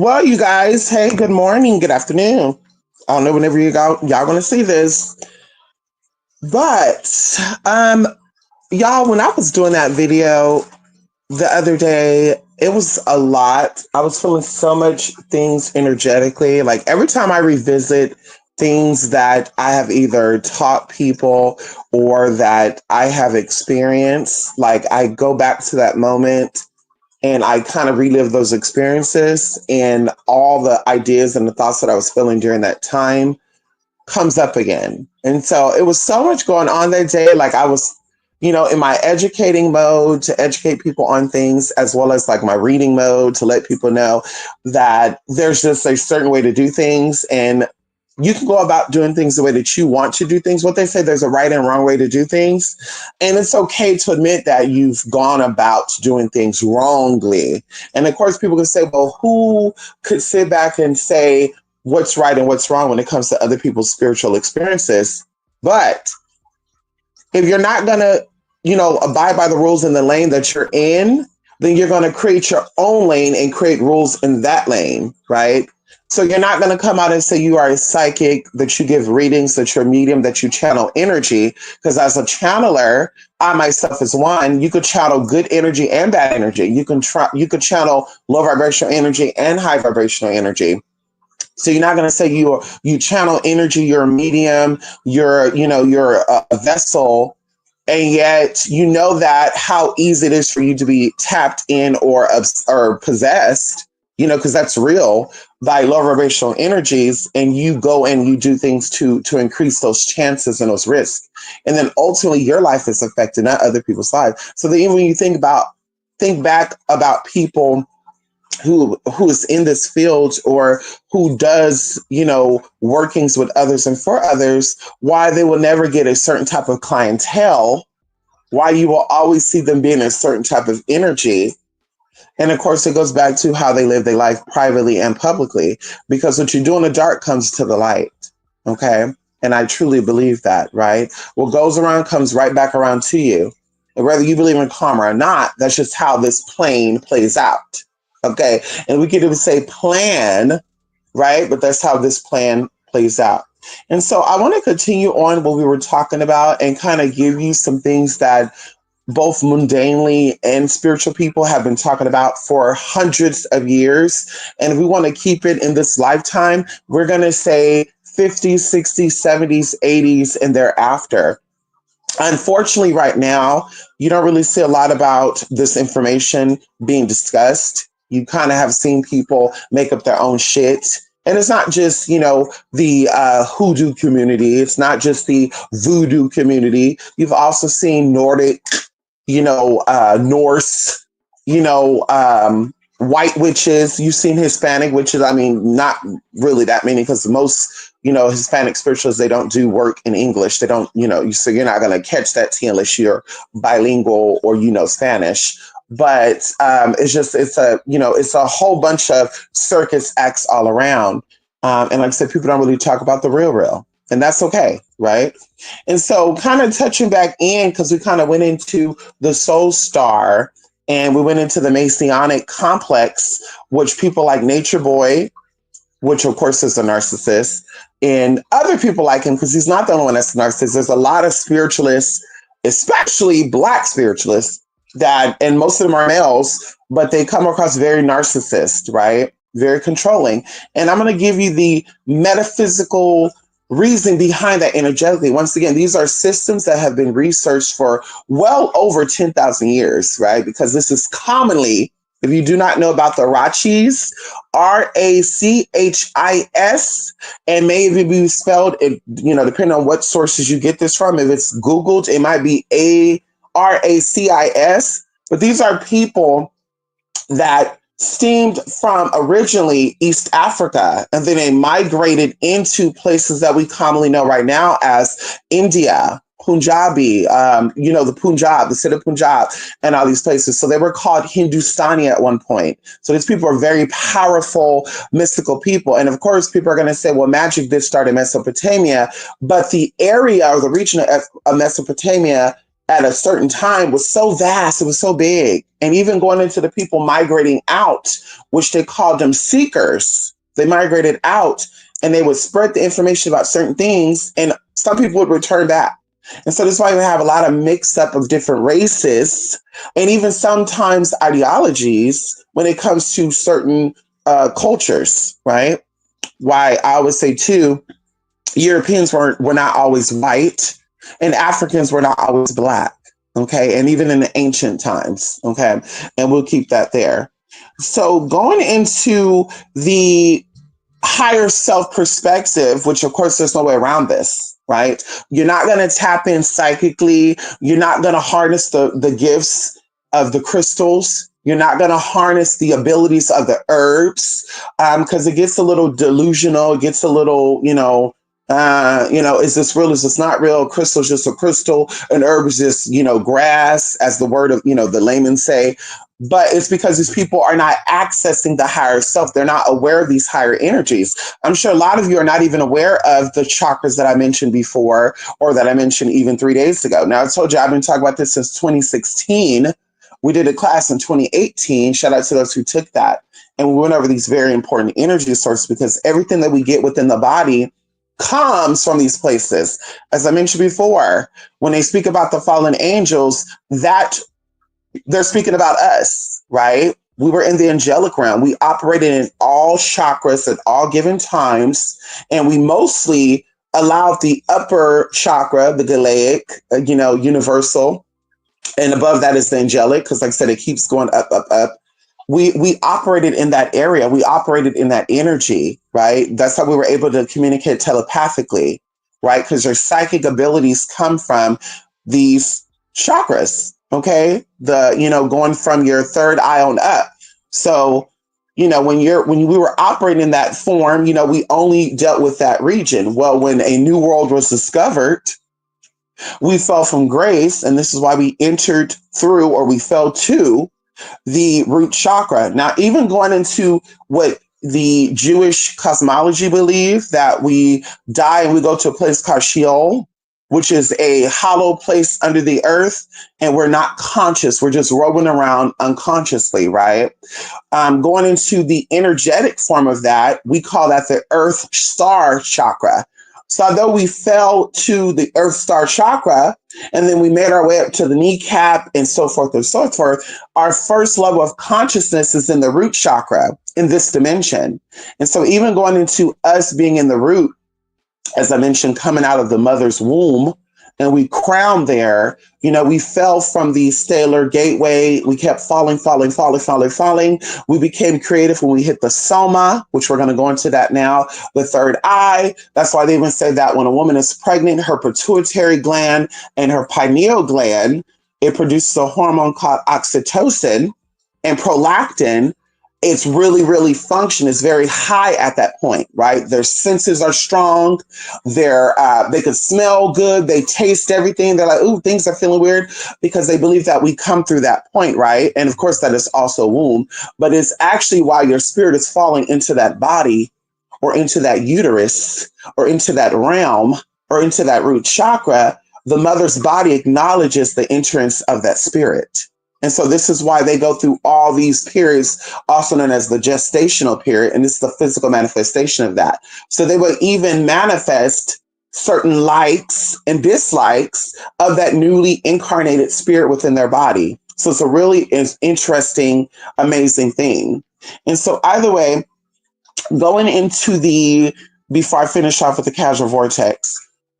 Well, you guys, hey, good morning, good afternoon. I don't know whenever y'all gonna see this, but um, y'all, when I was doing that video the other day, it was a lot. I was feeling so much things energetically. Like every time I revisit things that I have either taught people or that I have experienced, like I go back to that moment and I kind of relive those experiences and all the ideas and the thoughts that I was feeling during that time comes up again. And so it was so much going on that day. Like I was, in my educating mode to educate people on things, as well as like my reading mode to let people know that there's just a certain way to do things. And you can go about doing things the way that you want to do things. What they say, there's a right and wrong way to do things. And it's okay to admit that you've gone about doing things wrongly. And of course, people can say, well, who could sit back and say, what's right and what's wrong when it comes to other people's spiritual experiences. But if you're not going to, abide by the rules in the lane that you're in, then you're going to create your own lane and create rules in that lane, right? So you're not going to come out and say you are a psychic, that you give readings, that you're a medium, that you channel energy. Because as a channeler, I myself is one. You could channel good energy and bad energy. You could channel low vibrational energy and high vibrational energy. So you're not going to say you channel energy, you're a medium, you're a vessel, and yet you know that how easy it is for you to be tapped in or possessed, because that's real by low vibrational energies, and you go and you do things to increase those chances and those risks, and then ultimately your life is affected, not other people's lives. So then even when you think back about people who is in this field or who does workings with others and for others, why they will never get a certain type of clientele, why you will always see them being a certain type of energy. And of course it goes back to how they live their life privately and publicly, because what you do in the dark comes to the light. Okay. And I truly believe that, right? What goes around comes right back around to you. And whether you believe in karma or not, that's just how this plane plays out. Okay. And we could even say plan, right? But that's how this plan plays out. And so I want to continue on what we were talking about and kind of give you some things that both mundanely and spiritual people have been talking about for hundreds of years. And if we want to keep it in this lifetime, we're going to say 50s, 60s, 70s, 80s, and thereafter. Unfortunately, right now, you don't really see a lot about this information being discussed. You kind of have seen people make up their own shit. And it's not just, the hoodoo community. It's not just the voodoo community. You've also seen Nordic, Norse, white witches. You've seen Hispanic witches. I mean, not really that many, because most, Hispanic spiritualists, they don't do work in English. They don't, so you're not going to catch that tea unless you're bilingual or, Spanish. But it's a whole bunch of circus acts all around. And like I said, people don't really talk about the real. And that's okay, right? And so kind of touching back in, because we kind of went into the Soul Star and we went into the Masonic complex, which people like Nature Boy, which of course is a narcissist, and other people like him, because he's not the only one that's a narcissist. There's a lot of spiritualists, especially Black spiritualists, and most of them are males, but they come across very narcissist, right? Very controlling. And I'm going to give you the metaphysical reason behind that energetically. Once again, these are systems that have been researched for well over 10,000 years, right? Because this is commonly, if you do not know about the Rachis, Rachis, and may even be spelled, depending on what sources you get this from. If it's Googled, it might be Racis. But these are people that stemmed from originally East Africa, and then they migrated into places that we commonly know right now as India, Punjabi, the Punjab, the city of Punjab, and all these places. So they were called Hindustani at one point. So these people are very powerful, mystical people. And of course, people are going to say, well, magic did start in Mesopotamia, but the area or the region of Mesopotamia at a certain time was so vast, it was so big. And even going into the people migrating out, which they called them seekers, they migrated out and they would spread the information about certain things, and some people would return back. And so that's why we have a lot of mix up of different races and even sometimes ideologies when it comes to certain cultures, right? Why I always say too, Europeans were not always white, and Africans were not always black. Okay. And even in the ancient times. Okay. And we'll keep that there. So going into the higher self perspective, which of course there's no way around this, right? You're not going to tap in psychically. You're not going to harness the gifts of the crystals. You're not going to harness the abilities of the herbs, because it gets a little delusional. It gets a little, is this real? Is this not real? Crystal is just a crystal. An herb is just, grass, as the word of, the laymen say. But it's because these people are not accessing the higher self. They're not aware of these higher energies. I'm sure a lot of you are not even aware of the chakras that I mentioned before, or that I mentioned even 3 days ago. Now, I told you I've been talking about this since 2016. We did a class in 2018. Shout out to those who took that. And we went over these very important energy sources, because everything that we get within the body comes from these places. As I mentioned before, when they speak about the fallen angels, that they're speaking about us, right? We were in the angelic realm. We operated in all chakras at all given times, and we mostly allowed the upper chakra, the Galaic, universal, and above that is the angelic, because like I said, it keeps going up, up, up. We operated in that area. We operated in that energy, right? That's how we were able to communicate telepathically, right? Because your psychic abilities come from these chakras, okay? Going from your third eye on up. So, when we were operating in that form, we only dealt with that region. Well, when a new world was discovered, we fell from grace, and this is why we entered through, or we fell to, the root chakra. Now, even going into what the Jewish cosmology believe, that we die and we go to a place called Sheol, which is a hollow place under the earth, and we're not conscious. We're just roaming around unconsciously, right? Going into the energetic form of that, we call that the earth star chakra. So although we fell to the earth star chakra, and then we made our way up to the kneecap and so forth and so forth, our first level of consciousness is in the root chakra in this dimension. And so even going into us being in the root, as I mentioned, coming out of the mother's womb, and we crowned there, we fell from the stellar gateway. We kept falling. We became creative when we hit the soma, which we're going to go into that now, the third eye. That's why they even say that when a woman is pregnant, her pituitary gland and her pineal gland, it produces a hormone called oxytocin and prolactin. It's really, really is very high at that point, right? Their senses are strong. They can smell good. They taste everything. They're like, ooh, things are feeling weird, because they believe that we come through that point, right? And of course, that is also womb, but it's actually while your spirit is falling into that body, or into that uterus, or into that realm, or into that root chakra, the mother's body acknowledges the entrance of that spirit. And so this is why they go through all these periods, also known as the gestational period, and this is the physical manifestation of that. So they will even manifest certain likes and dislikes of that newly incarnated spirit within their body. So it's a really interesting, amazing thing. And so either way, going into before I finish off with the casual vortex,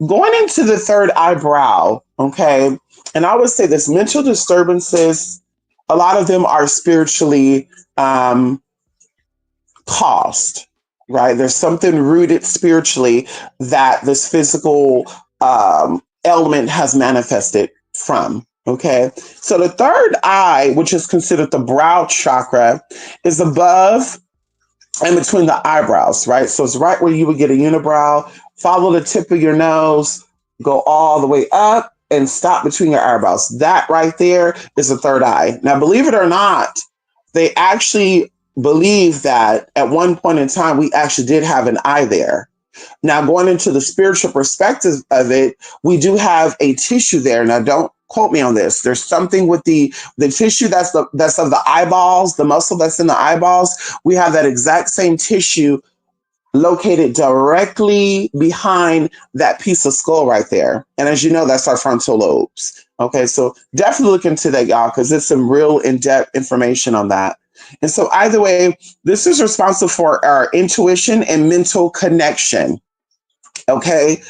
going into the third eyebrow, okay? And I would say this: mental disturbances, a lot of them are spiritually caused, right? There's something rooted spiritually that this physical element has manifested from, okay? So the third eye, which is considered the brow chakra, is above and between the eyebrows, right? So it's right where you would get a unibrow. Follow the tip of your nose, go all the way up, and stop between your eyebrows. That right there is the third eye. Now, believe it or not, they actually believe that at one point in time, we actually did have an eye there. Now, going into the spiritual perspective of it, we do have a tissue there. Now, don't quote me on this. There's something with the tissue that's of the eyeballs, the muscle that's in the eyeballs. We have that exact same tissue located directly behind that piece of skull right there. And as you know, that's our frontal lobes. Okay, so definitely look into that, y'all, because it's some real in-depth information on that. And so either way, this is responsible for our intuition and mental connection. Okay,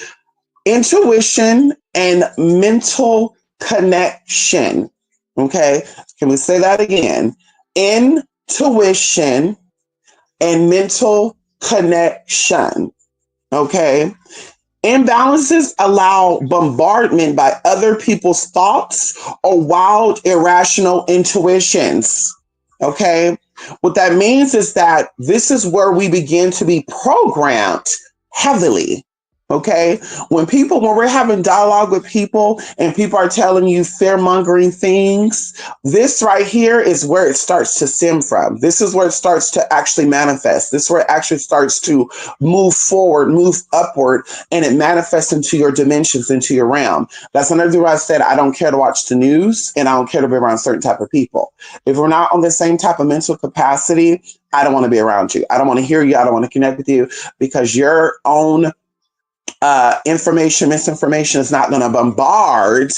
intuition and mental connection. Okay, can we say that again? Intuition and mental connection. Okay. Imbalances allow bombardment by other people's thoughts or wild, irrational intuitions. Okay. What that means is that this is where we begin to be programmed heavily. Okay. When we're having dialogue with people and people are telling you fear mongering things, this right here is where it starts to stem from. This is where it starts to actually manifest. This is where it actually starts to move forward, move upward, and it manifests into your dimensions, into your realm. That's another reason why I said I don't care to watch the news and I don't care to be around certain type of people. If we're not on the same type of mental capacity, I don't want to be around you. I don't want to hear you. I don't want to connect with you because your own misinformation is not going to bombard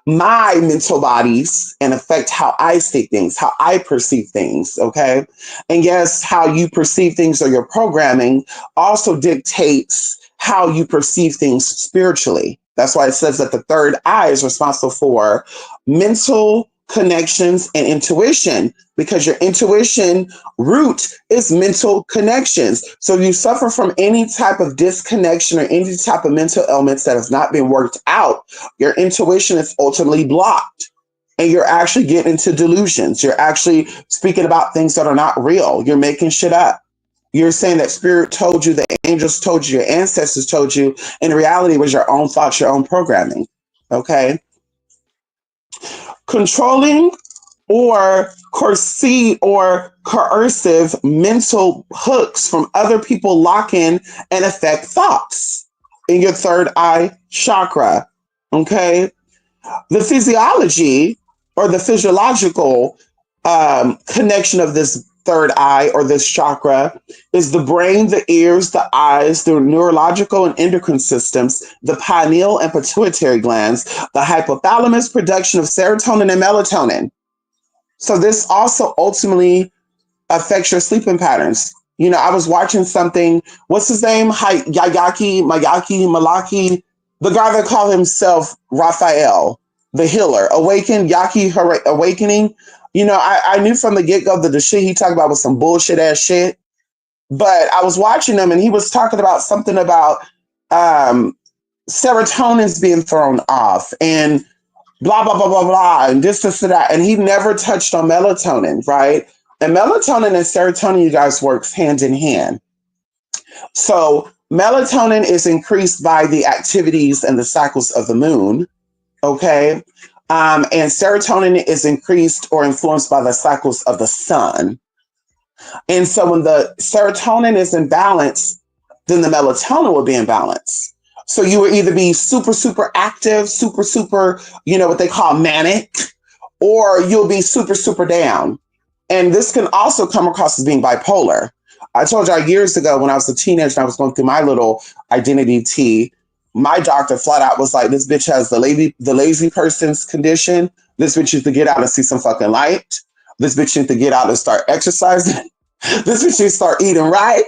my mental bodies and affect how I see things, how I perceive things. Okay. And yes, how you perceive things or your programming also dictates how you perceive things spiritually. That's why it says that the third eye is responsible for mental connections and intuition, because your intuition root is mental connections. So you suffer from any type of disconnection or any type of mental elements that has not been worked out, your intuition is ultimately blocked. And you're actually getting into delusions. You're actually speaking about things that are not real. You're making shit up. You're saying that spirit told you, the angels told you, your ancestors told you. In reality, it was your own thoughts, your own programming. Okay. Controlling or coercive mental hooks from other people lock in and affect thoughts in your third eye chakra. Okay. The physiology or the physiological connection of this third eye or this chakra is the brain, the ears, the eyes, the neurological and endocrine systems, the pineal and pituitary glands, the hypothalamus production of serotonin and melatonin. So this also ultimately affects your sleeping patterns. You know, I was watching something, what's his name? Malaki, the guy that called himself Raphael, the healer, awakening. You know, I knew from the get-go that the shit he talked about was some bullshit ass shit. But I was watching him and he was talking about something about serotonin's being thrown off and blah, blah, blah, blah, blah, and this, and that. And he never touched on melatonin, right? And melatonin and serotonin, you guys, works hand in hand. So melatonin is increased by the activities and the cycles of the moon, okay? And serotonin is increased or influenced by the cycles of the sun. And so when the serotonin is in balance, then the melatonin will be in balance. So you will either be super, super active, super, you know, what they call manic, or you'll be super, super down. And this can also come across as being bipolar. I told y'all years ago when I was a teenager and I was going through my little identity tea, my doctor flat out was like, this bitch has the lazy person's condition. This bitch needs to get out and see some fucking light. This bitch needs to get out and start exercising. This bitch needs to start eating right.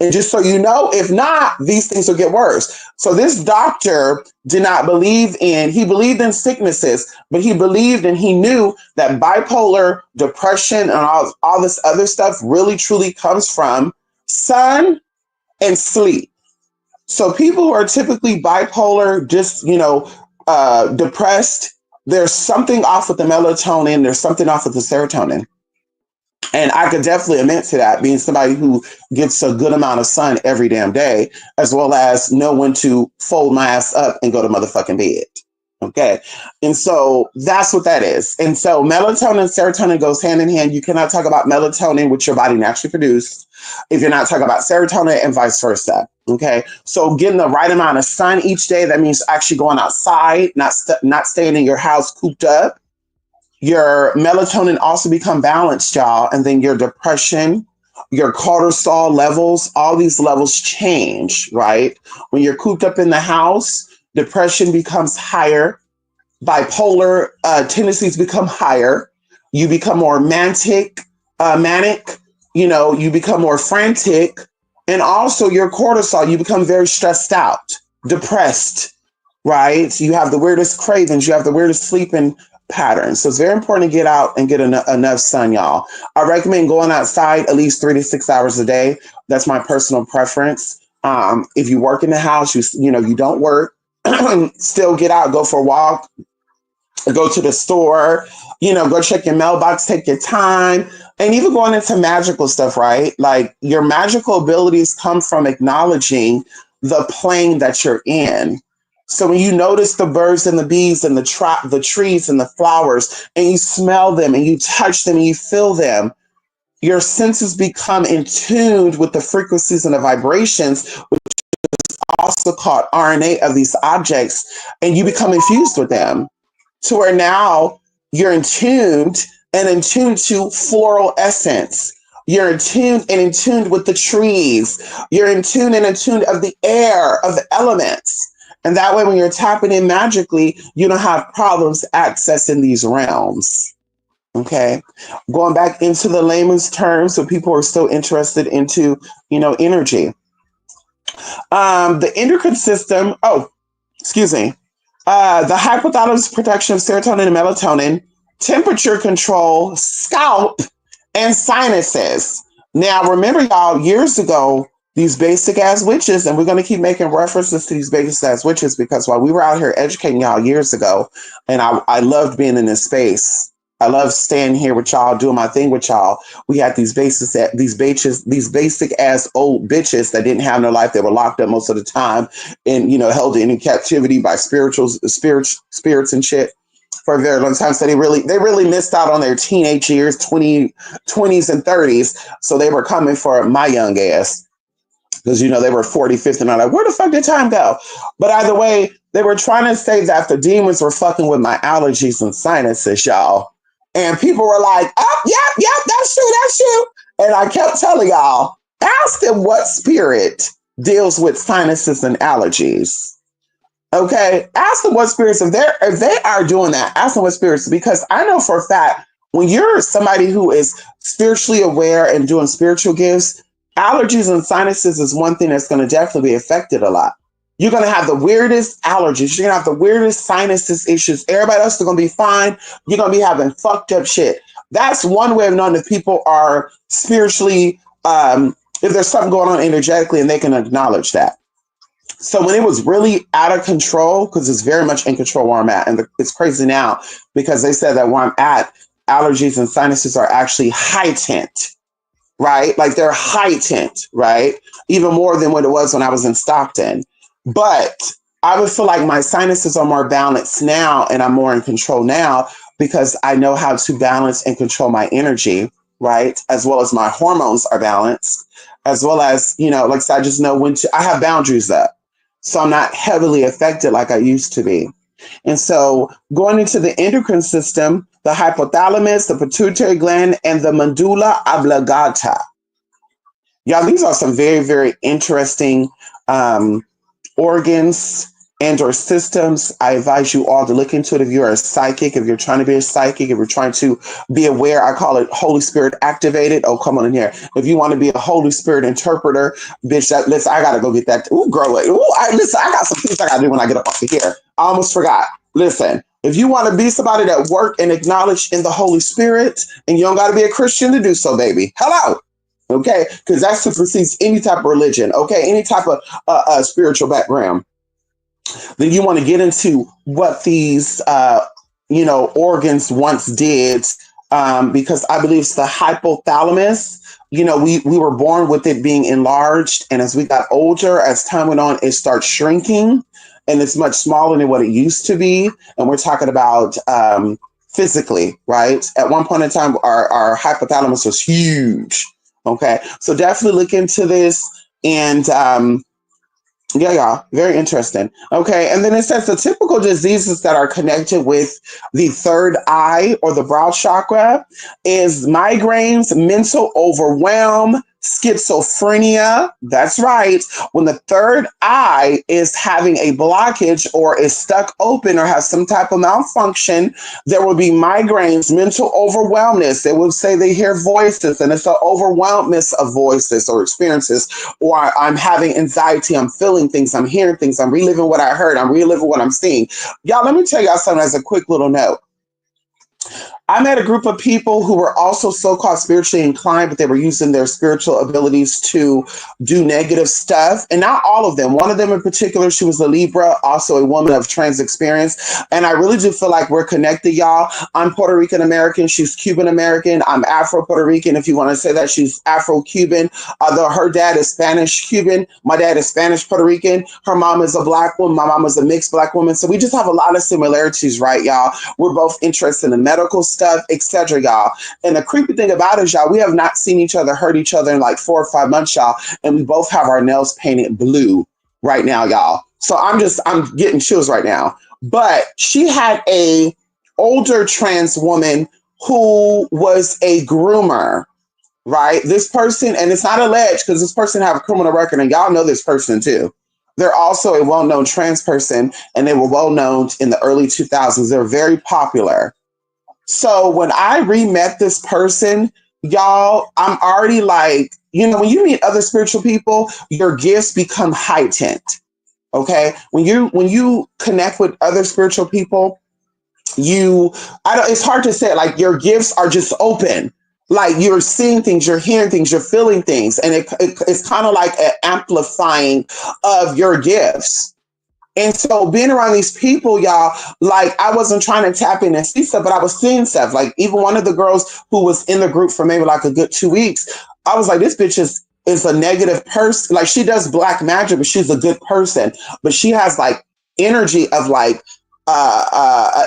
And just so you know, if not, these things will get worse. So this doctor did not believe he believed in sicknesses, but he believed and he knew that bipolar, depression, and all this other stuff really truly comes from sun and sleep. So people who are typically bipolar, just, you know, depressed, there's something off with the melatonin, there's something off with the serotonin. And I could definitely admit to that, being somebody who gets a good amount of sun every damn day, as well as know when to fold my ass up and go to motherfucking bed. Okay. And so that's what that is. And so melatonin and serotonin goes hand in hand. You cannot talk about melatonin, which your body naturally produces, if you're not talking about serotonin and vice versa. Okay. So getting the right amount of sun each day, that means actually going outside, not staying in your house cooped up. Your melatonin also become balanced, y'all. And then your depression, your cortisol levels, all these levels change, right? When you're cooped up in the house, depression becomes higher, bipolar tendencies become higher. You become more manic, you become more frantic. And also your cortisol, you become very stressed out, depressed, right? You have the weirdest cravings, you have the weirdest sleeping patterns. So it's very important to get out and get enough sun, y'all. I recommend going outside at least 3 to 6 hours a day. That's my personal preference. If you work in the house, you don't work, still get out, go for a walk, go to the store, go check your mailbox, take your time, and even going into magical stuff, right? Like your magical abilities come from acknowledging the plane that you're in. So when you notice the birds and the bees and the trees and the flowers, and you smell them and you touch them and you feel them, your senses become in tune with the frequencies and the vibrations, which is also called RNA of these objects, and you become infused with them to where now you're in tune to floral essence. You're in tune with the trees. You're in tune of the air, of the elements. And that way, when you're tapping in magically, you don't have problems accessing these realms. Okay. Going back into the layman's terms, so people are still interested into, energy. The endocrine system, excuse me. The hypothalamus production of serotonin and melatonin, temperature control, scalp, and sinuses. Now, remember, y'all, years ago, these basic ass witches, and we're going to keep making references to these basic ass witches because while we were out here educating y'all years ago, and I loved being in this space. I love staying here with y'all, doing my thing with y'all. We had these basic ass old bitches that didn't have no life. They were locked up most of the time and, held in captivity by spirits and shit for a very long time. So they really missed out on their teenage years, 20s and 30s. So they were coming for my young ass. Because, they were 40, 50, and I'm like, where the fuck did time go? But either way, they were trying to say that the demons were fucking with my allergies and sinuses, y'all. And people were like, oh, yep, that's true. And I kept telling y'all, ask them what spirit deals with sinuses and allergies. Okay? Ask them what spirits, if they are doing that, ask them what spirits, because I know for a fact, when you're somebody who is spiritually aware and doing spiritual gifts, allergies and sinuses is one thing that's going to definitely be affected a lot. You're going to have the weirdest allergies. You're going to have the weirdest sinuses issues. Everybody else is going to be fine. You're going to be having fucked up shit. That's one way of knowing if people are spiritually, if there's something going on energetically, and they can acknowledge that. So when it was really out of control, because it's very much in control where I'm at, and it's crazy now because they said that where I'm at, allergies and sinuses are actually heightened. Right? Like they're heightened, right? Even more than what it was when I was in Stockton. But I would feel like my sinuses are more balanced now and I'm more in control now because I know how to balance and control my energy, right? As well as my hormones are balanced, as well as, like I said, I just know when I have boundaries up. So I'm not heavily affected like I used to be. And so going into the endocrine system, the hypothalamus, the pituitary gland, and the medulla oblongata. Y'all, these are some very, very interesting organs and or systems. I advise you all to look into it if you're a psychic, if you're trying to be a psychic, if you're trying to be aware. I call it Holy Spirit activated. Oh, come on in here. If you want to be a Holy Spirit interpreter, bitch, listen, I got to go get that. Ooh, girl, I got some things I got to do when I get up off of here. I almost forgot. Listen, if you want to be somebody that work and acknowledge in the Holy Spirit, and you don't got to be a Christian to do so, baby. Hello. Okay. Because that supersedes any type of religion. Okay. Any type of spiritual background. Then you want to get into what these, organs once did, because I believe it's the hypothalamus. We were born with it being enlarged. And as we got older, as time went on, it starts shrinking and it's much smaller than what it used to be. And we're talking about physically, right? At one point in time, our hypothalamus was huge. Okay. So definitely look into this. And yeah, yeah, very interesting. Okay, and then it says the typical diseases that are connected with the third eye or the brow chakra is migraines, mental overwhelm, schizophrenia. That's right. When the third eye is having a blockage or is stuck open or has some type of malfunction, there will be migraines, mental overwhelmness. They will say they hear voices, and it's an overwhelmness of voices or experiences, or I'm having anxiety, I'm feeling things, I'm hearing things, I'm reliving what I heard, I'm reliving what I'm seeing. Y'all, let me tell y'all something as a quick little note. I met a group of people who were also so-called spiritually inclined, but they were using their spiritual abilities to do negative stuff. And not all of them. One of them in particular, she was a Libra, also a woman of trans experience. And I really do feel like we're connected, y'all. I'm Puerto Rican American. She's Cuban American. I'm Afro Puerto Rican. If you want to say that, she's Afro Cuban. Although her dad is Spanish Cuban, my dad is Spanish Puerto Rican. Her mom is a black woman. My mom is a mixed black woman. So we just have a lot of similarities, right, y'all? We're both interested in medical stuff, etc., y'all. And the creepy thing about it is, y'all, we have not seen each other, heard each other in like 4 or 5 months, y'all, and we both have our nails painted blue right now, y'all. So I'm getting chills right now. But she had a older trans woman who was a groomer, right? This person, and it's not alleged because this person have a criminal record, and y'all know this person too. They're also a well-known trans person, and they were well-known in the early 2000s. They're very popular. So when I re-met this person, y'all, I'm already like, when you meet other spiritual people, your gifts become heightened. Okay. When you connect with other spiritual people, it's hard to say it, like your gifts are just open. Like you're seeing things, you're hearing things, you're feeling things. And it's kind of like an amplifying of your gifts. And so being around these people, y'all, like I wasn't trying to tap in and see stuff, but I was seeing stuff. Like even one of the girls who was in the group for maybe like a good 2 weeks, I was like, this bitch is a negative person. Like she does black magic, but she's a good person. But she has like energy of like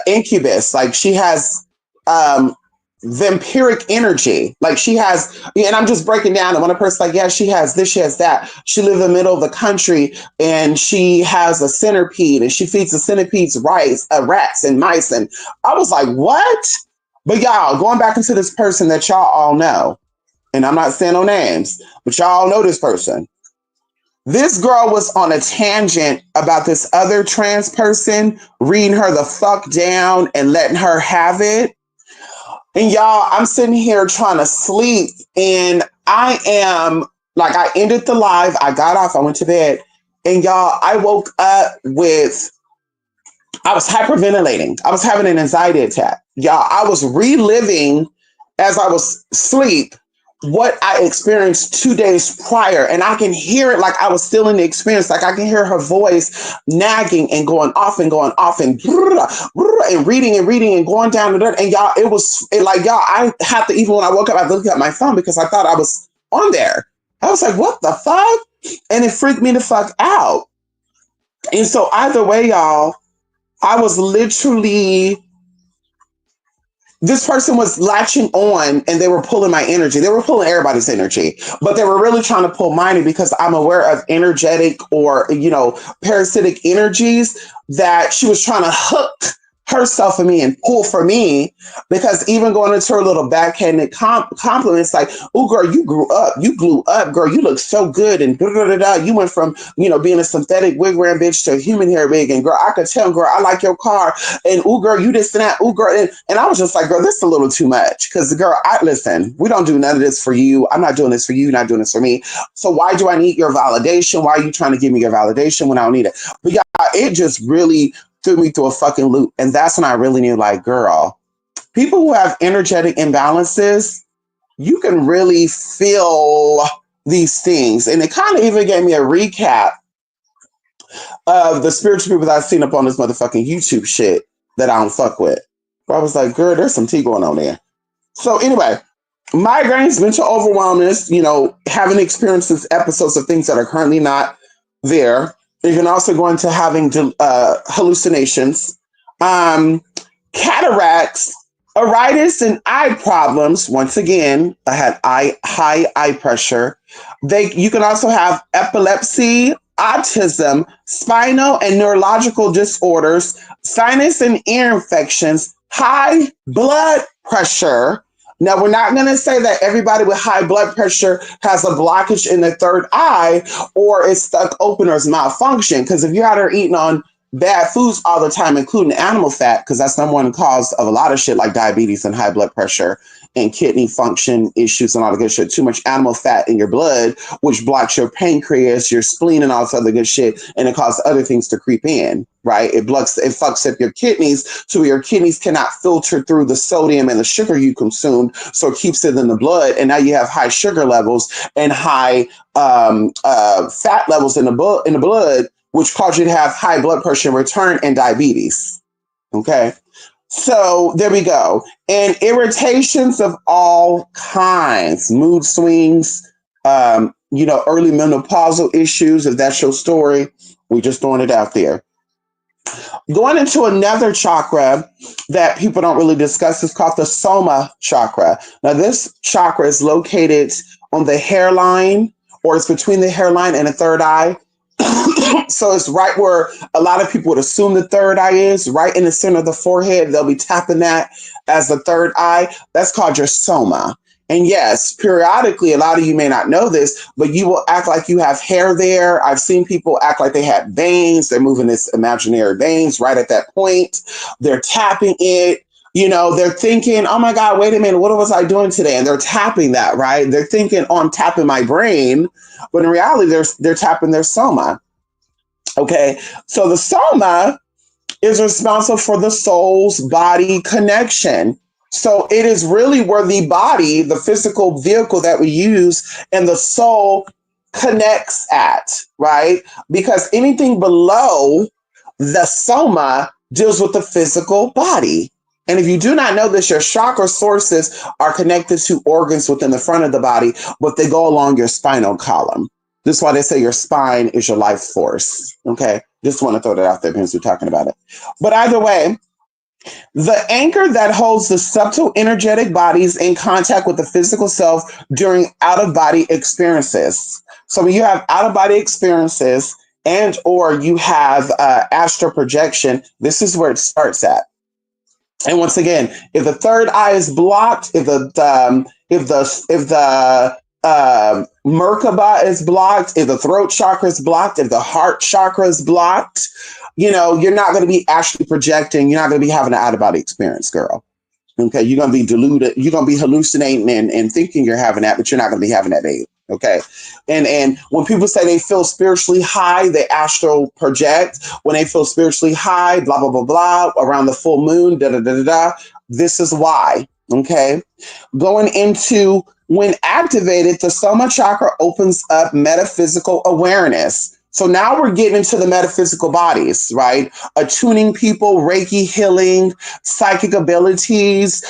incubus. Like she has um vampiric energy. Like she has, and I'm just breaking down. And one person's like, yeah, she has this, she has that. She lives in the middle of the country and she has a centipede and she feeds the centipedes rice, rats and mice. And I was like, what? But y'all, going back into this person that y'all all know, and I'm not saying no names, but y'all know this person. This girl was on a tangent about this other trans person reading her the fuck down and letting her have it. And y'all, I'm sitting here trying to sleep, and I am like, I ended the live, I got off, I went to bed, and y'all, I woke up I was hyperventilating. I was having an anxiety attack. Y'all, I was reliving as I was asleep what I experienced 2 days prior. And I can hear it like I was still in the experience. Like I can hear her voice nagging and going off and and reading and going down the dirt. And y'all, like, y'all, I had to, even when I woke up, I looked at my phone because I thought I was on there. I was like, what the fuck? And it freaked me the fuck out. And so either way, y'all, I was literally, this person was latching on and they were pulling my energy. They were pulling everybody's energy, but they were really trying to pull mine because I'm aware of energetic or, parasitic energies that she was trying to hook herself in me and pull for me, because even going into her little backhanded compliments like, oh girl, you grew up, girl, you look so good, and you went from being a synthetic wig wearing bitch to a human hair wig, and girl, I could tell, girl, I like your car, and oh girl, you this and that, oh girl, and I was just like, girl, this is a little too much, because girl, listen, we don't do none of this for you. I'm not doing this for you, you're not doing this for me. So why do I need your validation? Why are you trying to give me your validation when I don't need it? But yeah, it just really threw me through a fucking loop. And that's when I really knew, like, girl, people who have energetic imbalances, you can really feel these things. And it kind of even gave me a recap of the spiritual people that I've seen up on this motherfucking YouTube shit that I don't fuck with. Where I was like, girl, there's some tea going on there. So anyway, migraines, mental overwhelmness, having experiences, episodes of things that are currently not there. You can also go into having hallucinations, cataracts, Iritis and eye problems. Once again, I had high eye pressure. You can also have epilepsy, autism, spinal and neurological disorders, sinus and ear infections, high blood pressure. Now, we're not going to say that everybody with high blood pressure has a blockage in the third eye or it's stuck open or is malfunction. Because if you're out there eating on bad foods all the time, including animal fat, because that's number one cause of a lot of shit like diabetes and high blood pressure and kidney function issues and all the good shit. Too much animal fat in your blood, which blocks your pancreas, your spleen, and all this other good shit, and it causes other things to creep in. Right? It fucks up your kidneys, so your kidneys cannot filter through the sodium and the sugar you consumed, so it keeps it in the blood, and now you have high sugar levels and high fat levels in the blood, which cause you to have high blood pressure in return and diabetes. Okay. So there we go. And irritations of all kinds, mood swings, early menopausal issues, if that's your story, we're just throwing it out there. Going into another chakra that people don't really discuss is called the Soma chakra. Now, this chakra is located on the hairline, or it's between the hairline and the third eye. So it's right where a lot of people would assume the third eye is, right in the center of the forehead. They'll be tapping that as the third eye. That's called your soma. And yes, periodically, a lot of you may not know this, but you will act like you have hair there. I've seen people act like they had veins. They're moving this imaginary veins right at that point. They're tapping it. They're thinking, oh my God, wait a minute, what was I doing today? And they're tapping that, right? They're thinking, oh, I'm tapping my brain. But in reality, they're tapping their soma. Okay, so the soma is responsible for the soul's body connection. So it is really where the body, the physical vehicle that we use, and the soul connects at, right? Because anything below the soma deals with the physical body. And if you do not know this, your chakra sources are connected to organs within the front of the body, but they go along your spinal column. This is why they say your spine is your life force. Okay. Just want to throw that out there because we're talking about it. But either way, the anchor that holds the subtle energetic bodies in contact with the physical self during out of body experiences. So when you have out of body experiences and or you have astral projection, this is where it starts at. And once again, if the third eye is blocked, if the Merkaba is blocked, if the throat chakra is blocked, if the heart chakra is blocked, you're not going to be actually projecting. You're not going to be having an out of body experience, girl. Okay, you're going to be deluded. You're going to be hallucinating and thinking you're having that, but you're not going to be having that, babe. Okay. And when people say they feel spiritually high, they astral project. When they feel spiritually high, blah, blah, blah, blah, around the full moon, da, da, da, da, da. This is why. Okay. Going into when activated, the Soma chakra opens up metaphysical awareness. So now we're getting into the metaphysical bodies, right? Attuning people, Reiki healing, psychic abilities.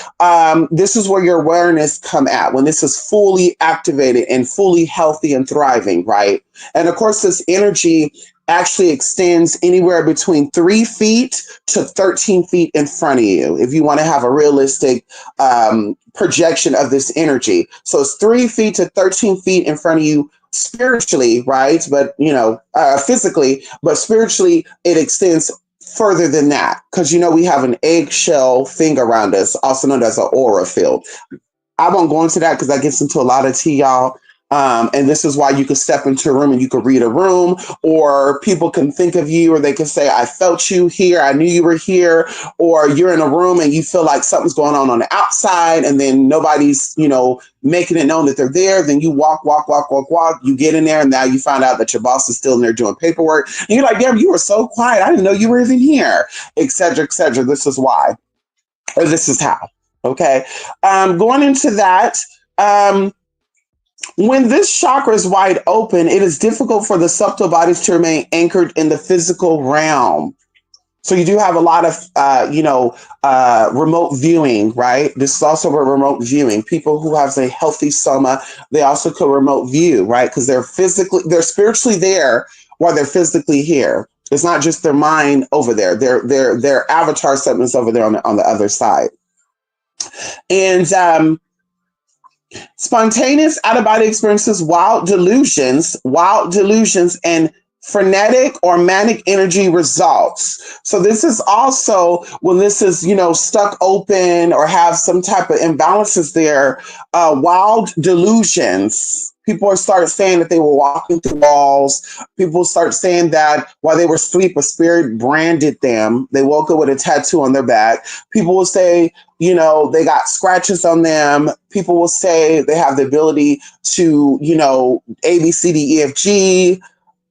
This is where your awareness come at when this is fully activated and fully healthy and thriving, right? And of course, this energy actually extends anywhere between 3 feet to 13 feet in front of you if you want to have a realistic projection of this energy. So it's 3 feet to 13 feet in front of you spiritually, right? But, physically, but spiritually, it extends further than that because, we have an eggshell thing around us, also known as an aura field. I won't go into that because that gets into a lot of tea, y'all. And this is why you could step into a room and you could read a room, or people can think of you, or they can say, I felt you here. I knew you were here. Or you're in a room and you feel like something's going on the outside, and then nobody's, making it known that they're there. Then you walk. You get in there, and now you find out that your boss is still in there doing paperwork. And you're like, damn, you were so quiet. I didn't know you were even here, et cetera, et cetera. This is why, or this is how. Okay. Going into that, when this chakra is wide open, it is difficult for the subtle bodies to remain anchored in the physical realm. So you do have a lot of, remote viewing, right? This is also a remote viewing. People who have a healthy soma, they also could remote view, right? Because they're spiritually there while they're physically here. It's not just their mind over there. Their avatar segments over there on the other side. And spontaneous out of body experiences, wild delusions, and frenetic or manic energy results. So this is also when this is, stuck open or have some type of imbalances there, wild delusions. People start saying that they were walking through walls. People start saying that while they were asleep, a spirit branded them. They woke up with a tattoo on their back. People will say, they got scratches on them. People will say they have the ability to, A, B, C, D, E, F, G.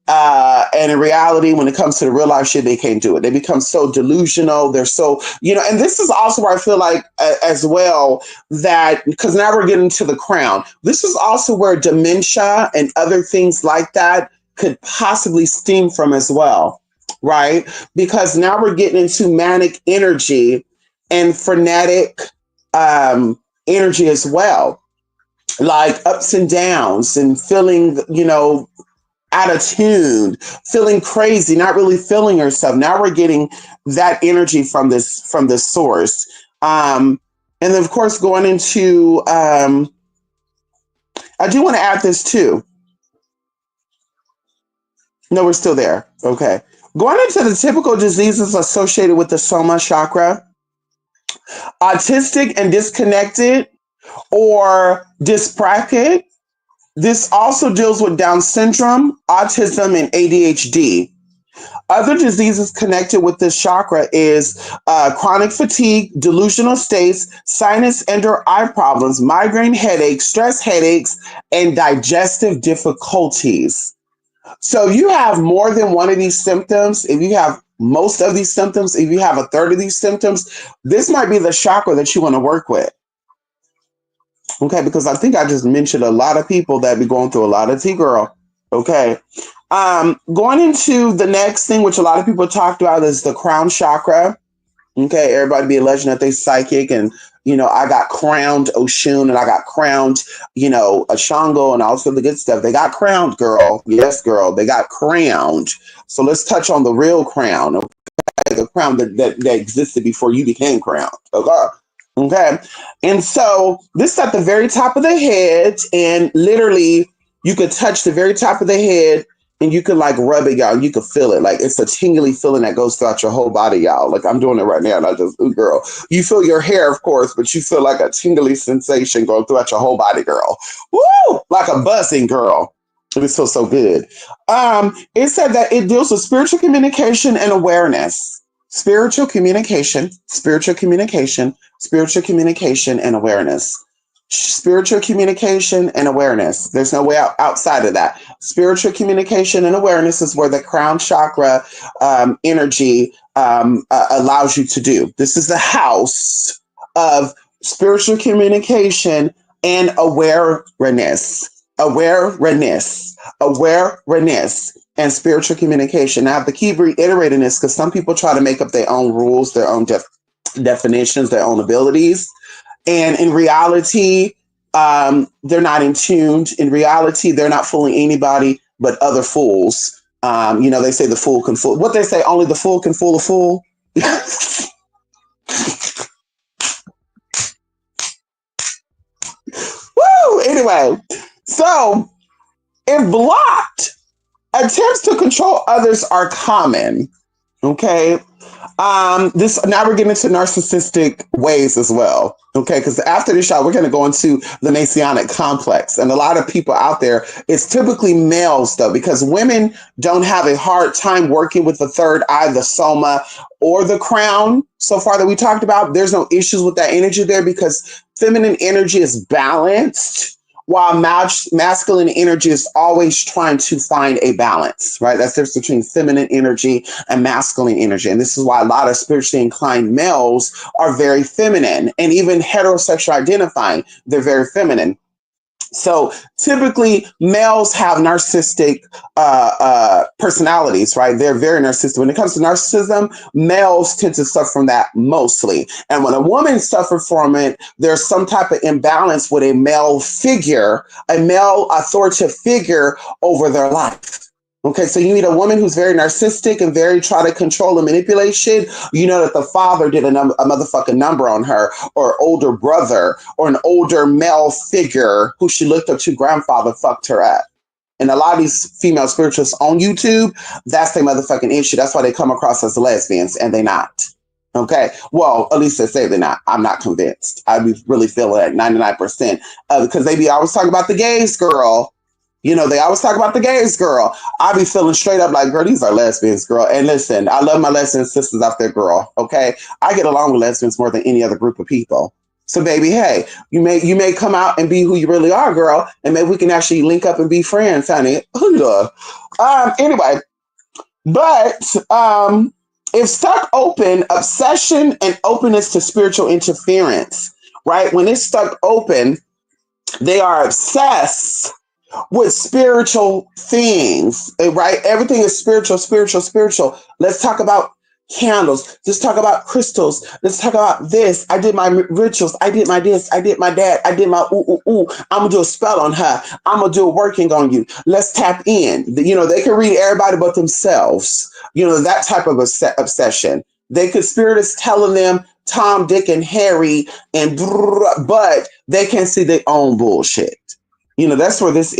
And in reality, when it comes to the real life shit, they can't do it. They become so delusional. They're so, and this is also where I feel like as well that, because now we're getting to the crown. This is also where dementia and other things like that could possibly stem from as well, right? Because now we're getting into manic energy and frenetic energy as well, like ups and downs and feeling, out of tune, feeling crazy, not really feeling yourself. Now we're getting that energy from this source. And then of course going into I do want to add this too. No, we're still there. Okay. Going into the typical diseases associated with the soma chakra, autistic and disconnected or dyspraxic. This also deals with Down syndrome, autism, and ADHD. Other diseases connected with this chakra is chronic fatigue, delusional states, sinus and/or eye problems, migraine headaches, stress headaches, and digestive difficulties. So if you have more than one of these symptoms, if you have most of these symptoms, if you have a third of these symptoms, this might be the chakra that you want to work with. Okay, because I think I just mentioned a lot of people that be going through a lot of tea, girl. Okay. Going into the next thing, which a lot of people talked about, is the crown chakra. Okay, everybody be alleging that they psychic, and I got crowned Oshun, and I got crowned, Ashango, and also the good stuff. They got crowned, girl. Yes, girl, they got crowned. So let's touch on the real crown, okay? The crown that existed before you became crowned. Okay. Okay. And so this is at the very top of the head, and literally you could touch the very top of the head and you could like rub it, y'all. You could feel it. Like it's a tingly feeling that goes throughout your whole body, y'all. Like I'm doing it right now. And I just, ooh, girl, you feel your hair, of course, but you feel like a tingly sensation going throughout your whole body, girl. Woo! Like a buzzing, girl. It feels so good. It said that it deals with spiritual communication and awareness. Spiritual communication, spiritual communication and awareness. Spiritual communication and awareness. There's no way outside of that. Spiritual communication and awareness is where the crown chakra energy allows you to do. This is the house of spiritual communication and awareness. Awareness and spiritual communication. Now, I have to keep reiterating this because some people try to make up their own rules, their own definitions, their own abilities. And in reality, they're not in tune. In reality, they're not fooling anybody but other fools. They say the fool can fool. What they say, only the fool can fool a fool. Woo! Anyway, so if blocked, attempts to control others are common. Okay. This now we're getting into narcissistic ways as well. Okay, because after this shot, we're going to go into the Masonic complex, and a lot of people out there. It's typically males though, because women don't have a hard time working with the third eye, the soma, or the crown. So far that we talked about, there's no issues with that energy there because feminine energy is balanced while masculine energy is always trying to find a balance, right? That's the difference between feminine energy and masculine energy. And this is why a lot of spiritually inclined males are very feminine, and even heterosexual identifying, they're very feminine. So typically males have narcissistic personalities, right? They're very narcissistic. When it comes to narcissism, males tend to suffer from that mostly. And when a woman suffers from it, there's some type of imbalance with a male authoritative figure over their life. Okay, so you meet a woman who's very narcissistic and very try to control and manipulate shit. You know that the father did a motherfucking number on her, or older brother, or an older male figure who she looked up to, grandfather fucked her up. And a lot of these female spiritualists on YouTube, that's their motherfucking issue. That's why they come across as lesbians, and they not. Okay. Well, at least they say they're not. I'm not convinced. I be really feeling that 99%, because they be always talking about the gays, girl. You know, they always talk about the gays, girl. I be feeling straight up like, girl, these are lesbians, girl. And listen, I love my lesbian sisters out there, girl. Okay. I get along with lesbians more than any other group of people. So baby, hey, you may come out and be who you really are, girl, and maybe we can actually link up and be friends, honey. Anyway, but if stuck open, obsession and openness to spiritual interference, right? When it's stuck open, they are obsessed with spiritual things, right? Everything is spiritual, spiritual, spiritual. Let's talk about candles. Let's talk about crystals. Let's talk about this. I did my rituals. I did my this. I did my that. I did my ooh, ooh, ooh. I'm going to do a spell on her. I'm going to do a working on you. Let's tap in. You know, they can read everybody but themselves. You know, that type of obsession. They could spirit is telling them Tom, Dick, and Harry, but they can't see their own bullshit. You know, that's where this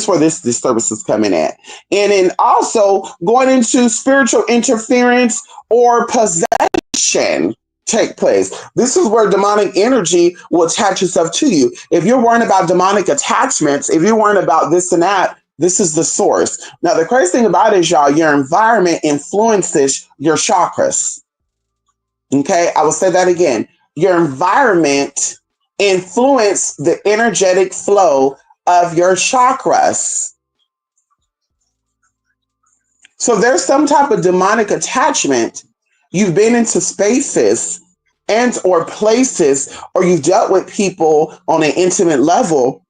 where this disturbance is coming at. And then also going into spiritual interference or possession take place. This is where demonic energy will attach itself to you. If you're worrying about demonic attachments, if you're worrying about this and that, this is the source. Now, the crazy thing about it is, y'all, your environment influences your chakras. Okay, I will say that again. Your environment influence the energetic flow of your chakras. So there's some type of demonic attachment. You've been into spaces and or places, or you've dealt with people on an intimate level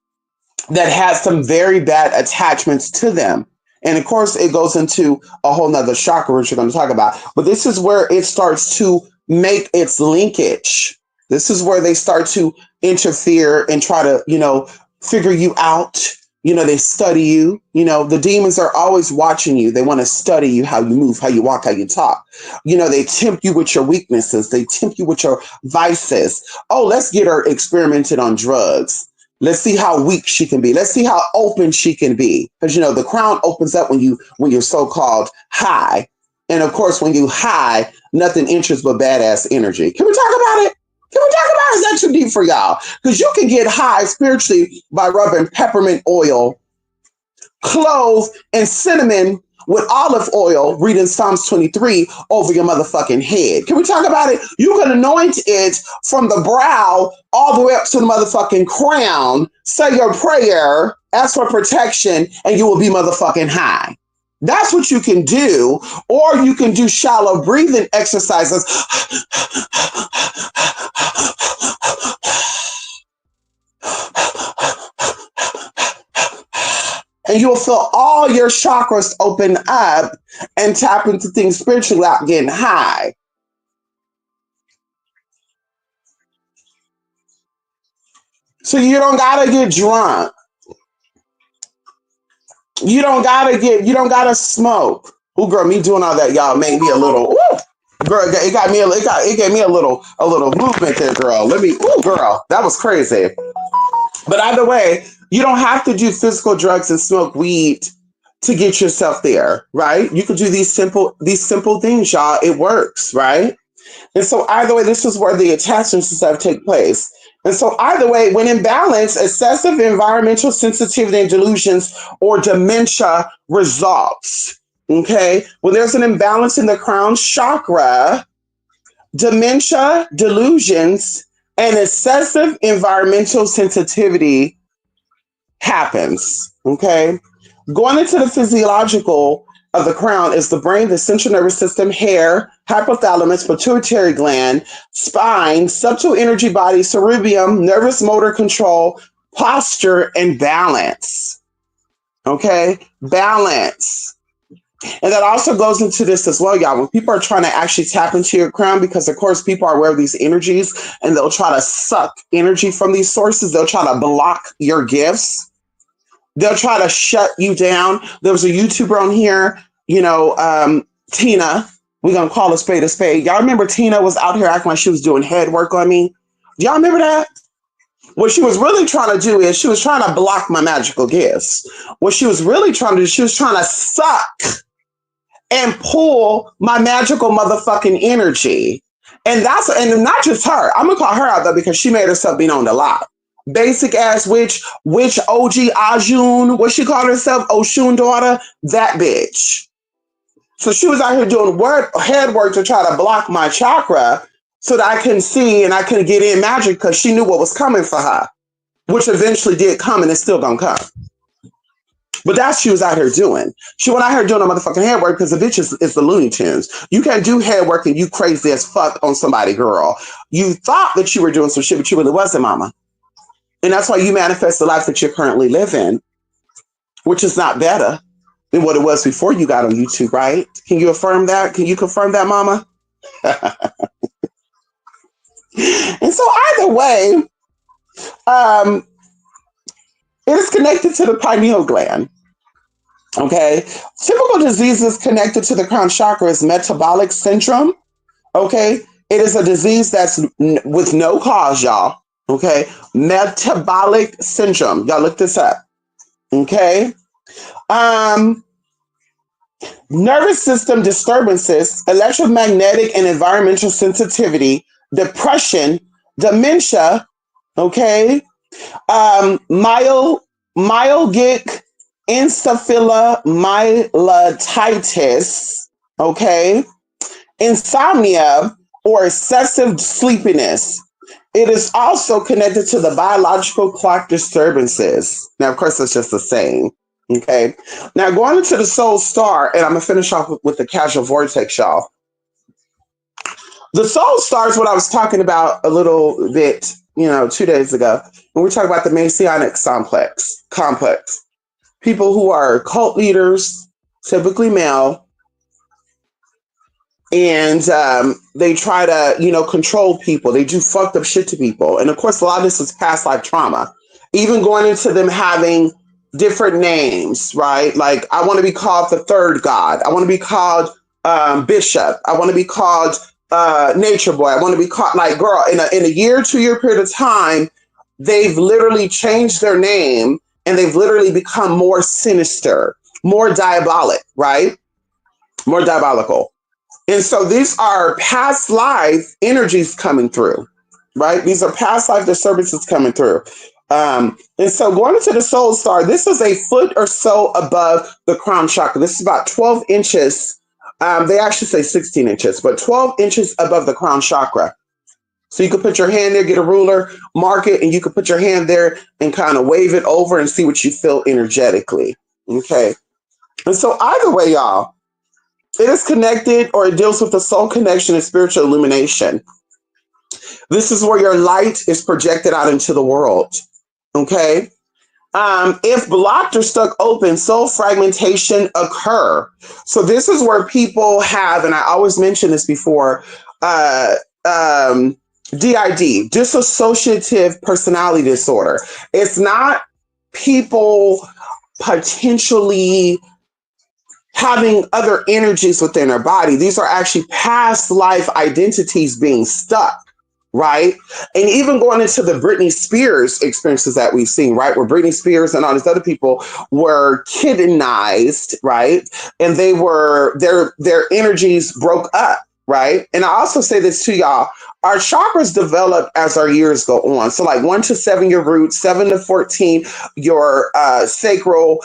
that has some very bad attachments to them. And of course, it goes into a whole nother chakra, which we're going to talk about. But this is where it starts to make its linkage. This is where they start to interfere and try to, you know, figure you out. You know, they study you. You know, the demons are always watching you. They want to study you, how you move, how you walk, how you talk. You know, they tempt you with your weaknesses. They tempt you with your vices. Oh, let's get her experimented on drugs. Let's see how weak she can be. Let's see how open she can be. Because, you know, the crown opens up when you're so-called high. And of course, when you high, nothing interests but badass energy. Can we talk about it? Can we talk about it? Is that too deep for y'all? Because you can get high spiritually by rubbing peppermint oil, clove, and cinnamon with olive oil, reading Psalms 23 over your motherfucking head. Can we talk about it? You can anoint it from the brow all the way up to the motherfucking crown, say your prayer, ask for protection, and you will be motherfucking high. That's what you can do. Or you can do shallow breathing exercises. And you'll feel all your chakras open up and tap into things spiritually without getting high. So you don't gotta get drunk. You don't gotta smoke. Oh, girl, me doing all that, y'all, made me a little. Ooh, girl, it gave me a little movement there, girl. Girl, that was crazy. But either way, you don't have to do physical drugs and smoke weed to get yourself there, right? You could do these simple things, y'all. It works, right? And so either way, this is where the attachments and stuff take place. And so either way, when in balance, excessive environmental sensitivity and delusions or dementia results. Okay. When there's an imbalance in the crown chakra, dementia, delusions, and excessive environmental sensitivity happens. Okay. Going into the physiological of the crown is the brain, the central nervous system, hair, hypothalamus, pituitary gland, spine, subtle energy body, cerebellum, nervous motor control, posture, and balance. Okay, balance. And that also goes into this as well, y'all. When people are trying to actually tap into your crown, because of course people are aware of these energies and they'll try to suck energy from these sources, they'll try to block your gifts. They'll try to shut you down. There was a YouTuber on here, Tina. We're gonna call a spade a spade. Y'all remember Tina was out here acting like she was doing head work on me? Do y'all remember that? What she was really trying to do is she was trying to block my magical gifts. What she was really trying to do, she was trying to suck and pull my magical motherfucking energy. And not just her. I'm gonna call her out though because she made herself be known a lot. Basic ass witch OG Ajun, what she called herself, Oshun daughter, that bitch. So she was out here doing head work to try to block my chakra so that I couldn't see and I couldn't get in magic because she knew what was coming for her, which eventually did come and it's still gonna come. But that's what she was out here doing. She went out here doing a motherfucking head work because the bitch is the Looney Tunes. You can't do head work and you crazy as fuck on somebody, girl. You thought that you were doing some shit, but you really wasn't, mama. And that's why you manifest the life that you're currently living, which is not better than what it was before you got on YouTube, right? Can you affirm that? Can you confirm that, mama? And so either way, it is connected to the pineal gland. Okay. Typical diseases connected to the crown chakra is metabolic syndrome. Okay. It is a disease that's with no cause, y'all. Okay. Metabolic syndrome. Y'all look this up. Okay. Nervous system disturbances, electromagnetic and environmental sensitivity, depression, dementia. Okay. Myalgic encephalomyelitis, okay, insomnia or excessive sleepiness. It is also connected to the biological clock disturbances. Now, of course, it's just the same. Okay. Now, going into the soul star, and I'm gonna finish off with the casual vortex, y'all. The soul star is what I was talking about a little bit, 2 days ago. When we talk about the Masonic complex. People who are cult leaders, typically male, and they try to, control people. They do fucked up shit to people. And of course, a lot of this is past life trauma. Even going into them having different names, right? Like, I want to be called the third god. I want to be called bishop. I want to be called nature boy. I want to be called, like, girl, in a year, 2 year period of time, they've literally changed their name and they've literally become more sinister, more diabolic, right? More diabolical. And so these are past life energies coming through, right? These are past life disturbances coming through. And so going into the soul star, this is a foot or so above the crown chakra. This is about 12 inches. They actually say 16 inches, but 12 inches above the crown chakra. So you could put your hand there, get a ruler, mark it, and you could put your hand there and kind of wave it over and see what you feel energetically. Okay. And so either way, y'all, it is connected or it deals with the soul connection and spiritual illumination. This is where your light is projected out into the world. Okay. If blocked or stuck open, soul fragmentation occur. So this is where people have, and I always mention this before, DID, dissociative personality disorder. It's not people potentially having other energies within their body. These are actually past life identities being stuck, right? And even going into the Britney Spears experiences that we've seen, right? Where Britney Spears and all these other people were kidneyized, right? And they were, their energies broke up, right? And I also say this to y'all, our chakras develop as our years go on. So like 1 to 7, your root, 7 to 14, your sacral,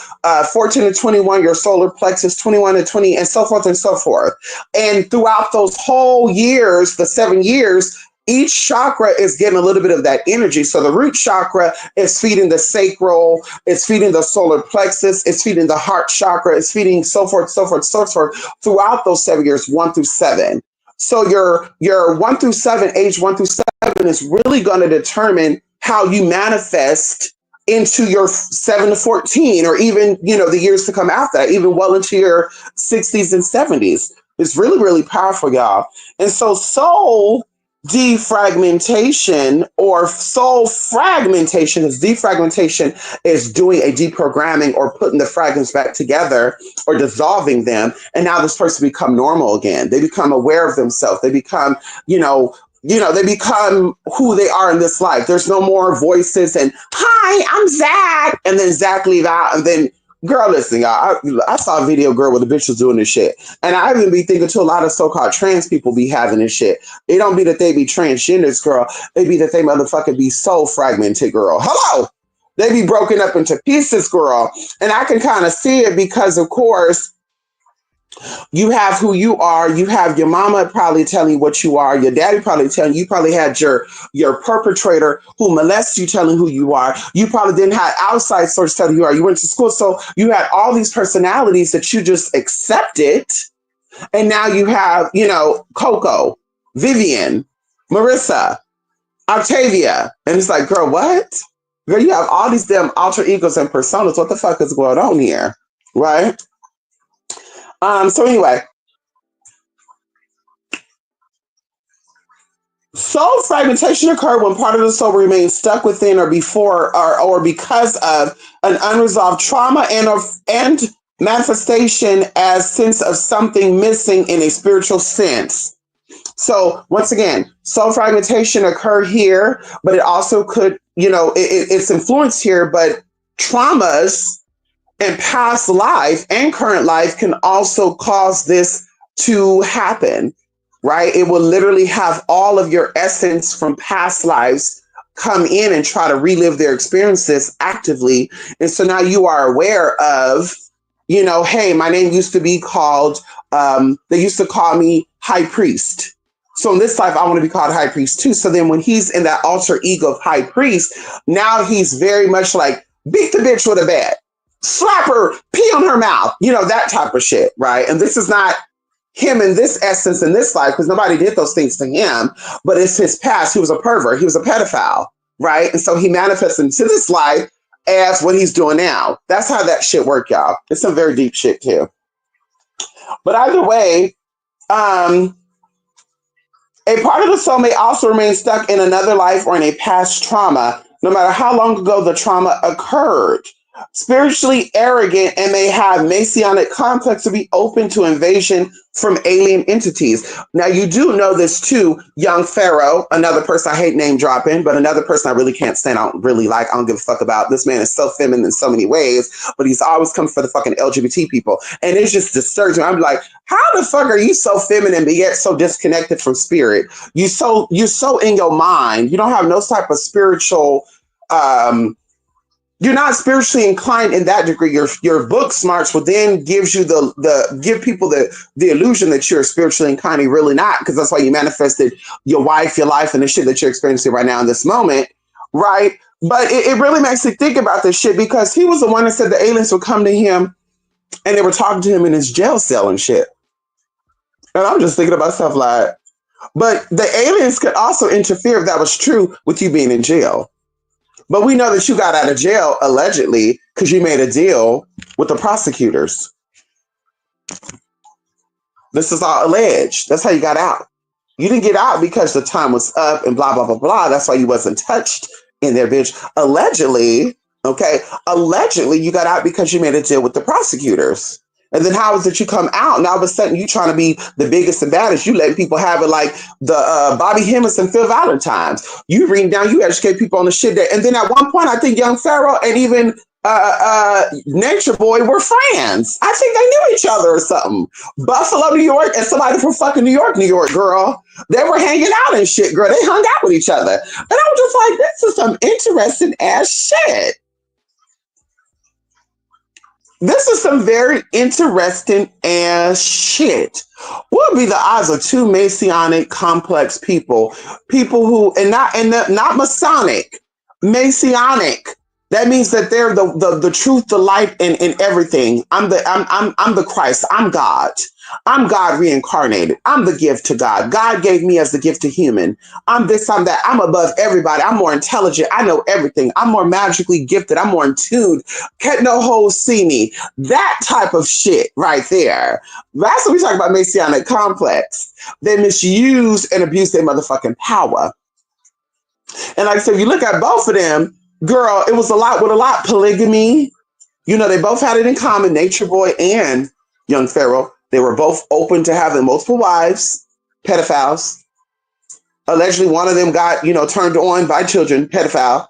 14 to 21, your solar plexus, 21 to 20, and so forth and so forth. And throughout those whole years, the 7 years, each chakra is getting a little bit of that energy. So the root chakra is feeding the sacral, it's feeding the solar plexus, it's feeding the heart chakra, it's feeding so forth, so forth, so forth throughout those 7 years, 1 through 7. So your 1 through 7, age 1 through 7 is really going to determine how you manifest into your 7 to 14, or even, the years to come after that, even well into your 60s and 70s. It's really, really powerful, y'all. And so soul defragmentation or soul fragmentation, is defragmentation is doing a deprogramming or putting the fragments back together or dissolving them, and now this person become normal again. They become aware of themselves. They become, you know, they become who they are in this life. There's no more voices and hi, I'm Zach, and then Zach leave out, and then girl, listen, y'all. I saw a video, girl, where the bitch was doing this shit, and I even be thinking to a lot of so-called trans people be having this shit. It don't be that they be transgenders, girl. It be that they motherfucking be so fragmented, girl. Hello, they be broken up into pieces, girl, and I can kind of see it because, of course, you have who you are. You have your mama probably telling you what you are. Your daddy probably telling you. You probably had your perpetrator who molests you telling who you are. You probably didn't have outside source telling you are. You went to school, so you had all these personalities that you just accepted, and now you have, Coco, Vivian, Marissa, Octavia, and it's like, girl, what? Girl, you have all these damn alter egos and personas. What the fuck is going on here, right? So anyway, soul fragmentation occurred when part of the soul remains stuck within or before or because of an unresolved trauma and manifestation as sense of something missing in a spiritual sense. So once again, soul fragmentation occurred here, but it also could, it's influenced here, but traumas and past life and current life can also cause this to happen, right? It will literally have all of your essence from past lives come in and try to relive their experiences actively. And so now you are aware of, hey, my name used to be called, they used to call me High Priest. So in this life, I want to be called High Priest too. So then when he's in that alter ego of High Priest, now he's very much like, beat the bitch with a bat, slap her, pee on her mouth, that type of shit, right? And this is not him in this essence in this life, because nobody did those things to him, but it's his past. He was a pervert. He was a pedophile, right? And so he manifests into this life as what he's doing now. That's how that shit work, y'all. It's some very deep shit too. But either way, a part of the soul may also remain stuck in another life or in a past trauma, no matter how long ago the trauma occurred. Spiritually arrogant and may have messianic complex to be open to invasion from alien entities. Now, you do know this too, young Pharaoh, another person I hate name dropping, but another person I really can't stand, I don't give a fuck about. This man is so feminine in so many ways, but he's always come for the fucking LGBT people. And it's just disturbing. I'm like, how the fuck are you so feminine, but yet so disconnected from spirit? You're so in your mind. You don't have no type of spiritual, you're not spiritually inclined in that degree. Your book smarts will then gives you give people the illusion that you're spiritually inclined. You're really not, because that's why you manifested your wife, your life, and the shit that you're experiencing right now in this moment, right? But it really makes me think about this shit, because he was the one that said the aliens would come to him and they were talking to him in his jail cell and shit. And I'm just thinking about stuff like, but the aliens could also interfere, if that was true, with you being in jail. But we know that you got out of jail, allegedly, because you made a deal with the prosecutors. This is all alleged. That's how you got out. You didn't get out because the time was up and blah, blah, blah, blah. That's why you wasn't touched in there, bitch. Allegedly, okay? Allegedly, you got out because you made a deal with the prosecutors. And then how is it you come out and all of a sudden you trying to be the biggest and baddest? You letting people have it like the Bobby Hemmings and Phil Valentine's. You reading down, you educate people on the shit that. And then at one point, I think Young Pharaoh and even Nature Boy were friends. I think they knew each other or something. Buffalo, New York, and somebody from fucking New York, girl. They were hanging out and shit, girl. They hung out with each other. And I was just like, this is some interesting ass shit. This is some very interesting ass shit. What would be the odds of two Masonic complex people who and not Masonic, Masonic? That means that they're the truth, the light, and everything. I'm the Christ. I'm God. I'm God reincarnated. I'm the gift to God. God gave me as the gift to human. I'm this, I'm that. I'm above everybody. I'm more intelligent. I know everything. I'm more magically gifted. I'm more in tune. Can't no hoes see me. That type of shit right there. That's what we talk about Messianic complex. They misuse and abuse their motherfucking power. And like I said, if you look at both of them, girl, it was a lot with a lot polygamy. You know, they both had it in common, Nature Boy and Young Pharaoh. They were both open to having multiple wives, pedophiles. Allegedly, one of them got, turned on by children, pedophile.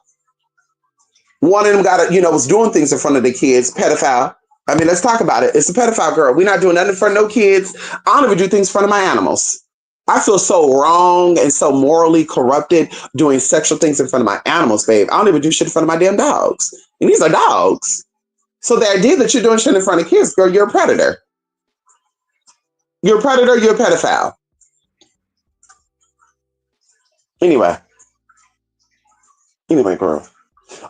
One of them got, was doing things in front of the kids, pedophile. I mean, let's talk about it. It's a pedophile girl. We're not doing nothing in front of no kids. I don't even do things in front of my animals. I feel so wrong and so morally corrupted doing sexual things in front of my animals, babe. I don't even do shit in front of my damn dogs. And these are dogs. So the idea that you're doing shit in front of kids, girl, you're a predator. You're a predator, you're a pedophile. Anyway, girl.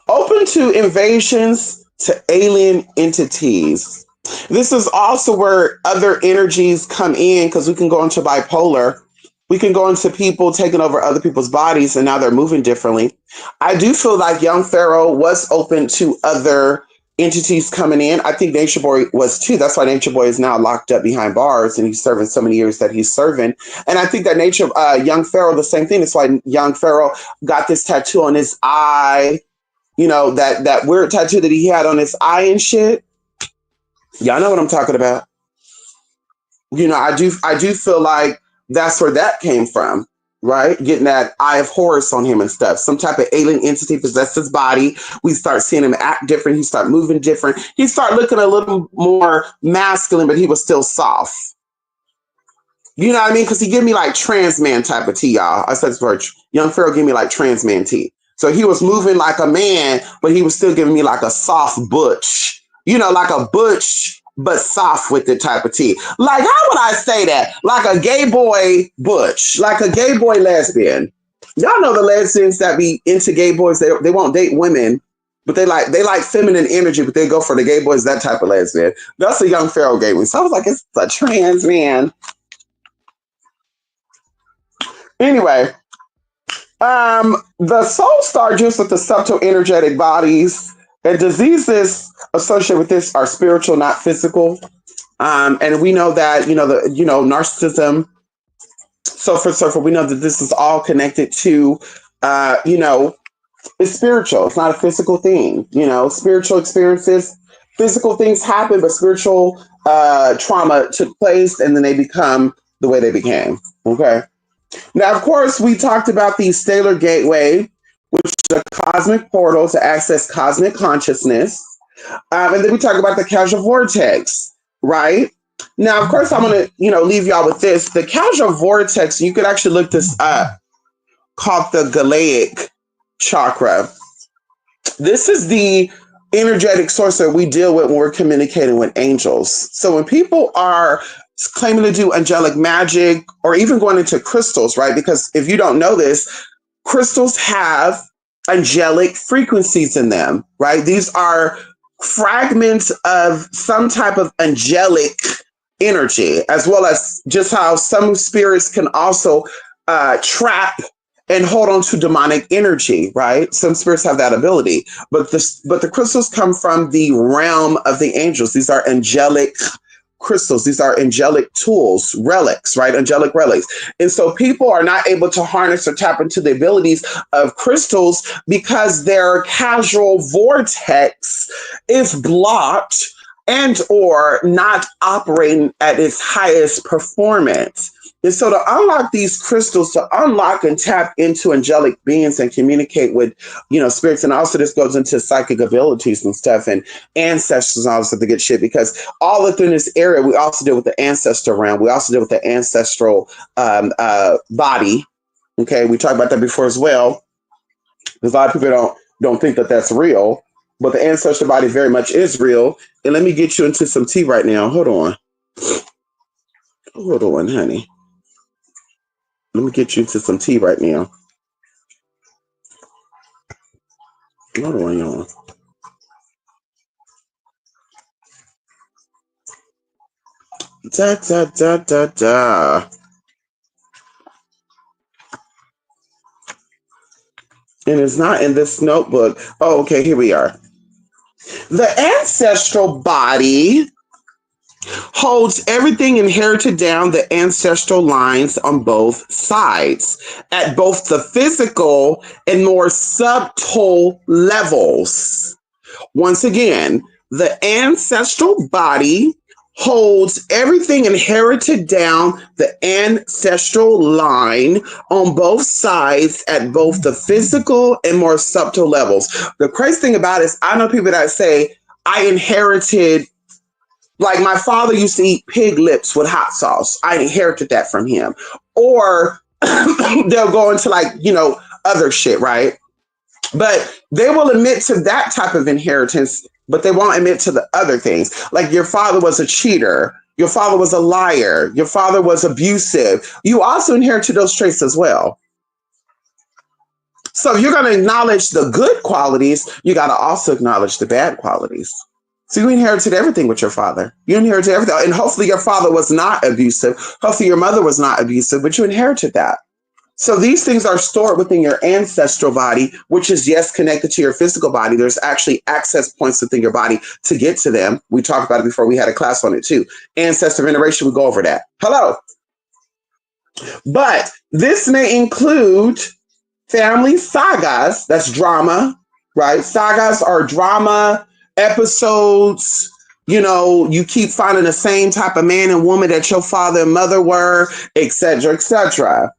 Open to invasions to alien entities. This is also where other energies come in because we can go into bipolar. We can go into people taking over other people's bodies and now they're moving differently. I do feel like Young Pharaoh was open to other entities coming in. I think Nature Boy was too. That's why Nature Boy is now locked up behind bars and he's serving so many years that he's serving. And I think that Young Pharaoh, the same thing. That's why Young Pharaoh got this tattoo on his eye. That weird tattoo that he had on his eye and shit. Y'all know what I'm talking about. I do feel like that's where that came from, right? Getting that Eye of Horus on him and stuff. Some type of alien entity possessed his body. We start seeing him act different. He start moving different. He start looking a little more masculine, but he was still soft. You know what I mean? Because he give me like trans man type of tea, y'all. I said for Young Pharaoh give me like trans man tea. So he was moving like a man, but he was still giving me like a soft butch. Like a butch, but soft with the type of tea. Like, how would I say that? Like a gay boy butch, like a gay boy lesbian. Y'all know the lesbians that be into gay boys, they won't date women, but they like feminine energy, but they go for the gay boys, that type of lesbian. That's a Young Pharaoh gave me. So I was like, it's a trans man. Anyway, the soul star deals with the subtle energetic bodies and diseases associated with this are spiritual, not physical. And we know that, narcissism, so forth. We know that this is all connected to, it's spiritual. It's not a physical thing. Spiritual experiences, physical things happen, but spiritual trauma took place and then they become the way they became. Okay. Now, of course, we talked about the Stellar Gateway, which is a cosmic portal to access cosmic consciousness. And then we talk about the causal vortex, right? Now, of course, I'm going to, leave y'all with this. The causal vortex, you could actually look this up, called the Galaic chakra. This is the energetic source that we deal with when we're communicating with angels. So when people are claiming to do angelic magic or even going into crystals, right? Because if you don't know this, crystals have angelic frequencies in them, right? These are fragments of some type of angelic energy, as well as just how some spirits can also trap and hold on to demonic energy, right? Some spirits have that ability, but the crystals come from the realm of the angels. These are angelic crystals. These are angelic tools, relics, right? Angelic relics. And so people are not able to harness or tap into the abilities of crystals because their causal vortex is blocked and or not operating at its highest performance. And so to unlock these crystals, to unlock and tap into angelic beings and communicate with, spirits, and also this goes into psychic abilities and stuff and ancestors and all this other good shit, because all within this area, we also deal with the ancestor realm. We also deal with the ancestral body. Okay, we talked about that before as well, because a lot of people don't think that that's real, but the ancestor body very much is real. And let me get you into some tea right now. Hold on, honey. Let me get you into some tea right now. Hold on, y'all. Da, da, da, da, da. And it's not in this notebook. Oh, okay, here we are. The ancestral body holds everything inherited down the ancestral lines on both sides, at both the physical and more subtle levels. Once again, the ancestral body holds everything inherited down the ancestral line on both sides at both the physical and more subtle levels. The crazy thing about it is, I know people that say, I inherited, like my father used to eat pig lips with hot sauce. I inherited that from him. Or they'll go into like, other shit, right? But they will admit to that type of inheritance, but they won't admit to the other things. Like your father was a cheater, your father was a liar, your father was abusive. You also inherited those traits as well. So if you're going to acknowledge the good qualities, you got to also acknowledge the bad qualities. So you inherited everything with your father. You inherited everything. And hopefully your father was not abusive. Hopefully your mother was not abusive, but you inherited that. So these things are stored within your ancestral body, which is, yes, connected to your physical body. There's actually access points within your body to get to them. We talked about it before. We had a class on it too. Ancestor veneration, we go over that. Hello. But this may include family sagas. That's drama, right? Sagas are drama episodes. You keep finding the same type of man and woman that your father and mother were, etc., etc.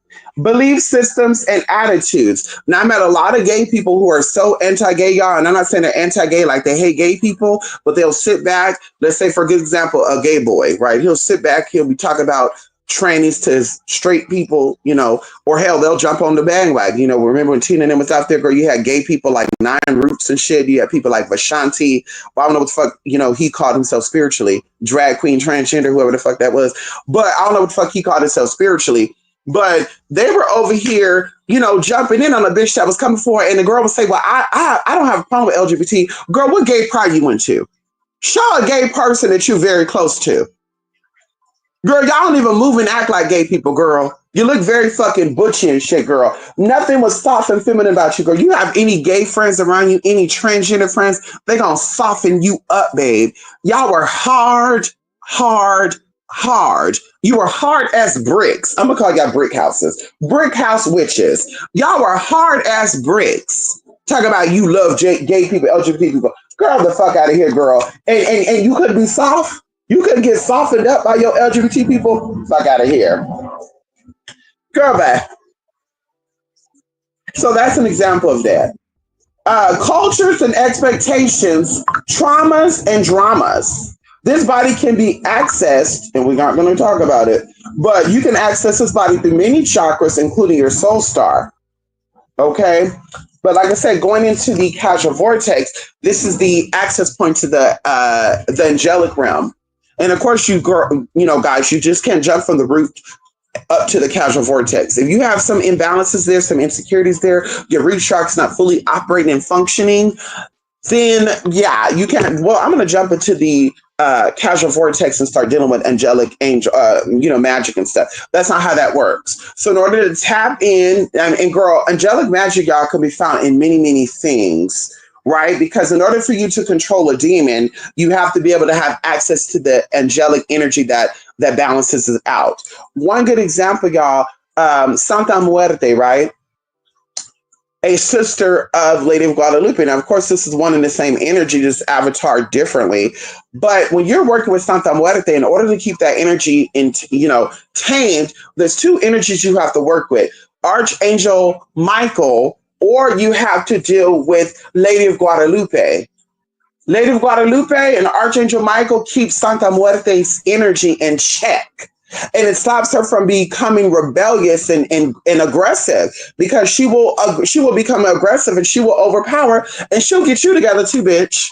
Belief systems and attitudes. Now, I met a lot of gay people who are so anti-gay, y'all, and I'm not saying they're anti-gay like they hate gay people, but they'll sit back. Let's say, for a good example, a gay boy, right? He'll sit back. He'll be talking about trannies to straight people, or hell, they'll jump on the bandwagon. Remember when Tina and them was out there, girl, you had gay people like Nine Roots and shit. You had people like Vashanti. Well, I don't know what the fuck, he called himself spiritually. Drag queen, transgender, whoever the fuck that was. But I don't know what the fuck he called himself spiritually. But they were over here, jumping in on a bitch that was coming for her. And the girl would say, well, I don't have a problem with LGBT. Girl, what gay pride you went to? Show a gay person that you're very close to. Girl, y'all don't even move and act like gay people, girl. You look very fucking butchy and shit, girl. Nothing was soft and feminine about you, girl. You have any gay friends around you, any transgender friends, they gonna soften you up, babe. Y'all were hard, hard, hard. You were hard as bricks. I'm gonna call y'all brick houses. Brick house witches. Y'all were hard as bricks. Talk about you love gay people, LGBT people. Girl, the fuck out of here, girl. And you couldn't be soft? You couldn't get softened up by your LGBT people? Fuck out of here. Girl, back. So that's an example of that. Cultures and expectations, traumas and dramas. This body can be accessed, and we're not going to talk about it, but you can access this body through many chakras, including your soul star. Okay? But like I said, going into the causal vortex, this is the access point to the angelic realm. And of course, guys, you just can't jump from the root up to the causal vortex. If you have some imbalances there, some insecurities there, your root chakra's not fully operating and functioning, then yeah, you can. Well, I'm going to jump into the causal vortex and start dealing with angelic angel, magic and stuff. That's not how that works. So in order to tap in, and girl, angelic magic, y'all, can be found in many, many things. Right? Because in order for you to control a demon, you have to be able to have access to the angelic energy that balances it out. One good example, y'all, Santa Muerte, right? A sister of Lady of Guadalupe. Now, of course, this is one and the same energy, just avatar differently. But when you're working with Santa Muerte, in order to keep that energy tamed, there's two energies you have to work with. Archangel Michael, or you have to deal with Lady of Guadalupe. Lady of Guadalupe and Archangel Michael keep Santa Muerte's energy in check. And it stops her from becoming rebellious and aggressive, because she will become aggressive and she will overpower and she'll get you together too, bitch.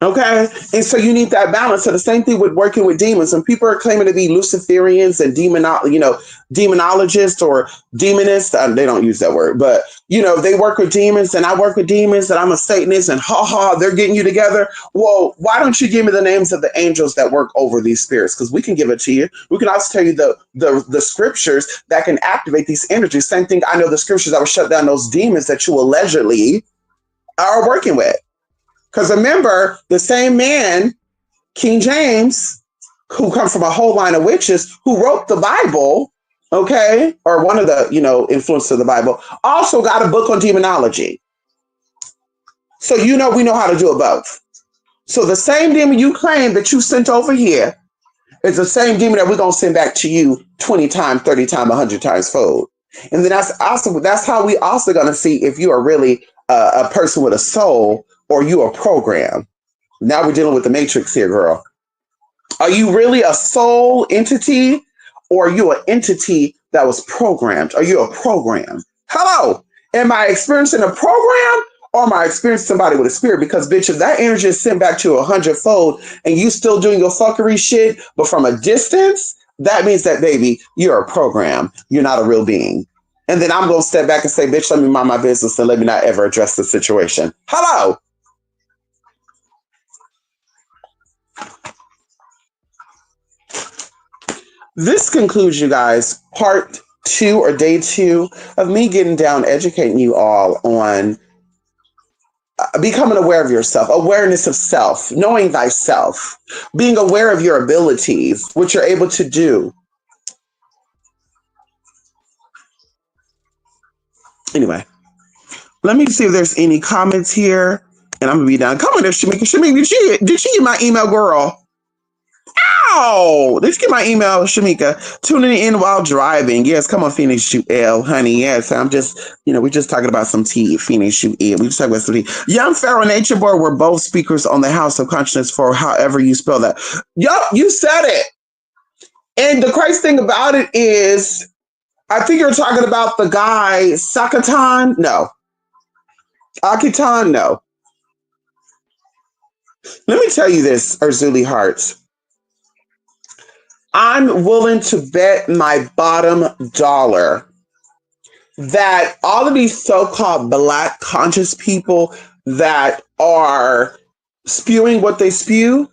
Okay. And so you need that balance. So the same thing with working with demons. When people are claiming to be Luciferians and demonologists or demonists, they don't use that word, but they work with demons and I work with demons and I'm a Satanist and ha ha, they're getting you together. Well, why don't you give me the names of the angels that work over these spirits? Because we can give it to you. We can also tell you the scriptures that can activate these energies. Same thing. I know the scriptures that will shut down those demons that you allegedly are working with. Because remember, the same man, King James, who comes from a whole line of witches, who wrote the Bible, okay, or one of the, influence of the Bible, also got a book on demonology. So, we know how to do it both. So the same demon you claim that you sent over here is the same demon that we're going to send back to you 20 times, 30 times, 100 times fold. And then that's how we also going to see if you are really a person with a soul or you are programmed. Now we're dealing with the matrix here, girl. Are you really a soul entity or are you an entity that was programmed? Are you a program? Hello. Am I experiencing a program or am I experiencing somebody with a spirit? Because bitch, if that energy is sent back to you 100-fold and you still doing your fuckery shit, but from a distance, that means that baby, you're a program. You're not a real being. And then I'm going to step back and say, bitch, let me mind my business and let me not ever address the situation. Hello. This concludes, you guys, part 2 or day 2 of me getting down, educating you all on becoming aware of yourself, awareness of self, knowing thyself, being aware of your abilities, what you're able to do. Anyway, let me see if there's any comments here, and I'm gonna be done. Come on there, Shamika. Shamika, did she get my email, girl? Oh, did you get my email, Shamika? Tuning in while driving. Yes, come on, Phoenix Shoot L, honey. Yes, I'm just, we're just talking about some tea. Phoenix Shoot L. We just talking about some tea. Young Pharaoh Nature Boy were both speakers on the House of Consciousness for however you spell that. Yup, you said it. And the crazy thing about it is, I think you're talking about the guy, Sakatan. No. Akitan, no. Let me tell you this, Urzuli Hearts. I'm willing to bet my bottom dollar that all of these so-called Black conscious people that are spewing what they spew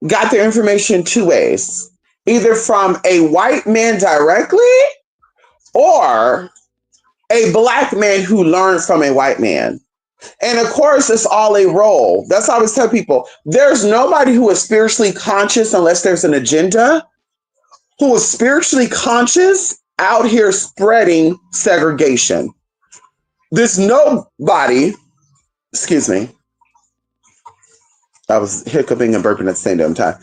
got their information 2 ways. Either from a white man directly or a Black man who learned from a white man. And of course, it's all a role. That's how I always tell people. There's nobody who is spiritually conscious unless there's an agenda, who is spiritually conscious out here spreading segregation. There's nobody, excuse me, I was hiccuping and burping at the same damn time.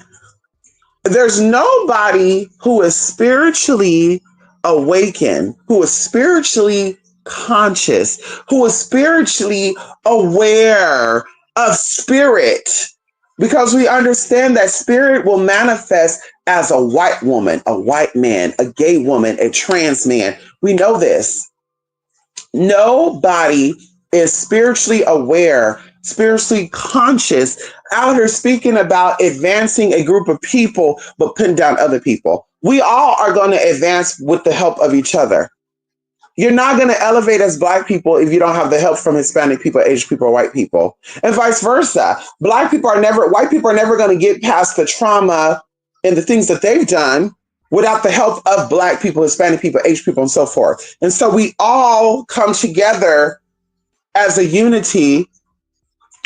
There's nobody who is spiritually awakened, who is spiritually conscious, who is spiritually aware of spirit, because we understand that spirit will manifest as a white woman, a white man, a gay woman, a trans man. We know this. Nobody is spiritually aware, spiritually conscious out here speaking about advancing a group of people, but putting down other people. We all are going to advance with the help of each other. You're not going to elevate as Black people if you don't have the help from Hispanic people, Asian people, or white people, and vice versa. White people are never going to get past the trauma and the things that they've done without the help of Black people, Hispanic people, Asian people, and so forth. And so we all come together as a unity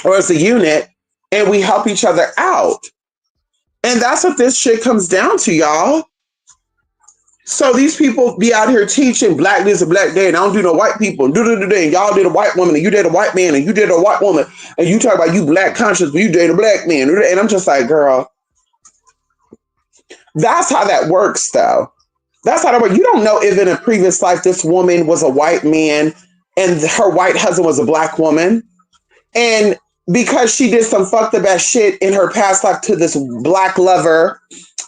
or as a unit, and we help each other out. And that's what this shit comes down to, y'all. So these people be out here teaching Black this and Black day, and I don't do no white people, and and y'all did a white woman, and you did a white man, and you did a white woman, and you talk about you Black conscious, but you did a Black man, and I'm just like, girl, that's how that works, though. That's how that works. You don't know if in a previous life this woman was a white man and her white husband was a Black woman, and because she did some fucked up ass shit in her past life to this Black lover,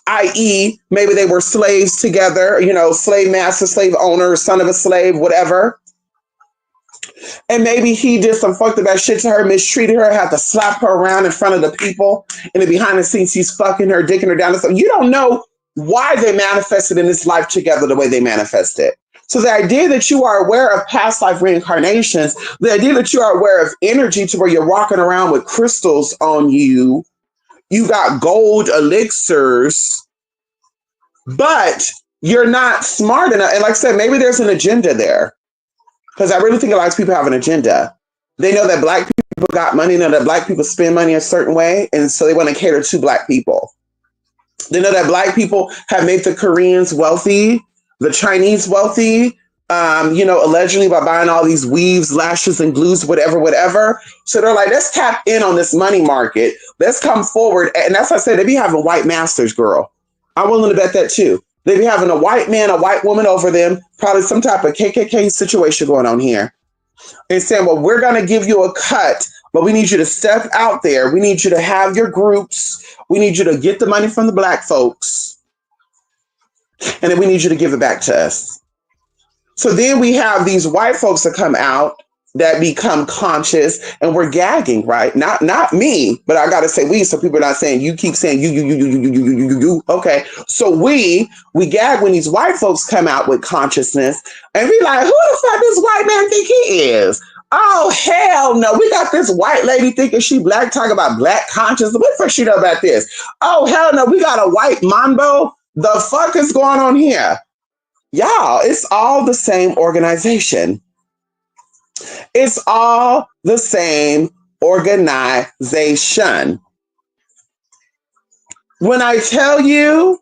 i.e., maybe they were slaves together, slave master, slave owner, son of a slave, whatever. And maybe he did some fucked up shit to her, mistreated her, had to slap her around in front of the people. And then behind the scenes, he's fucking her, dicking her down. And so you don't know why they manifested in this life together the way they manifested. So the idea that you are aware of past life reincarnations, the idea that you are aware of energy to where you're walking around with crystals on you, you got gold elixirs, but you're not smart enough. And like I said, maybe there's an agenda there. Because I really think a lot of people have an agenda. They know that black people got money, know that black people spend money a certain way, and so they want to cater to black people. They know that black people have made the Koreans wealthy, the Chinese wealthy, allegedly by buying all these weaves, lashes, and glues, whatever. So they're like, let's tap in on this money market. Let's come forward. And that's why I said they be having white masters, girl. I'm willing to bet that too. They be having a white man, a white woman over them, probably some type of KKK situation going on here. And saying, well, we're going to give you a cut, but we need you to step out there. We need you to have your groups. We need you to get the money from the black folks. And then we need you to give it back to us. So then we have these white folks that come out that become conscious, and we're gagging, right? Not me, but I gotta say we, so people are not saying you. Keep saying you. Okay, so we gag when these white folks come out with consciousness, and be like, who the fuck this white man think he is? Oh hell no, we got this white lady thinking she black, talking about black consciousness. What the fuck she know about this? Oh hell no, we got a white mambo. The fuck is going on here? Y'all, it's all the same organization. It's all the same organization. When I tell you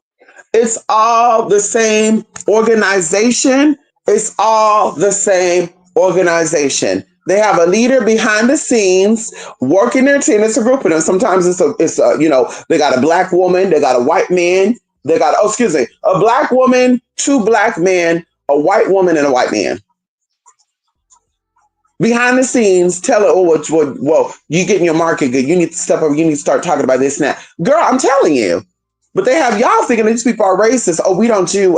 it's all the same organization, it's all the same organization. They have a leader behind the scenes working their team. It's a group of them. Sometimes it's they got a black woman, they got a white man, they got, a black woman, two black men, a white woman, and a white man. Behind the scenes, tell her, well, you getting your market good. You need to step up. You need to start talking about this and that. Girl, I'm telling you. But they have y'all thinking these people are racist. Oh, we don't do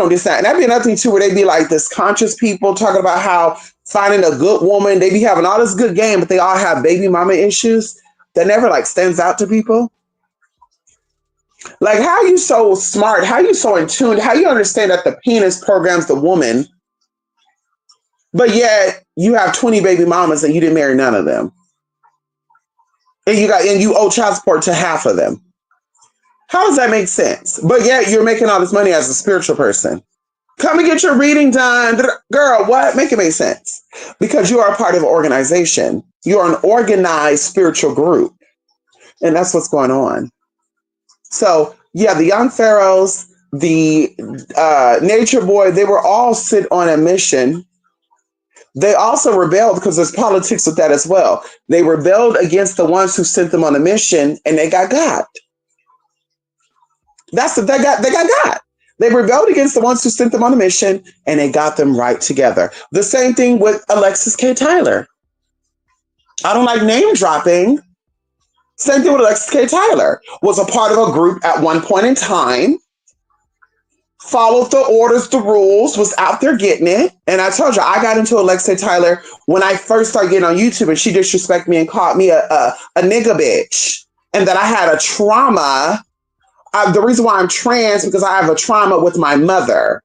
this, that. And that'd be another thing too, where they be like this conscious people talking about how finding a good woman, they be having all this good game, but they all have baby mama issues that never like stands out to people. Like, how are you so smart? How are you so in tune? How you understand that the penis programs the woman, but yet you have 20 baby mamas and you didn't marry none of them. And you owe child support to half of them. How does that make sense? But yet you're making all this money as a spiritual person. Come and get your reading done. Girl, what? Make it make sense. Because you are a part of an organization. You are an organized spiritual group. And that's what's going on. So, yeah, the young pharaohs, the nature boy, they were all sit on a mission. They also rebelled because there's politics with that as well. They rebelled against the ones who sent them on a mission, and they got God. They got God. They rebelled against the ones who sent them on a mission, and they got them right together. The same thing with Alexis K. Tyler. I don't like name dropping. Same thing with Alexis K. Tyler. Was a part of a group at one point in time. Followed the orders, the rules, was out there getting it. And I told you, I got into Alexa Tyler when I first started getting on YouTube, and she disrespected me and called me a nigga bitch. And that I had a trauma. The reason why I'm trans, because I have a trauma with my mother.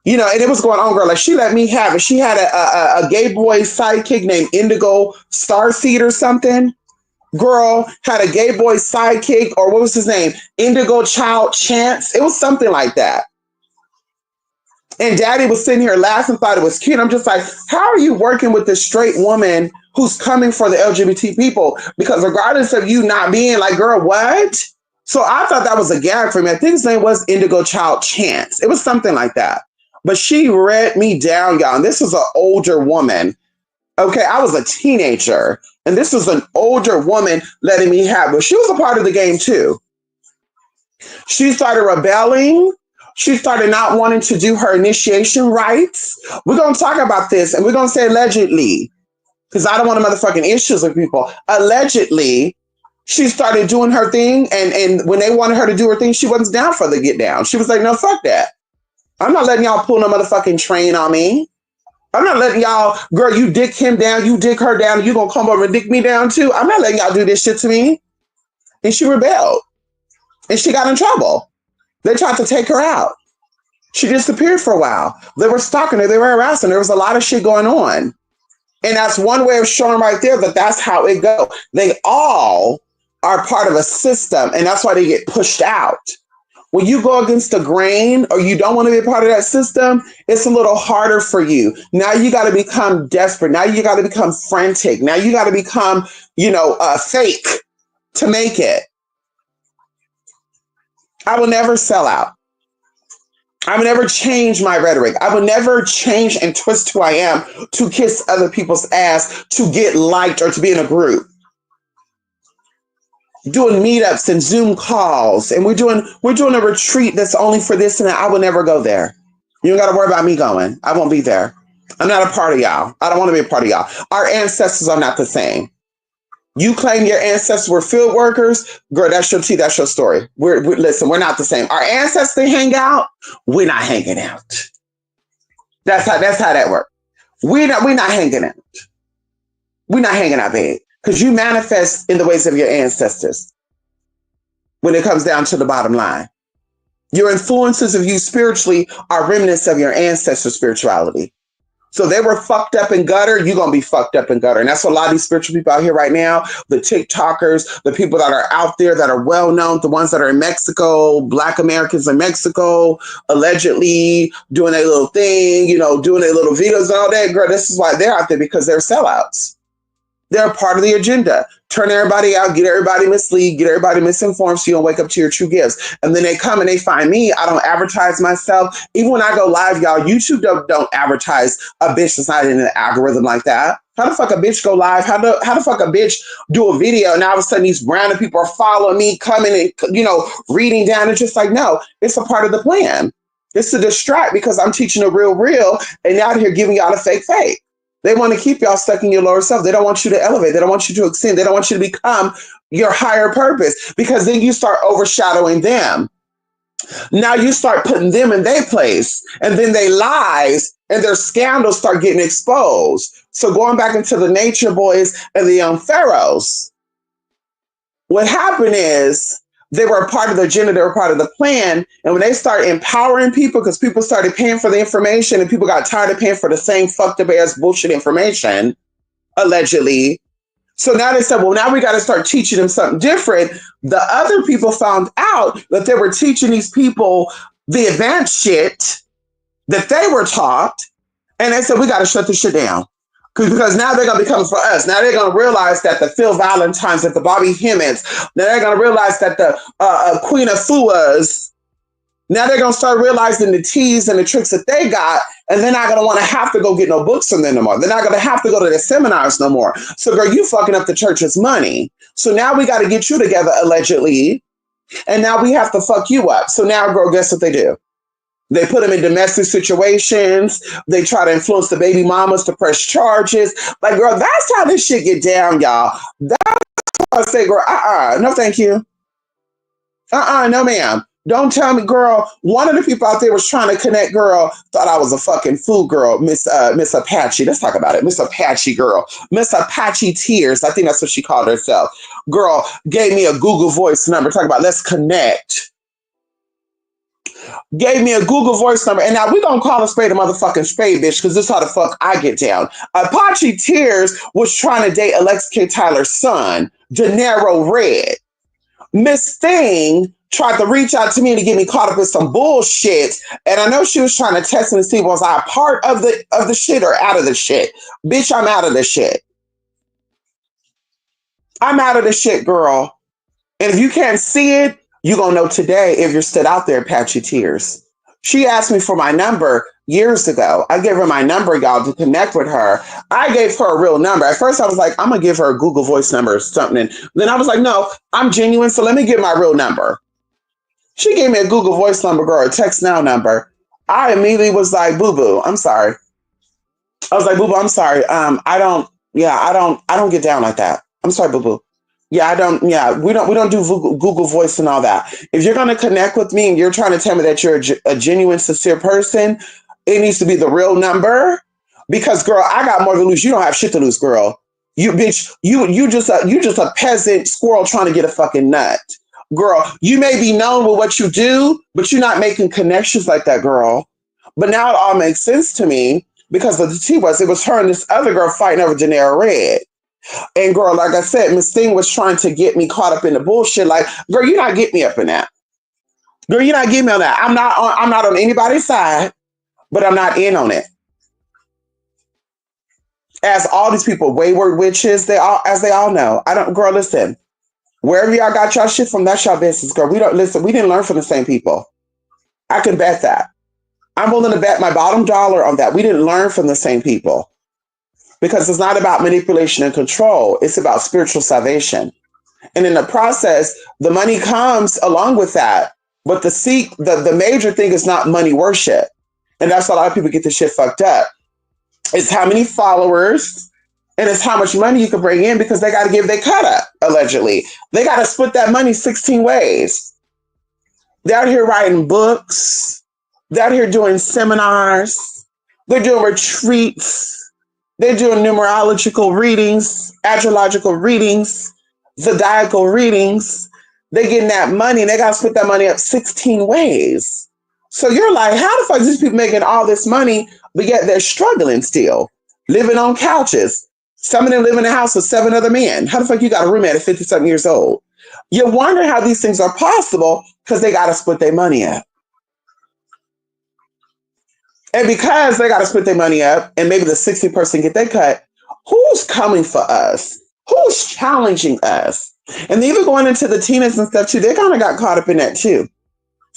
And it was going on, girl. Like, she let me have it. She had a gay boy sidekick named Indigo Starseed or something. Girl had a gay boy sidekick, or what was his name? Indigo Child Chance. It was something like that. And daddy was sitting here laughing, thought it was cute. I'm just like, how are you working with this straight woman who's coming for the LGBT people? Because regardless of you not being like, girl, what? So I thought that was a gag for me. I think his name was Indigo Child Chance. It was something like that. But she read me down, y'all. And this was an older woman. Okay, I was a teenager. And this was an older woman letting me have it. She was a part of the game too. She started rebelling. She started not wanting to do her initiation rites. We're going to talk about this, and we're going to say allegedly, because I don't want motherfucking issues with people. Allegedly, she started doing her thing, and when they wanted her to do her thing, she wasn't down for the get down. She was like, no, fuck that. I'm not letting y'all pull no motherfucking train on me. I'm not letting y'all, girl, you dick him down, you dick her down, you gonna come over and dick me down too. I'm not letting y'all do this shit to me. And she rebelled. And she got in trouble. They tried to take her out. She disappeared for a while. They were stalking her, they were harassing her. There was a lot of shit going on. And that's one way of showing right there that that's how it goes. They all are part of a system, and that's why they get pushed out. When you go against the grain or you don't want to be a part of that system, it's a little harder for you. Now you got to become desperate. Now you got to become frantic. Now you got to become, fake to make it. I will never sell out. I would never change my rhetoric. I would never change and twist who I am to kiss other people's ass, to get liked, or to be in a group. Doing meetups and Zoom calls, and we're doing a retreat that's only for this and that. I will never go there. You don't got to worry about me going. I won't be there. I'm not a part of y'all. I don't want to be a part of y'all. Our ancestors are not the same. You claim your ancestors were field workers, girl. That's your tea. That's your story. Listen. We're not the same. Our ancestors hang out. We're not hanging out. That's how that works. We're not hanging out. We're not hanging out, babe. Because you manifest in the ways of your ancestors when it comes down to the bottom line. Your influences of you spiritually are remnants of your ancestors' spirituality. So they were fucked up in gutter, you're going to be fucked up in gutter. And that's what a lot of these spiritual people out here right now, the TikTokers, the people that are out there that are well known, the ones that are in Mexico, Black Americans in Mexico, allegedly doing a little thing, doing their little videos and all that. Girl, this is why they're out there, because they're sellouts. They're part of the agenda. Turn everybody out, get everybody mislead, get everybody misinformed so you don't wake up to your true gifts. And then they come and they find me. I don't advertise myself. Even when I go live, y'all, YouTube don't advertise a bitch that's not in an algorithm like that. How the fuck a bitch go live? How the fuck a bitch do a video and all of a sudden these random people are following me, coming and, reading down? It's just like, no, it's a part of the plan. It's to distract because I'm teaching a real and out here giving y'all a fake. They want to keep y'all stuck in your lower self. They don't want you to elevate. They don't want you to extend. They don't want you to become your higher purpose, because then you start overshadowing them. Now you start putting them in their place, and then their lies and their scandals start getting exposed. So going back into the nature boys and the young pharaohs, what happened is they were a part of the agenda, they were part of the plan. And when they started empowering people, because people started paying for the information and people got tired of paying for the same fucked up ass bullshit information, allegedly. So now they said, well, now we got to start teaching them something different. The other people found out that they were teaching these people the advanced shit that they were taught. And they said, we got to shut this shit down. Because now they're going to be coming for us. Now they're going to realize that the Phil Valentines, that the Bobby Hemmings, now they're going to realize that the Queen of Fuas, now they're going to start realizing the teas and the tricks that they got, and they're not going to want to have to go get no books from them no more. They're not going to have to go to the seminars no more. So, girl, you fucking up the church's money. So now we got to get you together, allegedly, and now we have to fuck you up. So now, girl, guess what they do? They put them in domestic situations. They try to influence the baby mamas to press charges. Like, girl, that's how this shit get down, y'all. That's why I say, girl, no thank you. No ma'am. Don't tell me, girl. One of the people out there was trying to connect, girl, thought I was a fucking fool, girl. Miss Apache. Let's talk about it. Miss Apache, girl. Miss Apache Tears. I think that's what she called herself. Girl, gave me a Google Voice number. Talk about let's connect. Gave me a Google Voice number. And now we're going to call a spade a motherfucking spade, bitch, because this is how the fuck I get down. Apache Tears was trying to date Alexa K. Tyler's son, De Niro Red. Miss Thing tried to reach out to me to get me caught up in some bullshit. And I know she was trying to test me to see, was I a part of the shit or out of the shit? Bitch, I'm out of the shit. I'm out of the shit, girl. And if you can't see it, you're going to know today if you're still out there, Apache Tears. She asked me for my number years ago. I gave her my number, y'all, to connect with her. I gave her a real number. At first, I was like, I'm going to give her a Google Voice number or something. And then I was like, no, I'm genuine, so let me get my real number. She gave me a Google Voice number, girl, a text now number. I immediately was like, boo-boo, I'm sorry. I was like, boo-boo, I'm sorry. I don't get down like that. I'm sorry, boo-boo. We don't do Google Voice and all that. If you're going to connect with me and you're trying to tell me that you're a genuine, sincere person, it needs to be the real number. Because girl, I got more to lose. You don't have shit to lose, girl. You bitch, you just a peasant squirrel trying to get a fucking nut. Girl, you may be known with what you do, but you're not making connections like that, girl. But now it all makes sense to me because of the T was it was her and this other girl fighting over Janera Red. And girl, like I said, Miss Thing was trying to get me caught up in the bullshit. Like, girl, you're not getting me up in that. Girl, you're not getting me on that. I'm not on anybody's side, but I'm not in on it. As all these people, wayward witches, they all know. I don't, girl, listen. Wherever y'all got y'all shit from, that's y'all business, girl. We don't listen, we didn't learn from the same people. I can bet that. I'm willing to bet my bottom dollar on that. We didn't learn from the same people. Because it's not about manipulation and control. It's about spiritual salvation. And in the process, the money comes along with that. But the major thing is not money worship. And that's why a lot of people get this shit fucked up. It's how many followers and it's how much money you can bring in because they got to give their cut up, allegedly. They got to split that money 16 ways. They're out here writing books. They're out here doing seminars. They're doing retreats. They're doing numerological readings, astrological readings, zodiacal readings. They're getting that money and they got to split that money up 16 ways. So you're like, how the fuck is these people making all this money, but yet they're struggling still, living on couches? Some of them live in a house with 7 other men. How the fuck you got a roommate at 50-something years old? You wonder how these things are possible because they got to split their money up. And because they got to split their money up and maybe the 60% get their cut, who's coming for us? Who's challenging us? And even going into the teenagers and stuff too, they kind of got caught up in that too.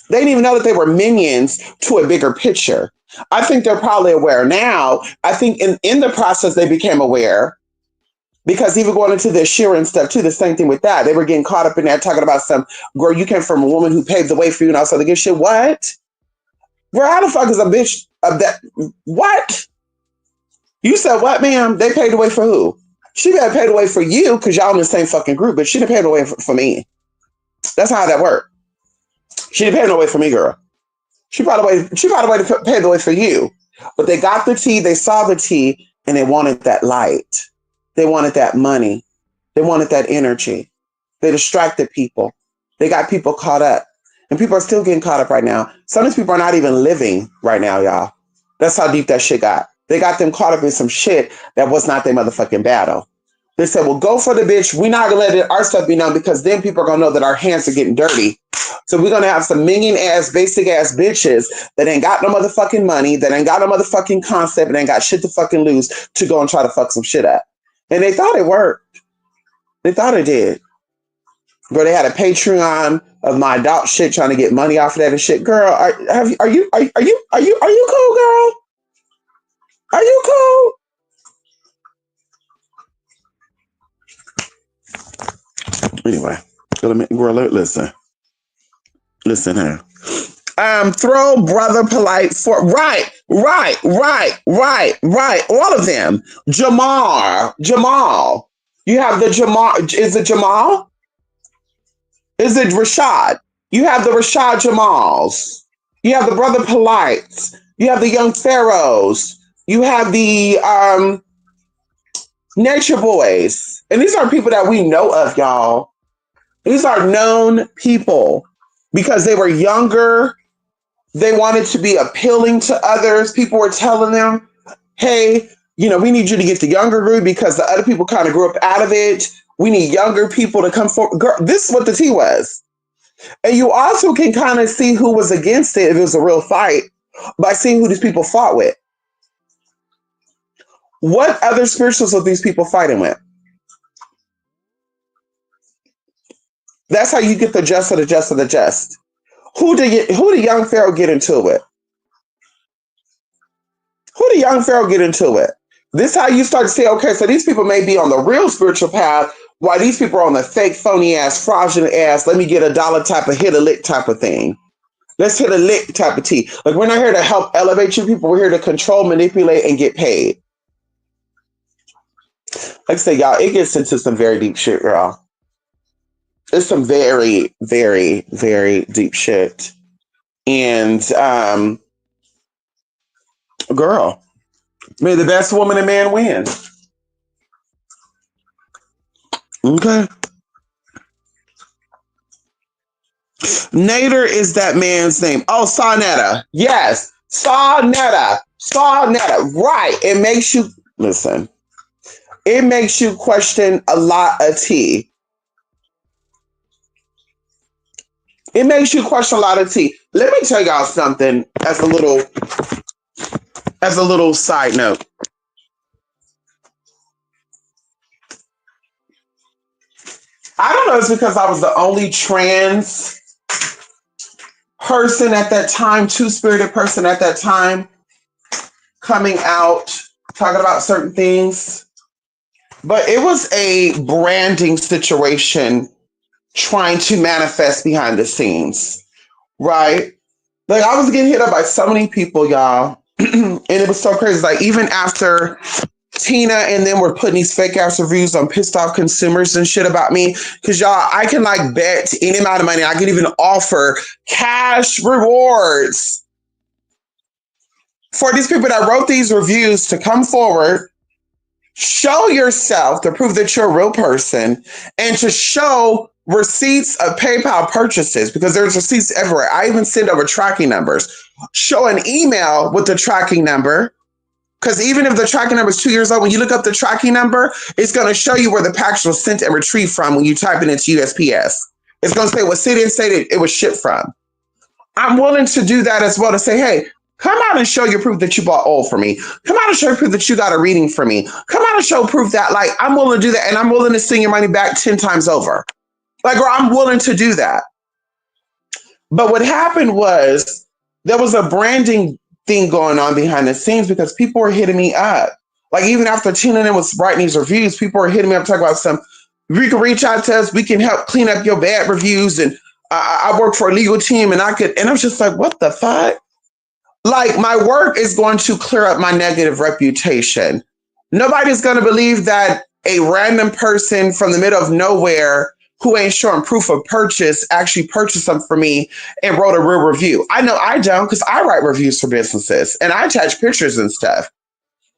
They didn't even know that they were minions to a bigger picture. I think they're probably aware now. I think in the process, they became aware because even going into the Shira and stuff too, the same thing with that. They were getting caught up in that, talking about some, girl, you came from a woman who paved the way for you and all sort of good shit. What? Girl, how the fuck is a bitch of that? What? You said what, ma'am? They paid the way for who? She got paid the way for you because y'all in the same fucking group, but she didn't pay the way for me. That's how that worked. She didn't pay no way for me, girl. She found a way to pay the way for you. But they got the tea, they saw the tea, and they wanted that light. They wanted that money. They wanted that energy. They distracted people. They got people caught up. And people are still getting caught up right now. Some of these people are not even living right now, y'all. That's how deep that shit got. They got them caught up in some shit that was not their motherfucking battle. They said, well, go for the bitch. We're not going to let our stuff be known because then people are going to know that our hands are getting dirty. So we're going to have some minging ass, basic ass bitches that ain't got no motherfucking money, that ain't got no motherfucking concept, and ain't got shit to fucking lose to go and try to fuck some shit up. And they thought it worked. They thought it did. Girl, they had a Patreon of my adult shit trying to get money off of that and shit. Girl, are you cool, girl? Are you cool? Anyway, listen here. Throw Brother Polite for right. All of them. Jamal. You have the Jamal. Is it Jamal? Is it Rashad? You have the Rashad Jamals. You have the Brother Polites. You have the Young Pharaohs. You have the Nature Boys. And these are people that we know of, y'all. These are known people because they were younger. They wanted to be appealing to others. People were telling them, hey, we need you to get the younger group because the other people kind of grew up out of it. We need younger people to come forward. Girl, this is what the tea was. And you also can kind of see who was against it if it was a real fight by seeing who these people fought with. What other spirituals are these people fighting with? That's how you get the just of the just of the just. Who did young Pharaoh get into it with? Who did young Pharaoh get into it? This is how you start to say, okay, so these people may be on the real spiritual path, while these people are on the fake, phony ass, fraudulent ass, let me get $1 type of hit a lick type of thing. Let's hit a lick type of tea. Like, we're not here to help elevate you people. We're here to control, manipulate, and get paid. Like I say, y'all, it gets into some very deep shit, y'all. It's some very, very, very deep shit. And, girl, May the best woman and man win. Okay. Nader is that man's name. Oh, Sarnetta. Yes. Sarnetta. Sarnetta. Right. It makes you listen. It makes you question a lot of tea. It makes you question a lot of tea. Let me tell y'all something as a little side note. I don't know if it's because I was the only trans person at that time, two-spirited person at that time, coming out, talking about certain things. But it was a branding situation trying to manifest behind the scenes, right? Like I was getting hit up by so many people, y'all. And it was so crazy. Like even after Tina and then we're putting these fake ass reviews on pissed off consumers and shit about me. Cause y'all, I can like bet any amount of money. I can even offer cash rewards for these people that wrote these reviews to come forward, show yourself to prove that you're a real person, and to show receipts of PayPal purchases because there's receipts everywhere. I even send over tracking numbers. Show an email with the tracking number. Because even if the tracking number is 2 years old, when you look up the tracking number, it's going to show you where the package was sent and retrieved from when you type it into USPS. It's going to say what city and state it was shipped from. I'm willing to do that as well to say, hey, come out and show your proof that you bought oil for me. Come out and show proof that you got a reading for me. Come out and show proof that, like, I'm willing to do that. And I'm willing to send your money back 10 times over. Like, girl, I'm willing to do that. But what happened was there was a branding thing going on behind the scenes because people were hitting me up. Like even after Tina and was writing these reviews, people were hitting me up talking about some, we can reach out to us, we can help clean up your bad reviews. And I work for a legal team and I was just like, what the fuck? Like my work is going to clear up my negative reputation. Nobody's going to believe that a random person from the middle of nowhere who ain't showing proof of purchase actually purchased something for me and wrote a real review. I know I don't because I write reviews for businesses and I attach pictures and stuff.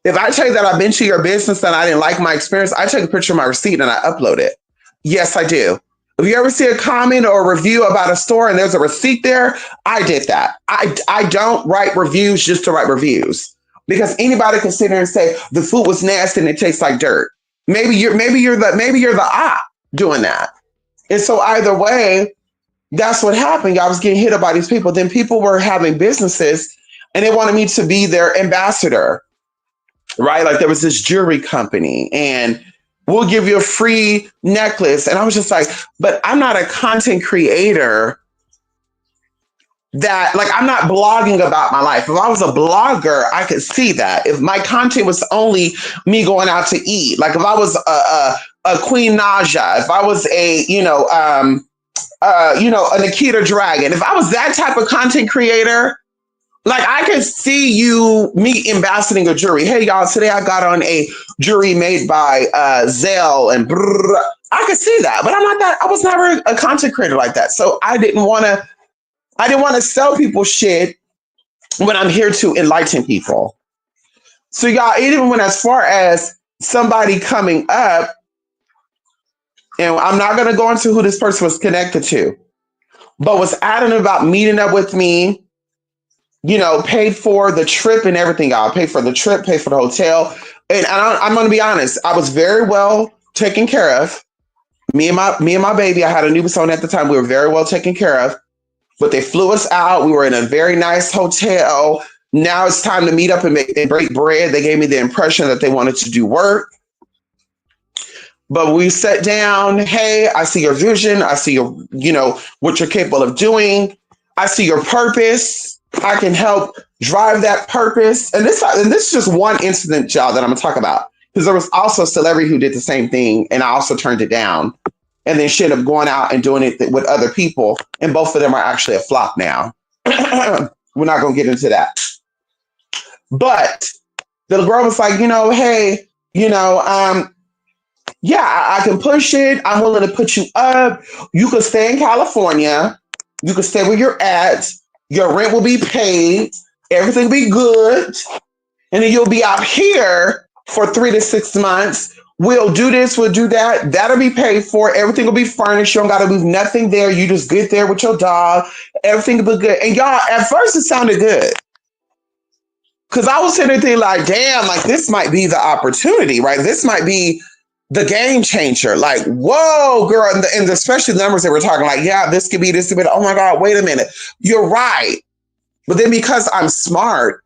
If I tell you that I've been to your business and I didn't like my experience, I take a picture of my receipt and I upload it. Yes, I do. If you ever see a comment or a review about a store and there's a receipt there, I did that. I don't write reviews just to write reviews because anybody can sit there and say the food was nasty and it tastes like dirt. Maybe you're the op doing that. And so either way, that's what happened. I was getting hit up by these people. Then people were having businesses and they wanted me to be their ambassador, right? Like there was this jewelry company and we'll give you a free necklace. And I was just like, but I'm not a content creator that like, I'm not blogging about my life. If I was a blogger, I could see that. If my content was only me going out to eat, like if I was a Queen Naja, if I was a Nikita Dragon, if I was that type of content creator, like I could see me ambassading a jewelry. Hey y'all, today I got on a jewelry made by Zell and brrr. I could see that, but I'm not that. I was never a content creator like that, so I didn't want to sell people shit when I'm here to enlighten people. So y'all, even when as far as somebody coming up. And I'm not going to go into who this person was connected to, but was adamant about meeting up with me, paid for the trip and everything. I'll pay for the trip, pay for the hotel. And I'm going to be honest, I was very well taken care of. Me and my baby, I had a newborn at the time. We were very well taken care of, but they flew us out. We were in a very nice hotel. Now it's time to meet up and break bread. They gave me the impression that they wanted to do work. But we sat down, hey, I see your vision. I see your, what you're capable of doing. I see your purpose. I can help drive that purpose. And this is just one incident, y'all, that I'm gonna talk about. Because there was also a celebrity who did the same thing, and I also turned it down. And then she ended up going out and doing it with other people. And both of them are actually a flop now. We're not gonna get into that. But the girl was like, hey, yeah, I can push it. I'm willing to put you up. You can stay in California. You can stay where you're at. Your rent will be paid. Everything will be good. And then you'll be out here for 3 to 6 months. We'll do this, we'll do that. That'll be paid for. Everything will be furnished. You don't got to move nothing there. You just get there with your dog. Everything will be good. And y'all, at first it sounded good. Because I was sitting there like, damn, like this might be the opportunity, right? This might be the game changer. Like, whoa, girl. And especially the numbers that we're talking, like, yeah, this could be, this could be. Oh my God, wait a minute. You're right. But then because I'm smart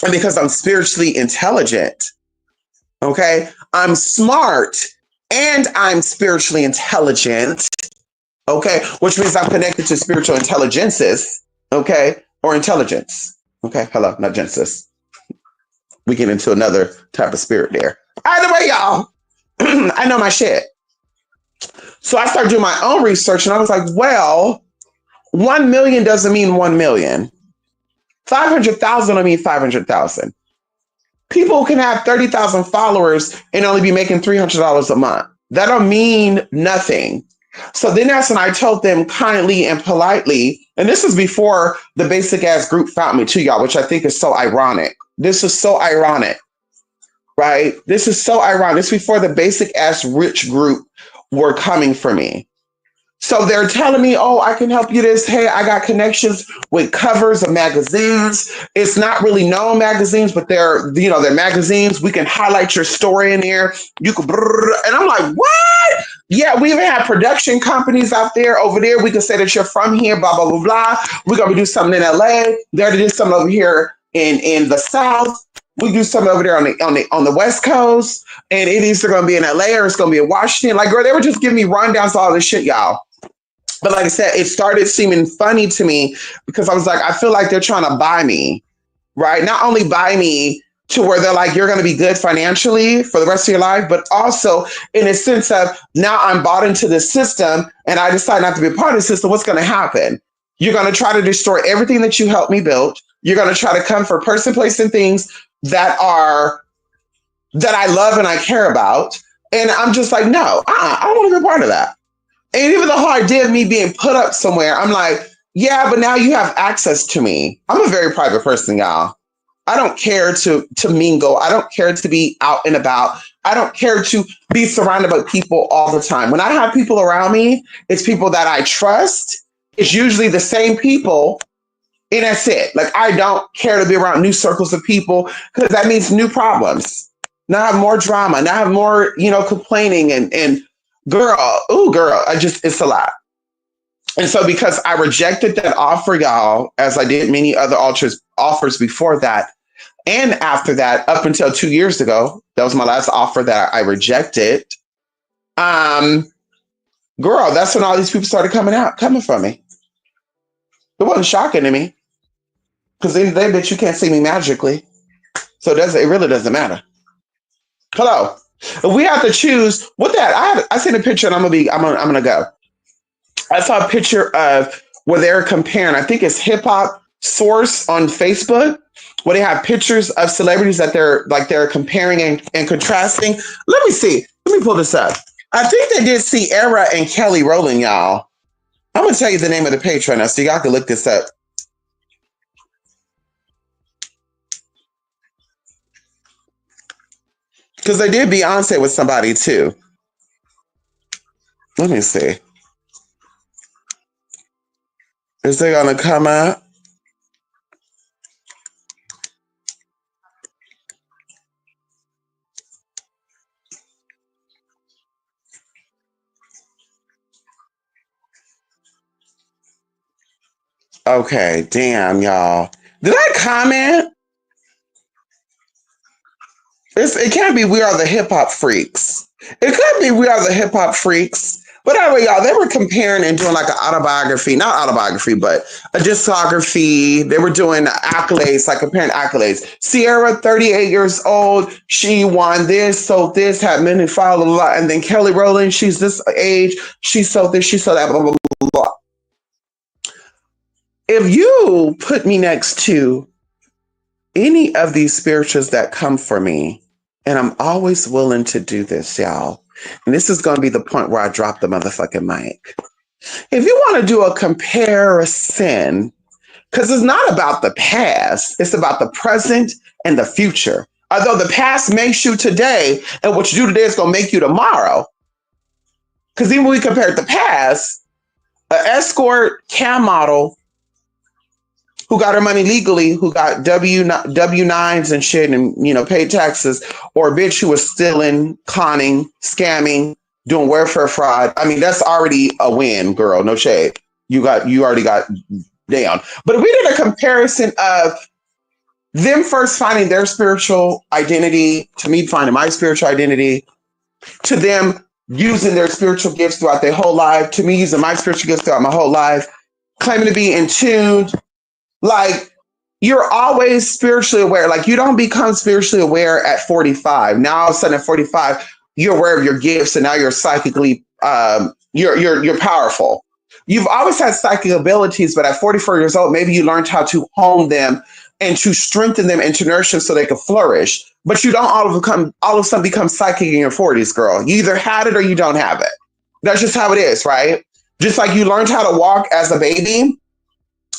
and because I'm spiritually intelligent, okay, I'm smart and I'm spiritually intelligent, okay, which means I'm connected to spiritual intelligences, okay, or intelligence. Okay, hello, not Genesis. We get into another type of spirit there. Either way, y'all, I know my shit. So I started doing my own research and I was like, well, 1 million doesn't mean 1 million. 500,000 don't mean 500,000. People can have 30,000 followers and only be making $300 a month. That don't mean nothing. So then that's when I told them kindly and politely, and this is before the basic ass group found me too, y'all, which I think is so ironic. This is so ironic, right? This is so ironic. This is before the basic ass rich group were coming for me. So they're telling me, oh, I can help you this. Hey, I got connections with covers of magazines. It's not really known magazines, but they're magazines. We can highlight your story in there. You could, and I'm like, what? Yeah, we even have production companies out there. Over there, we can say that you're from here, blah, blah, blah, blah. We're going to do something in LA. They're to do something over here in the South. We do something over there on the West Coast. And it either going to be in LA or it's going to be in Washington. Like, girl, they were just giving me rundowns of all this shit, y'all. But like I said, it started seeming funny to me because I was like, I feel like they're trying to buy me, right? Not only buy me to where they're like, you're going to be good financially for the rest of your life, but also in a sense of now I'm bought into the system and I decide not to be a part of the system. What's going to happen? You're going to try to destroy everything that you helped me build. You're going to try to come for person, place, and things that I love and I care about. And I'm just like, no, I don't want to be a part of that. And even the whole idea of me being put up somewhere, I'm like, yeah, but now you have access to me. I'm a very private person, y'all. I don't care to mingle. I don't care to be out and about. I don't care to be surrounded by people all the time. When I have people around me, it's people that I trust. It's usually the same people. And that's it. Like, I don't care to be around new circles of people because that means new problems. Now I have more drama. Now I have more, complaining and girl, it's a lot. And so because I rejected that offer, y'all, as I did many other offers before that, and after that, up until 2 years ago, that was my last offer that I rejected. Girl, that's when all these people started coming for me. It wasn't shocking to me. Because in the day, bitch, you can't see me magically. So it really doesn't matter. Hello. We have to choose what that. I seen a picture and I'm gonna go. I saw a picture of where they're comparing. I think it's Hip Hop Source on Facebook, where they have pictures of celebrities that they're comparing and contrasting. Let me see. Let me pull this up. I think they did Ciara and Kelly Rowland, y'all. I'm gonna tell you the name of the page right now, so y'all can look this up. Because they did Beyonce with somebody too. Let me see. Is they gonna come up? Okay, damn, y'all. Did I comment? It can't be We Are the Hip Hop Freaks. It could be We Are the Hip Hop Freaks. But anyway, y'all, they were comparing and doing like an autobiography, not autobiography, but a discography. They were doing accolades, like comparing accolades. Ciara, 38 years old, she won this, sold this, had many followers, and then Kelly Rowland, she's this age, she sold this, she sold that, blah, blah, blah, blah. If you put me next to any of these spirituals that come for me, and I'm always willing to do this, y'all. And this is going to be the point where I drop the motherfucking mic. If you want to do a comparison Because it's not about the past, it's about the present and the future. Although the past makes you today, and what you do today is going to make you tomorrow. Because even when we compare the past, an escort cam model who got her money legally, who got W-9s and shit and, paid taxes, or a bitch who was stealing, conning, scamming, doing welfare fraud. I mean, that's already a win, girl. No shade. You already got down. But if we did a comparison of them first finding their spiritual identity, to me finding my spiritual identity, to them using their spiritual gifts throughout their whole life, to me using my spiritual gifts throughout my whole life, claiming to be in tune, like you're always spiritually aware. Like you don't become spiritually aware at 45. Now all of a sudden at 45, you're aware of your gifts and now you're psychically, you're powerful. You've always had psychic abilities, but at 44 years old, maybe you learned how to hone them and to strengthen them and to nurture them so they could flourish. But you don't all of a sudden become psychic in your 40s, girl. You either had it or you don't have it. That's just how it is, right? Just like you learned how to walk as a baby,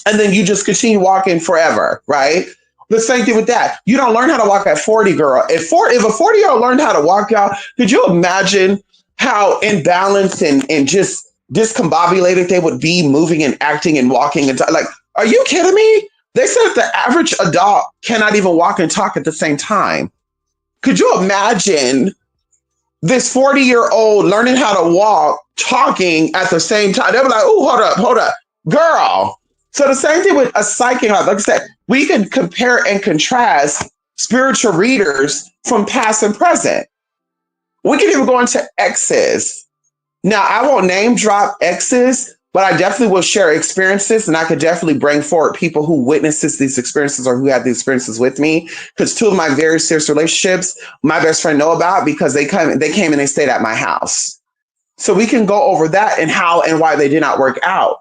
and then you just continue walking forever, right? The same thing with that. You don't learn how to walk at 40, girl. If a 40-year-old learned how to walk, y'all, could you imagine how imbalanced and just discombobulated they would be moving and acting and walking? And like, are you kidding me? They said the average adult cannot even walk and talk at the same time. Could you imagine this 40-year-old learning how to walk, talking at the same time? They were like, oh, hold up, girl. So the same thing with a psychic, like I said, we can compare and contrast spiritual readers from past and present. We can even go into exes. Now, I won't name drop exes, but I definitely will share experiences, and I could definitely bring forward people who witnesses these experiences or who had these experiences with me. Because two of my very serious relationships, my best friend know about because they came and they stayed at my house. So we can go over that and how and why they did not work out.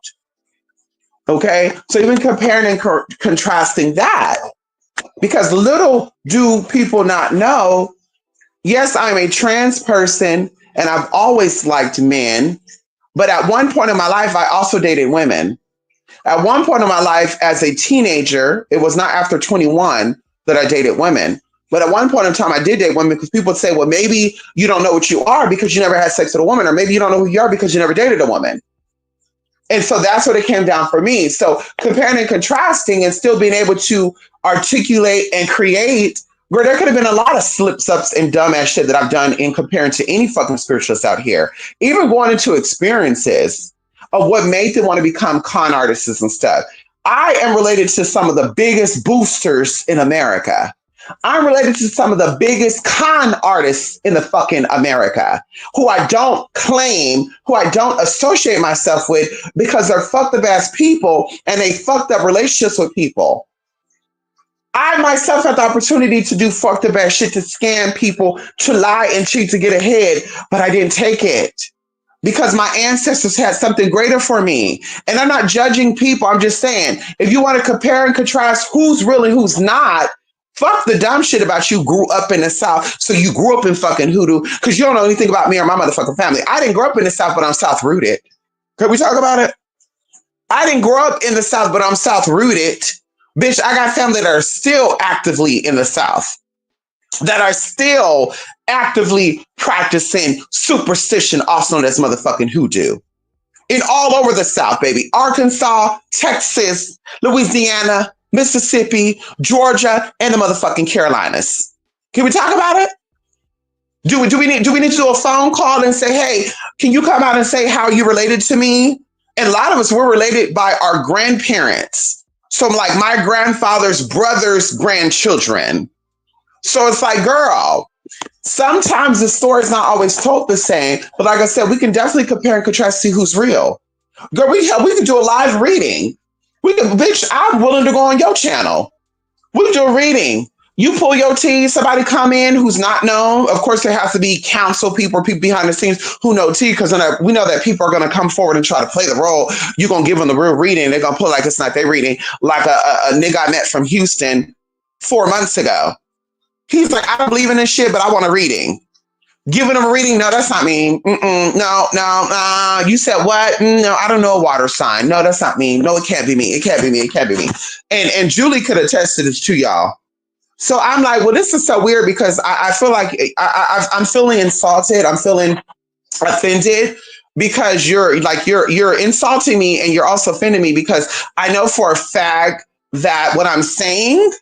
Okay, so even comparing and contrasting that, because little do people not know, yes, I'm a trans person and I've always liked men, but at one point in my life, I also dated women. At one point in my life as a teenager, it was not after 21 that I dated women. But at one point in time, I did date women because people would say, well, maybe you don't know what you are because you never had sex with a woman, or maybe you don't know who you are because you never dated a woman. And so that's what it came down for me. So comparing and contrasting and still being able to articulate and create, where there could have been a lot of slips ups and dumbass shit that I've done in comparing to any fucking spiritualist out here, even going into experiences of what made them want to become con artists and stuff. I am related to some of the biggest boosters in America. I'm related to some of the biggest con artists in the fucking America who I don't claim, who I don't associate myself with because they're fucked up ass people and they fucked up relationships with people. I myself had the opportunity to do fucked up ass shit, to scam people, to lie and cheat to get ahead, but I didn't take it because my ancestors had something greater for me. And I'm not judging people. I'm just saying, if you want to compare and contrast who's real and who's not, fuck the dumb shit about you grew up in the South, so you grew up in fucking hoodoo, because you don't know anything about me or my motherfucking family. I didn't grow up in the South, but I'm South rooted. Can we talk about it? I didn't grow up in the South, but I'm South rooted. Bitch, I got family that are still actively in the South, that are still actively practicing superstition, also known as motherfucking hoodoo. In all over the South, baby. Arkansas, Texas, Louisiana, Mississippi, Georgia, and the motherfucking Carolinas. Can we talk about it? Do we need to do a phone call and say, hey, can you come out and say how you related to me? And a lot of us were related by our grandparents. So like my grandfather's brother's grandchildren. So it's like, girl, sometimes the story's not always told the same. But like I said, we can definitely compare and contrast, see who's real. Girl, we can do a live reading. Bitch, I'm willing to go on your channel. We can do a reading. You pull your tea, somebody come in who's not known. Of course, there has to be counsel people or people behind the scenes who know tea, because we know that people are going to come forward and try to play the role. You're going to give them the real reading. They're going to pull like it's not their reading. Like a nigga I met from Houston 4 months ago. He's like, I don't believe in this shit, but I want a reading. Giving them a reading? No, that's not me. Mm-mm, no, no, you said what? No, I don't know a water sign. No, that's not me. No, it can't be me. It can't be me. It can't be me. And Julie could attest to this too, y'all. So I'm like, well, this is so weird because I feel like I'm feeling insulted. I'm feeling offended because you're insulting me and you're also offending me because I know for a fact that what I'm saying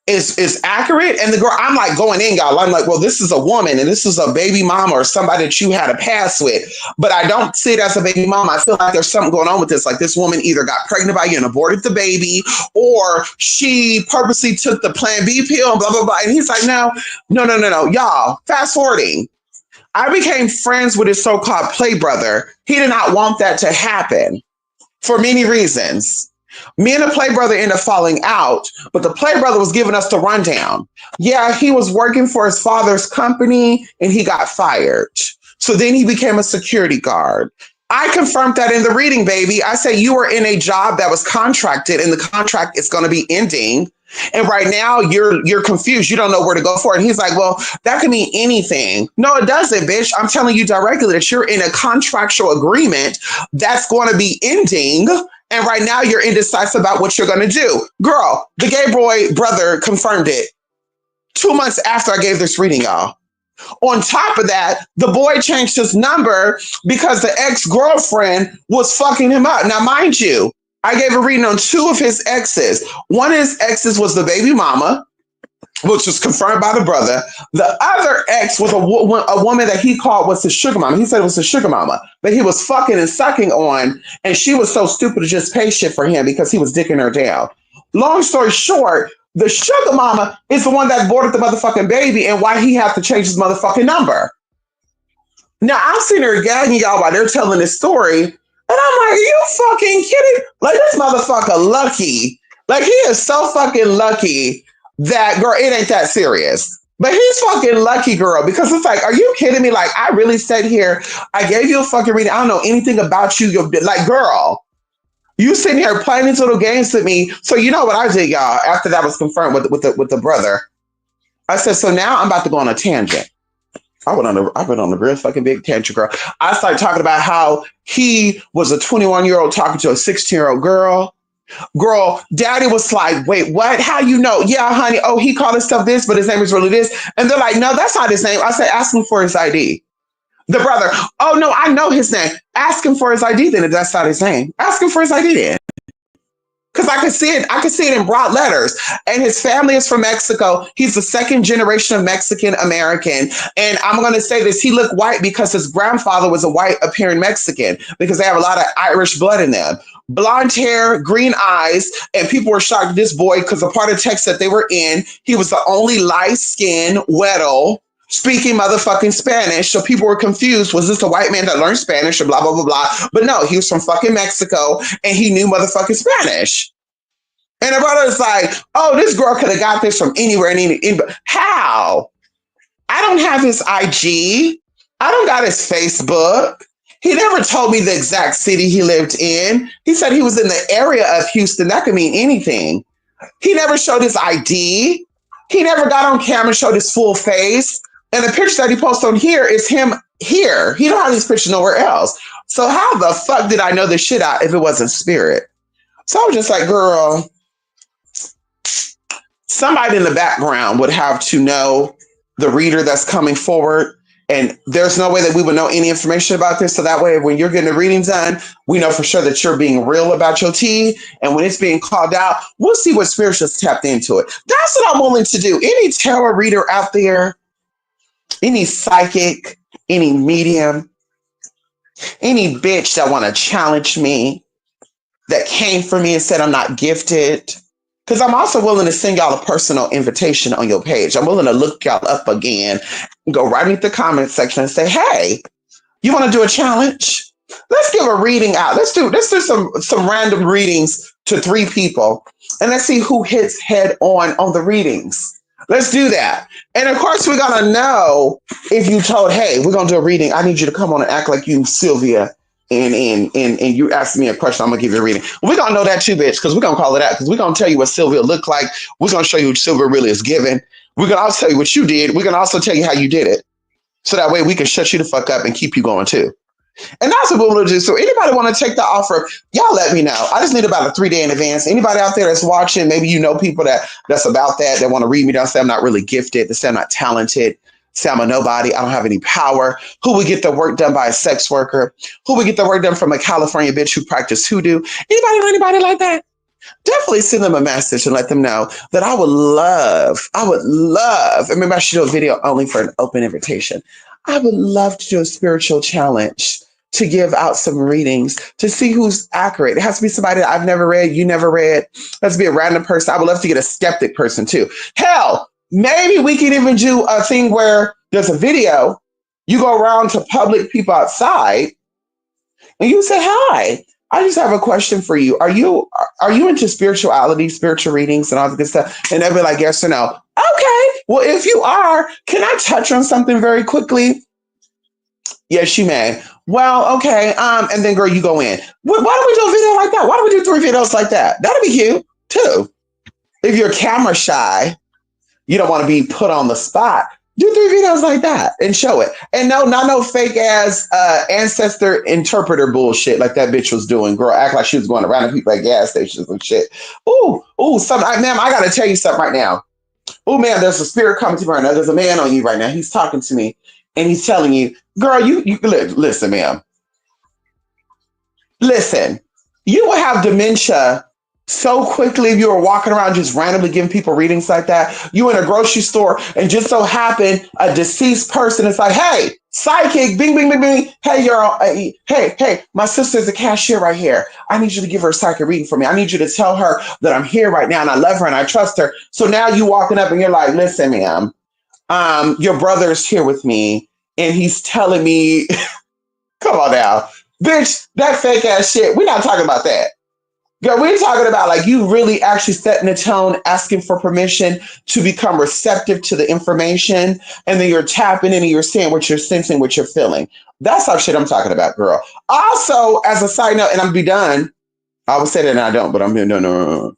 is accurate. And the girl, I'm like going in, y'all. I'm like, well, this is a woman and this is a baby mama or somebody that you had a past with. But I don't see it as a baby mama. I feel like there's something going on with this. Like this woman either got pregnant by you and aborted the baby, or she purposely took the Plan B pill and blah, blah, blah. And he's like, no, no, no, no, no. Y'all, fast forwarding. I became friends with his so-called play brother. He did not want that to happen for many reasons. Me and the play brother ended up falling out, but the play brother was giving us the rundown. Yeah, he was working for his father's company and he got fired. So then he became a security guard. I confirmed that in the reading, baby. I said you were in a job that was contracted and the contract is going to be ending. And right now you're confused. You don't know where to go for it. And he's like, well, that could mean anything. No, it doesn't, bitch. I'm telling you directly that you're in a contractual agreement that's going to be ending. And right now you're indecisive about what you're going to do. Girl, the gay boy brother confirmed it 2 months after I gave this reading, y'all. On top of that, the boy changed his number because the ex-girlfriend was fucking him up. Now, mind you, I gave a reading on 2 of his exes. One of his exes was the baby mama, which was confirmed by the brother. The other ex was a woman that he called was his sugar mama. He said it was his sugar mama, but he was fucking and sucking on, and she was so stupid to just pay shit for him because he was dicking her down. Long story short, the sugar mama is the one that aborted the motherfucking baby and why he had to change his motherfucking number. Now, I'm sitting here gagging y'all while they're telling this story, and I'm like, are you fucking kidding? Like, this motherfucker lucky. Like, he is so fucking lucky that, girl, it ain't that serious. But he's fucking lucky, girl, because it's like, are you kidding me? Like, I really sat here, I gave you a fucking reading. I don't know anything about you. You're like, girl, you sitting here playing these little games with me. So you know what I did, y'all, after that was confirmed with the brother. I said, so now I'm about to go on a tangent. I went on a real fucking big tangent, girl. I started talking about how he was a 21-year-old talking to a 16-year-old girl. Girl, daddy was like, wait, what? How you know? Yeah, honey. Oh, he called himself this, but his name is really this. And they're like, no, that's not his name. I said, ask him for his ID. The brother, oh, no, I know his name. Ask him for his ID then if that's not his name. Ask him for his ID then. Because I could see it. I could see it in broad letters. And his family is from Mexico. He's the second generation of Mexican American. And I'm going to say this. He looked white because his grandfather was a white appearing Mexican because they have a lot of Irish blood in them. Blonde hair, green eyes. And people were shocked at this boy because the part of Texas that they were in, he was the only light skinned, weddle, speaking motherfucking Spanish. So people were confused. Was this a white man that learned Spanish or blah, blah, blah, blah? But no, he was from fucking Mexico and he knew motherfucking Spanish. And the brother's like, oh, this girl could have got this from anywhere. How? I don't have his IG. I don't got his Facebook. He never told me the exact city he lived in. He said he was in the area of Houston. That could mean anything. He never showed his ID. He never got on camera and showed his full face. And the picture that he posted on here is him here. He don't have these pictures nowhere else. So how the fuck did I know this shit out if it wasn't spirit? So I was just like, girl, somebody in the background would have to know the reader that's coming forward. And there's no way that we would know any information about this. So that way, when you're getting the reading done, we know for sure that you're being real about your tea. And when it's being called out, we'll see what spirit just tapped into it. That's what I'm willing to do. Any tarot reader out there, any psychic, any medium, any bitch that want to challenge me, that came for me and said I'm not gifted. Because I'm also willing to send y'all a personal invitation on your page. I'm willing to look y'all up again, go right into the comment section and say, hey, you want to do a challenge? Let's give a reading out. Let's do some random readings to 3 people. And let's see who hits head on the readings. Let's do that. And of course, we're going to know if you told, hey, we're going to do a reading. I need you to come on and act like you, Sylvia. And you ask me a question, I'm going to give you a reading. We're going to know that too, bitch, because we're going to call it out. Because we're going to tell you what Sylvia looked like. We're going to show you what Sylvia really is giving. We're going to also tell you what you did. We're going to also tell you how you did it. So that way we can shut you the fuck up and keep you going too. And that's what we'll do. So anybody want to take the offer, y'all let me know. I just need about a 3 day in advance. Anybody out there that's watching, maybe you know people that's about that want to read me down, say I'm not really gifted, to say I'm not talented, say I'm a nobody, I don't have any power. Who would get the work done by a sex worker? Who would get the work done from a California bitch who practiced hoodoo? Anybody like that? Definitely send them a message and let them know that I would love, and maybe I should do a video only for an open invitation. I would love to do a spiritual challenge to give out some readings to see who's accurate. It has to be somebody that I've never read, you never read. It has to be a random person. I would love to get a skeptic person too. Hell, maybe we can even do a thing where there's a video, you go around to public people outside and you say, hi, I just have a question for you. Are you into spirituality, spiritual readings, and all that good stuff? And they'll be like, yes or no. Okay. Well, if you are, can I touch on something very quickly? Yes, you may. Well, okay. And then girl, you go in. Why don't we do a video like that? Why don't we do 3 videos like that? That'd be cute too. If you're camera shy, you don't want to be put on the spot. Do 3 videos like that and show it. And no, not no fake ass ancestor interpreter bullshit like that bitch was doing. Girl, act like she was going around to people at gas stations and shit. Ooh, ma'am, I gotta tell you something right now. Oh man, there's a spirit coming to me right now. There's a man on you right now. He's talking to me and he's telling you, girl, you listen, ma'am. Listen, you will have dementia so quickly if you were walking around just randomly giving people readings like that. You in a grocery store and just so happen a deceased person is like, hey, psychic, bing, bing, bing, bing. Hey, hey, my sister's a cashier right here. I need you to give her a psychic reading for me. I need you to tell her that I'm here right now and I love her and I trust her. So now you walking up and you're like, listen, ma'am, your brother's here with me and he's telling me, come on now, bitch, that fake ass shit. We're not talking about that. Girl, we're talking about like you really actually setting the tone, asking for permission to become receptive to the information, and then you're tapping in and you're saying what you're sensing, what you're feeling. That's how shit I'm talking about, girl. Also, as a side note, and I'm be done. I would say that and I don't, but I'm no.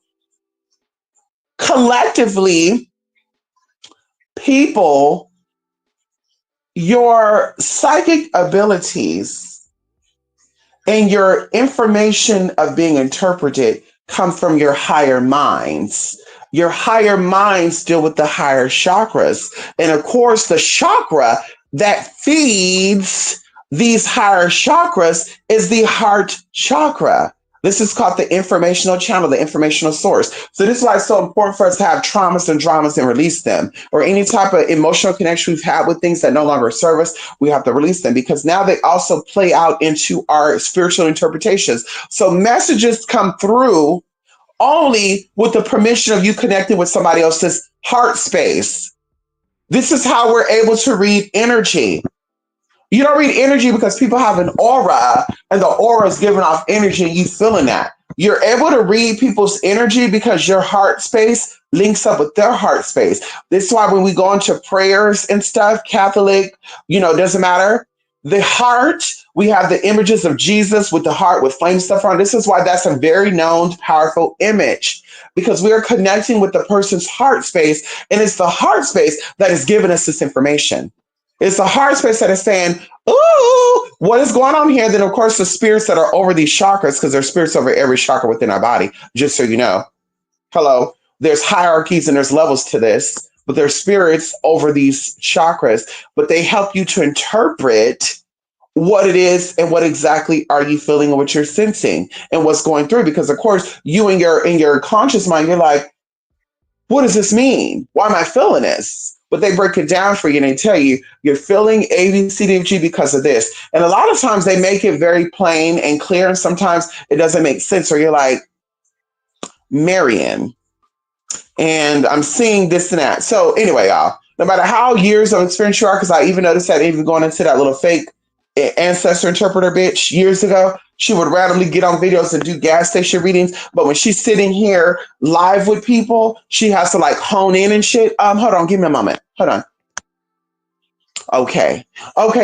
Collectively, people, your psychic abilities and your information of being interpreted come from your higher minds. Your higher minds deal with the higher chakras. And of course, the chakra that feeds these higher chakras is the heart chakra. This is called the informational channel, the informational source. So this is why it's so important for us to have traumas and dramas and release them, or any type of emotional connection we've had with things that no longer serve us. We have to release them because now they also play out into our spiritual interpretations. So messages come through only with the permission of you connecting with somebody else's heart space. This is how we're able to read energy. You don't read energy because people have an aura and the aura is giving off energy and you feeling that. You're able to read people's energy because your heart space links up with their heart space. This is why when we go into prayers and stuff, Catholic, doesn't matter. The heart, we have the images of Jesus with the heart with flame stuff on. This is why that's a very known, powerful image because we are connecting with the person's heart space. And it's the heart space that is giving us this information. It's the heart space that is saying, ooh, what is going on here? Then, of course, the spirits that are over these chakras, because there's spirits over every chakra within our body, just so you know. Hello, there's hierarchies and there's levels to this, but there's spirits over these chakras, but they help you to interpret what it is and what exactly are you feeling and what you're sensing and what's going through. Because, of course, you in your conscious mind, you're like, what does this mean? Why am I feeling this? But they break it down for you and they tell you you're feeling A, B, C, D, F, G because of this. And a lot of times they make it very plain and clear. And sometimes it doesn't make sense. Or you're like, Marion, and I'm seeing this and that. So anyway, y'all, no matter how years of experience you are, because I even noticed that even going into that little fake ancestor interpreter bitch years ago, she would randomly get on videos and do gas station readings. But when she's sitting here live with people, she has to like hone in and shit. Hold on, give me a moment. Hold on. Okay.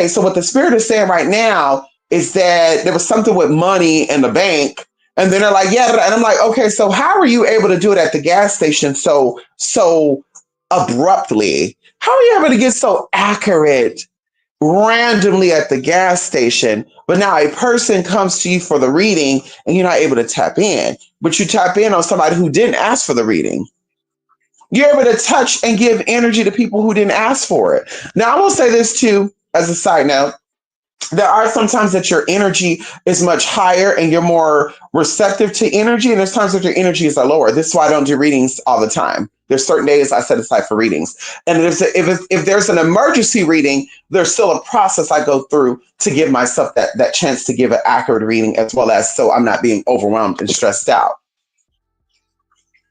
So what the spirit is saying right now is that there was something with money in the bank. And then they're like, yeah. And I'm like, okay, so how are you able to do it at the gas station so abruptly? How are you able to get so accurate randomly at the gas station, but now a person comes to you for the reading and you're not able to tap in, but you tap in on somebody who didn't ask for the reading. You're able to touch and give energy to people who didn't ask for it. Now, I will say this too, as a side note. There are some times that your energy is much higher and you're more receptive to energy, and there's times that your energy is lower. This is why I don't do readings all the time. There's certain days I set aside for readings, and if there's an emergency reading, there's still a process I go through to give myself that chance to give an accurate reading, as well as so I'm not being overwhelmed and stressed out.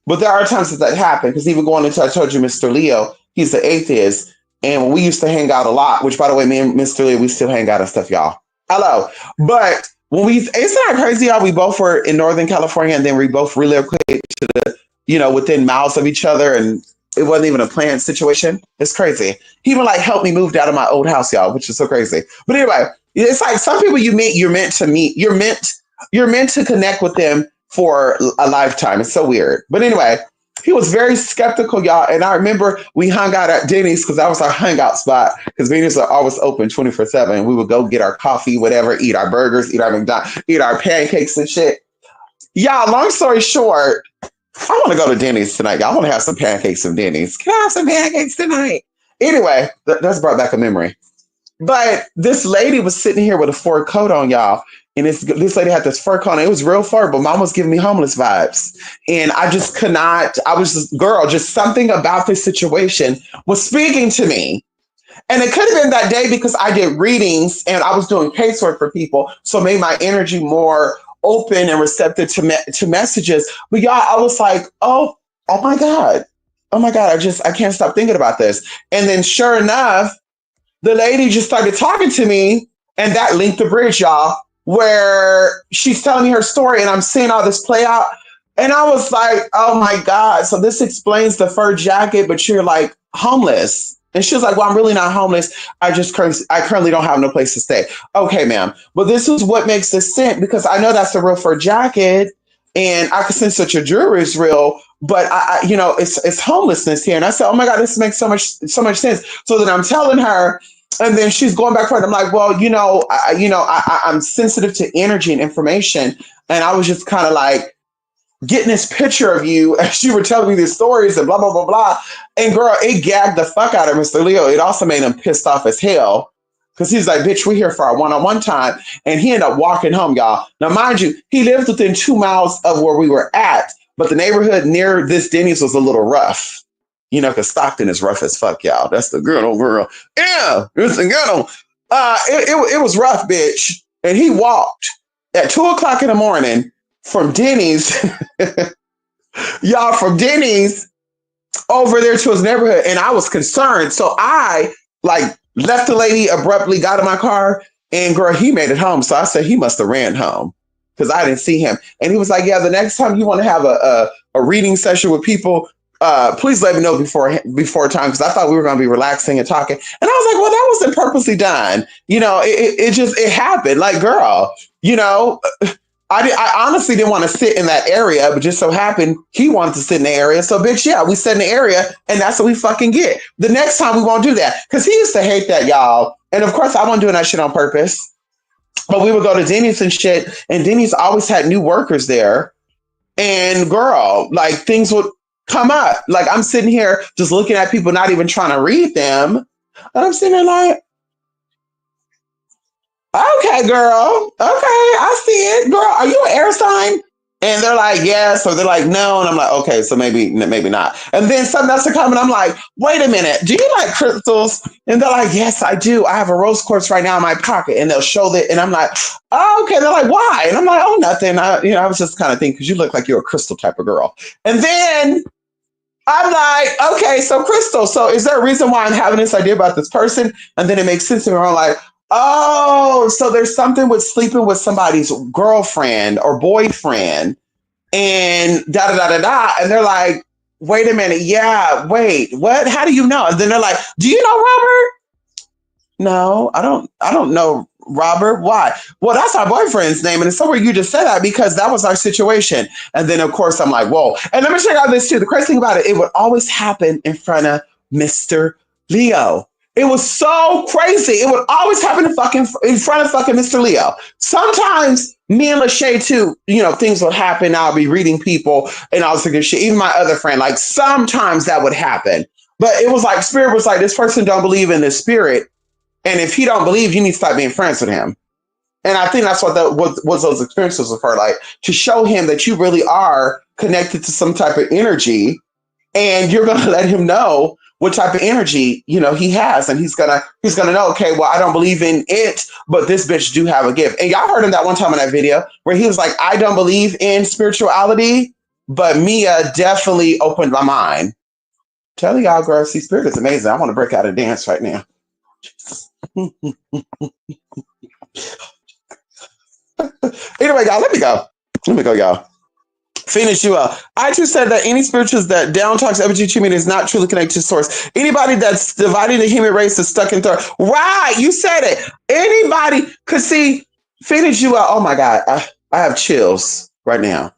But there are times that happen, because even going into, I told you, Mr. Leo, he's the atheist. And when we used to hang out a lot, which by the way, me and Mr. Leo, we still hang out and stuff, y'all. Hello. But when it's not crazy how we both were in Northern California and then we both relocated to within miles of each other, and it wasn't even a planned situation. It's crazy. He even helped me move out of my old house, y'all, which is so crazy. But anyway, it's like some people you meet, you're meant to meet. You're meant to connect with them for a lifetime. It's so weird. But anyway, he was very skeptical, y'all. And I remember we hung out at Denny's because that was our hangout spot, because Denny's are always open 24/7. We would go get our coffee, whatever, eat our burgers, eat our McDonald's, eat our pancakes and shit. Y'all, long story short, I want to go to Denny's tonight. Y'all want to have some pancakes from Denny's. Can I have some pancakes tonight? Anyway, that's brought back a memory. But this lady was sitting here with a fur coat on, y'all. And this lady had this fur coat on. It was real fur, but mom was giving me homeless vibes. And I just could not, I was just, girl, just something about this situation was speaking to me. And it could have been that day because I did readings and I was doing casework for people. So it made my energy more open and receptive to messages. But y'all, I was like, oh my God. Oh my God, I can't stop thinking about this. And then sure enough, the lady just started talking to me, and that linked the bridge, y'all, where she's telling me her story and I'm seeing all this play out. And I was like, oh my God. So this explains the fur jacket, but you're like homeless. And she was like, well, I'm really not homeless. I currently don't have no place to stay. Okay, ma'am. But this is what makes this sense, because I know that's the real fur jacket and I can sense that your jewelry is real, but it's homelessness here. And I said, oh my God, this makes so much sense. So then I'm telling her, and then she's going back for it. I'm like, well, I'm sensitive to energy and information. And I was just kind of like getting this picture of you as you were telling me these stories and blah, blah, blah, blah. And girl, it gagged the fuck out of Mr. Leo. It also made him pissed off as hell, because he's like, bitch, we're here for our one-on-one time. And he ended up walking home, y'all. Now, mind you, he lived within 2 miles of where we were at, but the neighborhood near this Denny's was a little rough. Because Stockton is rough as fuck, y'all. That's the girl. Yeah, it's the ghetto. It was rough, bitch. And he walked at 2:00 in the morning from Denny's, y'all, from Denny's over there to his neighborhood. And I was concerned. So I left the lady abruptly, got in my car, and girl, he made it home. So I said he must have ran home because I didn't see him. And he was like, yeah, the next time you want to have a reading session with people, please let me know before time, because I thought we were going to be relaxing and talking. And I was like, well, that wasn't purposely done. It happened. Like, girl, I honestly didn't want to sit in that area, but just so happened he wanted to sit in the area. So, bitch, yeah, we sit in the area, and that's what we fucking get. The next time we won't do that, because he used to hate that, y'all. And of course, I wasn't doing that shit on purpose. But we would go to Denny's and shit, and Denny's always had new workers there. And girl, things would come up. I'm sitting here just looking at people, not even trying to read them. And I'm sitting there like, okay, girl. Okay, I see it. Girl, are you an air sign? And they're like, yes. Or they're like, no. And I'm like, okay, so maybe not. And then something else to come, and I'm like, wait a minute. Do you like crystals? And they're like, yes, I do. I have a rose quartz right now in my pocket. And they'll show that. And I'm like, oh, okay. They're like, why? And I'm like, oh, nothing. I was just kind of thinking, because you look like you're a crystal type of girl. And then I'm like, okay, so crystal. So is there a reason why I'm having this idea about this person? And then it makes sense to me. I'm like, oh, so there's something with sleeping with somebody's girlfriend or boyfriend and da da da da da. And they're like, wait a minute. Yeah, wait, what? How do you know? And then they're like, do you know Robert? No, I don't know Robert. Why? Well, that's our boyfriend's name. And it's somewhere you just said that because that was our situation. And then, of course, I'm like, whoa. And let me check out this too. The crazy thing about it, it would always happen in front of Mr. Leo. It was so crazy. It would always happen in front of fucking Mr. Leo. Sometimes me and Lachey too, things would happen. I'll be reading people and I was thinking shit. Even my other friend, like sometimes that would happen. But it was like spirit was like, this person don't believe in the spirit. And if he don't believe, you need to stop being friends with him. And I think that's what was those experiences with her, like to show him that you really are connected to some type of energy, and you're gonna let him know what type of energy he has, and he's gonna know. Okay, well, I don't believe in it, but this bitch do have a gift. And y'all heard him that one time in that video where he was like, I don't believe in spirituality, but Mia definitely opened my mind. Telling y'all, girl, see, spirit is amazing. I want to break out and dance right now. Anyway, y'all, let me go. Y'all. Finish you up. I just said that any spirituals that down talks epigenetics community is not truly connected to source. Anybody that's dividing the human race is stuck in third. Right, you said it. Anybody could see. Finish you up. Oh my God, I have chills right now.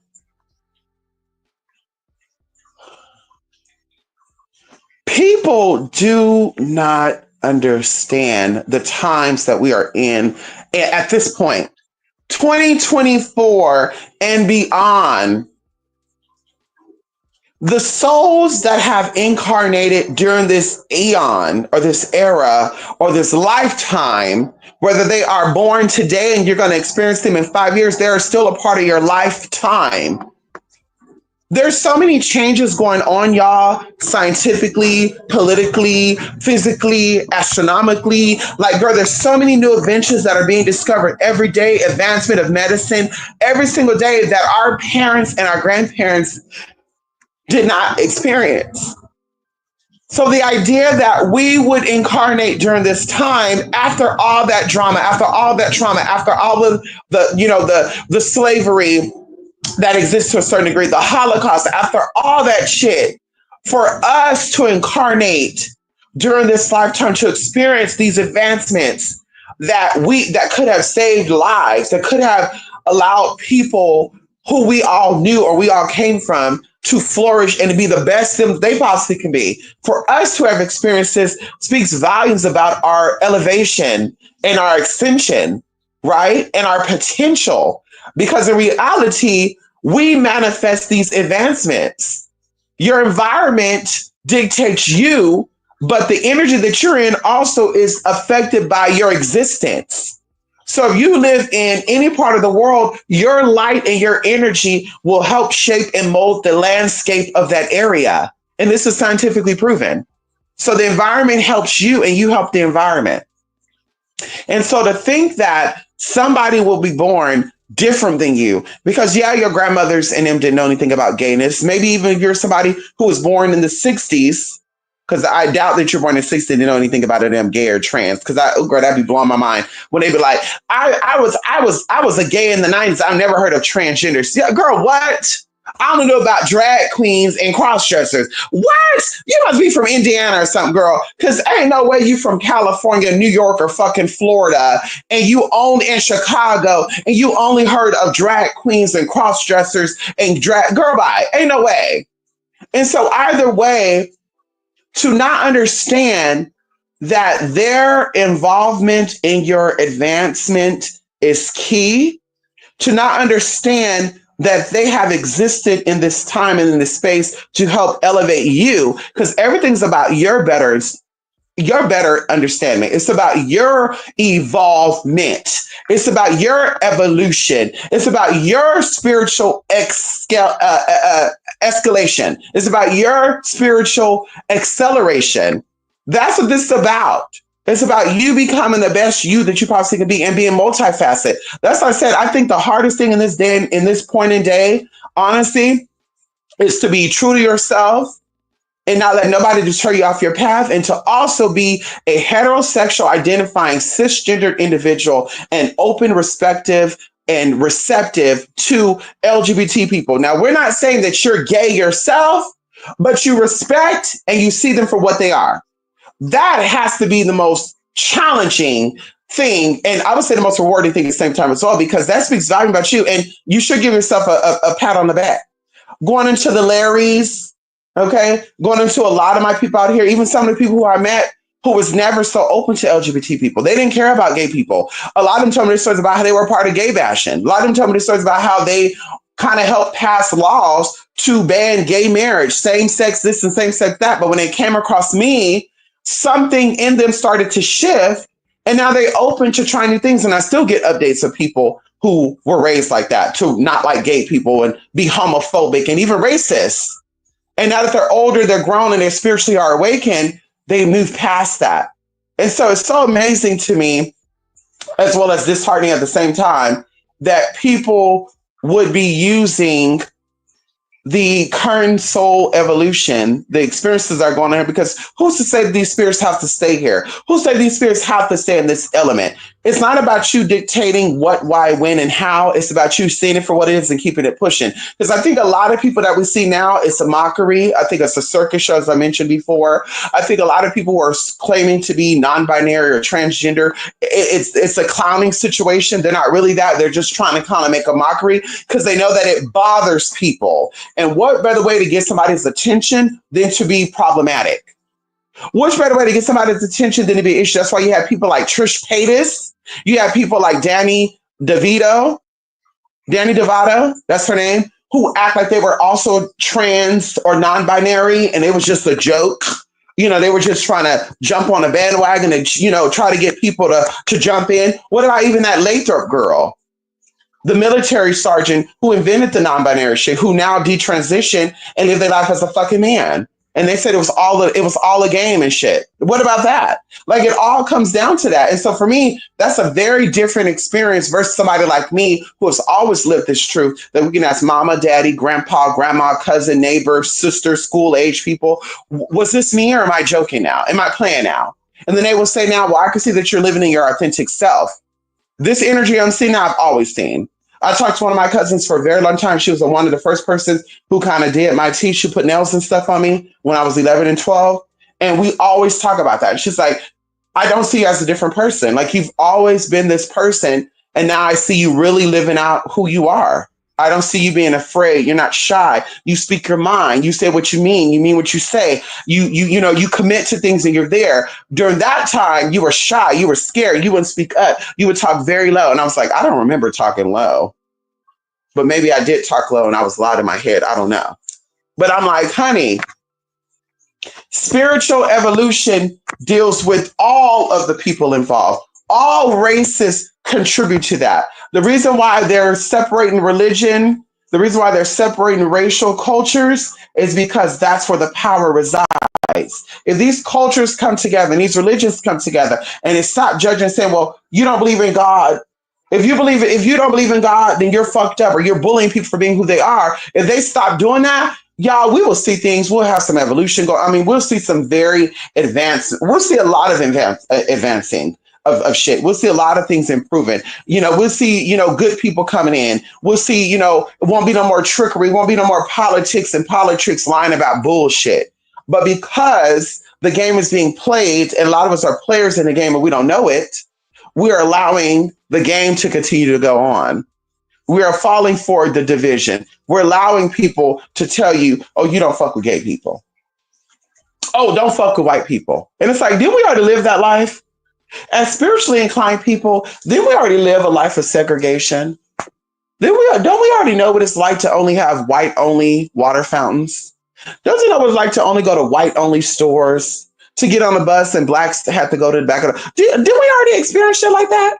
People do not understand the times that we are in at this point. 2024 and beyond, the souls that have incarnated during this eon or this era or this lifetime, whether they are born today and you're going to experience them in 5 years, they are still a part of your lifetime. There's so many changes going on, y'all, scientifically, politically, physically, astronomically. Like, girl, there's so many new inventions that are being discovered every day, advancement of medicine, every single day that our parents and our grandparents did not experience. So the idea that we would incarnate during this time after all that drama, after all that trauma, after all of the slavery that exists to a certain degree, the Holocaust, after all that shit, for us to incarnate during this lifetime to experience these advancements that could have saved lives, that could have allowed people who we all knew or we all came from to flourish and to be the best they possibly can be. For us to have experienced this speaks volumes about our elevation and our ascension, right? And our potential. Because in reality, we manifest these advancements. Your environment dictates you, but the energy that you're in also is affected by your existence. So if you live in any part of the world, your light and your energy will help shape and mold the landscape of that area. And this is scientifically proven. So the environment helps you and you help the environment. And so to think that somebody will be born different than you, because your grandmothers and them didn't know anything about gayness. Maybe even if you're somebody who was born in the 60s, because I doubt that you're born in the 60s and didn't know anything about them gay or trans. Because that'd be blowing my mind when they be like, I was a gay in the 90s. I've never heard of transgenders. Yeah, girl, what? I don't know about drag queens and cross-dressers. What? You must be from Indiana or something, girl. Because ain't no way you from California, New York, or fucking Florida, and you own in Chicago, and you only heard of drag queens and cross-dressers and drag. Girl, bye. Ain't no way. And so either way, to not understand that their involvement in your advancement is key, to not understand that they have existed in this time and in this space to help elevate you, because everything's about your better understanding. It's about your evolvement. It's about your evolution. It's about your spiritual escalation. It's about your spiritual acceleration. That's what this is about. It's about you becoming the best you that you possibly can be and being multifaceted. That's what I said. I think the hardest thing in this day, in this point in day, honestly, is to be true to yourself and not let nobody deter you off your path, and to also be a heterosexual identifying cisgendered individual and open, respective, and receptive to LGBT people. Now, we're not saying that you're gay yourself, but you respect and you see them for what they are. That has to be the most challenging thing, and I would say the most rewarding thing at the same time as well, because that speaks volume about you, and you should give yourself a pat on the back. Going into the Larrys, okay, going into a lot of my people out here, even some of the people who I met, who was never so open to LGBT people. They didn't care about gay people. A lot of them told me their stories about how they were part of gay bashing. A lot of them told me their stories about how they kind of helped pass laws to ban gay marriage, same sex this and same sex that. But when they came across me, something in them started to shift, and now they open to try new things. And I still get updates of people who were raised like that, to not like gay people and be homophobic and even racist. And now that they're older, they're grown, and they spiritually are awakened, they move past that. And so it's so amazing to me, as well as disheartening at the same time, that people would be using the current soul evolution, the experiences that are going on here, because who's to say that these spirits have to stay here? Who's to say these spirits have to stay in this element? It's not about you dictating what, why, when, and how. It's about you seeing it for what it is and keeping it pushing. Because I think a lot of people that we see now, it's a mockery. I think it's a circus show, as I mentioned before. I think a lot of people who are claiming to be non-binary or transgender, it's a clowning situation. They're not really that. They're just trying to kind of make a mockery because they know that it bothers people. And what better way to get somebody's attention than to be problematic? Which better way to get somebody's attention than to be an issue? That's why you have people like Trish Paytas. You have people like Danny DeVito, that's her name, who act like they were also trans or non-binary, and it was just a joke. You know, they were just trying to jump on a bandwagon and, you know, try to get people to jump in. What about even that Lathrop girl? The military sergeant who invented the non-binary shit, who now detransitioned and lived their life as a fucking man. And they said it was all a game and shit. What about that? Like, it all comes down to that. And so for me, that's a very different experience versus somebody like me who has always lived this truth that we can ask mama, daddy, grandpa, grandma, cousin, neighbor, sister, school age people. Was this me, or am I joking now? Am I playing now? And then they will say now, well, I can see that you're living in your authentic self. This energy I'm seeing now, I've always seen. I talked to one of my cousins for a very long time. She was one of the first persons who kind of did my teeth. She put nails and stuff on me when I was 11 and 12. And we always talk about that. She's like, I don't see you as a different person. Like, you've always been this person. And now I see you really living out who you are. I don't see you being afraid. You're not shy. You speak your mind. You say what you mean. You mean what you say. You commit to things and you're there. During that time, you were shy. You were scared. You wouldn't speak up. You would talk very low. And I was like, I don't remember talking low. But maybe I did talk low and I was loud in my head. I don't know. But I'm like, honey, spiritual evolution deals with all of the people involved. All races contribute to that. The reason why they're separating religion, the reason why they're separating racial cultures is because that's where the power resides. If these cultures come together and these religions come together and they stop judging and saying, well, you don't believe in God. If you don't believe in God, then you're fucked up, or you're bullying people for being who they are. If they stop doing that, y'all, we will see things. We'll have some evolution go. I mean, we'll see some very advanced. We'll see a lot of advancing of shit. We'll see a lot of things improving. You know, we'll see, you know, good people coming in. We'll see, you know, it won't be no more trickery. It won't be no more politics and politics lying about bullshit. But because the game is being played, and a lot of us are players in the game and we don't know it, we are allowing the game to continue to go on. We are falling for the division. We're allowing people to tell you, oh, you don't fuck with gay people. Oh, don't fuck with white people. And it's like, didn't we already live that life? As spiritually inclined people, didn't we already live a life of segregation? Don't we already know what it's like to only have white-only water fountains? Don't you know what it's like to only go to white-only stores? To get on the bus and blacks have to go to the back of the... Did we already experience shit like that?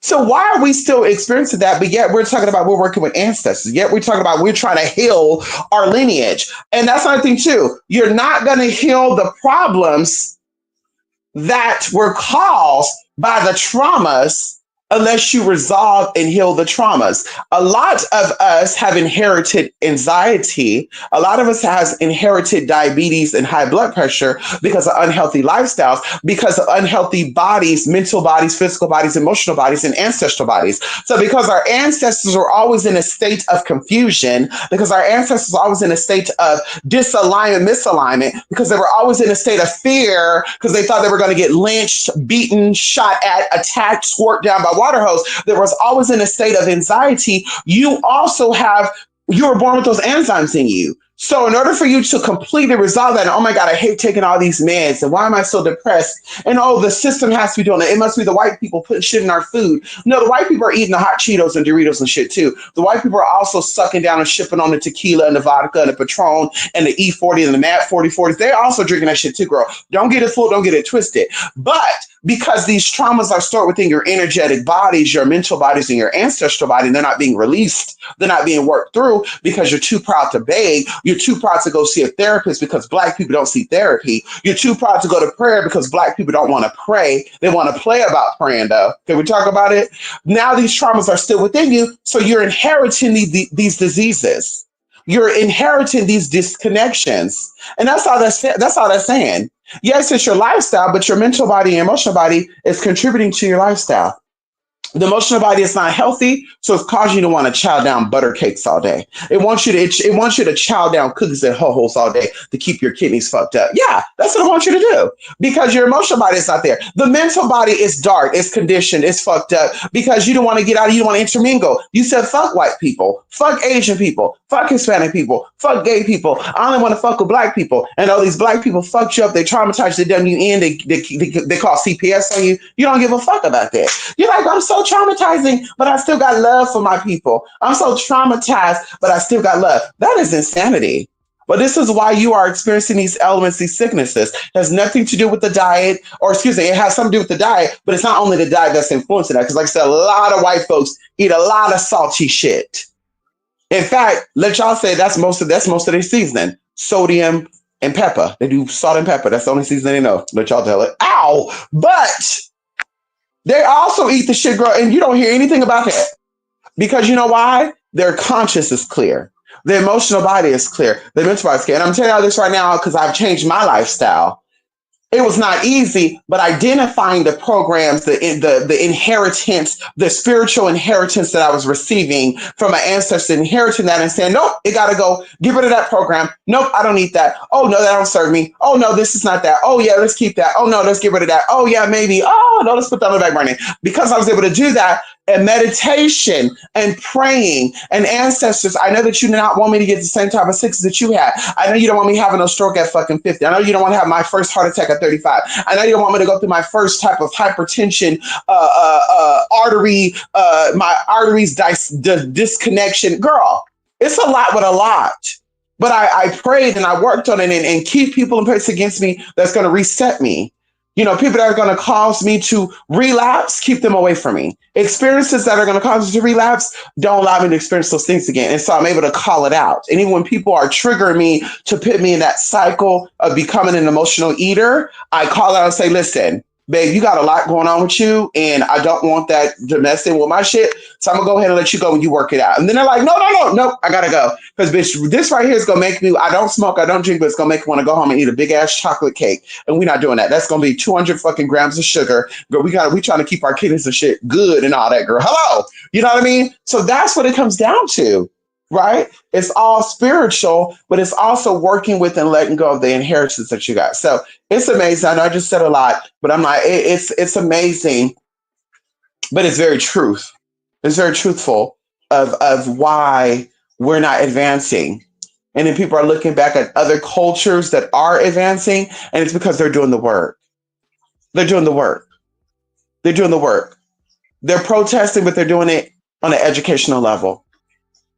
So why are we still experiencing that? But yet we're talking about we're working with ancestors. Yet we're talking about we're trying to heal our lineage. And that's another thing too. You're not going to heal the problems that were caused by the traumas unless you resolve and heal the traumas. A lot of us have inherited anxiety. A lot of us has inherited diabetes and high blood pressure because of unhealthy lifestyles, because of unhealthy bodies, mental bodies, physical bodies, emotional bodies, and ancestral bodies. So because our ancestors were always in a state of confusion, because our ancestors were always in a state of disalignment, misalignment, because they were always in a state of fear, because they thought they were going to get lynched, beaten, shot at, attacked, squirt down by water hose. There was always in a state of anxiety. You were born with those enzymes in you. So in order for you to completely resolve that, and, oh my God, I hate taking all these meds, and why am I so depressed? And oh, the system has to be doing it. It must be the white people putting shit in our food. No, the white people are eating the hot Cheetos and Doritos and shit too. The white people are also sucking down and shipping on the tequila and the vodka and the Patron and the E40 and the Mad 4040s. They're also drinking that shit too, girl. Don't get it full, don't get it twisted. But because these traumas are stored within your energetic bodies, your mental bodies, and your ancestral body, and they're not being released, they're not being worked through because you're too proud to beg. You're too proud to go see a therapist because Black people don't see therapy. You're too proud to go to prayer because Black people don't want to pray. They want to play about praying, though. Can we talk about it? Now these traumas are still within you, so you're inheriting these diseases. You're inheriting these disconnections, and that's all that's saying. Yes, it's your lifestyle, but your mental body and emotional body is contributing to your lifestyle. The emotional body is not healthy, so it's causing you to want to chow down butter cakes all day. It wants you to chow down cookies and ho-hos all day to keep your kidneys fucked up. Yeah, that's what it wants you to do because your emotional body is not there. The mental body is dark, it's conditioned, it's fucked up because you don't want to get out, you don't want to intermingle. You said fuck white people, fuck Asian people, fuck Hispanic people, fuck gay people. I only want to fuck with Black people, and all these Black people fucked you up. They traumatized, they done you in. They call CPS on you. You don't give a fuck about that. You're like, I'm so traumatizing, but I still got love for my people. I'm so traumatized, but I still got love. That is insanity. But this is why you are experiencing these elements, these sicknesses. It has nothing to do with the diet, or excuse me, it has something to do with the diet, but it's not only the diet that's influencing that. Because like I said, a lot of white folks eat a lot of salty shit. In fact, let y'all say that's most of their seasoning. Sodium and pepper. They do salt and pepper. That's the only seasoning they know. Let y'all tell it. Ow! But they also eat the shit, girl, and you don't hear anything about that. Because you know why? Their conscience is clear. Their emotional body is clear. Their mental body is clear. And I'm telling you this right now because I've changed my lifestyle. It was not easy, but identifying the programs, the inheritance, the spiritual inheritance that I was receiving from my ancestors, inheriting that and saying, nope, it got to go. Get rid of that program. Nope, I don't need that. Oh, no, that don't serve me. Oh, no, this is not that. Oh, yeah, let's keep that. Oh, no, let's get rid of that. Oh, yeah, maybe. Oh, no, let's put that on the back burner. Because I was able to do that, and meditation and praying and ancestors. I know that you do not want me to get the same type of sickness that you had. I know you don't want me having a stroke at fucking 50. I know you don't want to have my first heart attack at 35. I know you don't want me to go through my first type of hypertension, my arteries disconnection. Girl, it's a lot with a lot. But I prayed and I worked on it and keep people in place against me that's going to reset me. You know, people that are going to cause me to relapse, keep them away from me. Experiences that are going to cause me to relapse, don't allow me to experience those things again. And so I'm able to call it out. And even when people are triggering me to put me in that cycle of becoming an emotional eater, I call out and say, listen, babe, you got a lot going on with you, and I don't want that to mess in with my shit. So I'm gonna go ahead and let you go when you work it out. And then they're like, no, I gotta go. Because bitch, this right here is gonna make me, I don't smoke, I don't drink, but it's gonna make me want to go home and eat a big ass chocolate cake. And we're not doing that. That's gonna be 200 fucking grams of sugar. Girl, we trying to keep our kidneys and shit good and all that, girl. Hello. You know what I mean? So that's what it comes down to. Right? It's all spiritual, but it's also working with and letting go of the inheritance that you got. So it's amazing. I know I just said a lot, but I'm like, it's amazing, but it's very truth. It's very truthful of why we're not advancing. And then people are looking back at other cultures that are advancing, and it's because they're doing the work. They're doing the work. They're doing the work. They're protesting, but they're doing it on an educational level.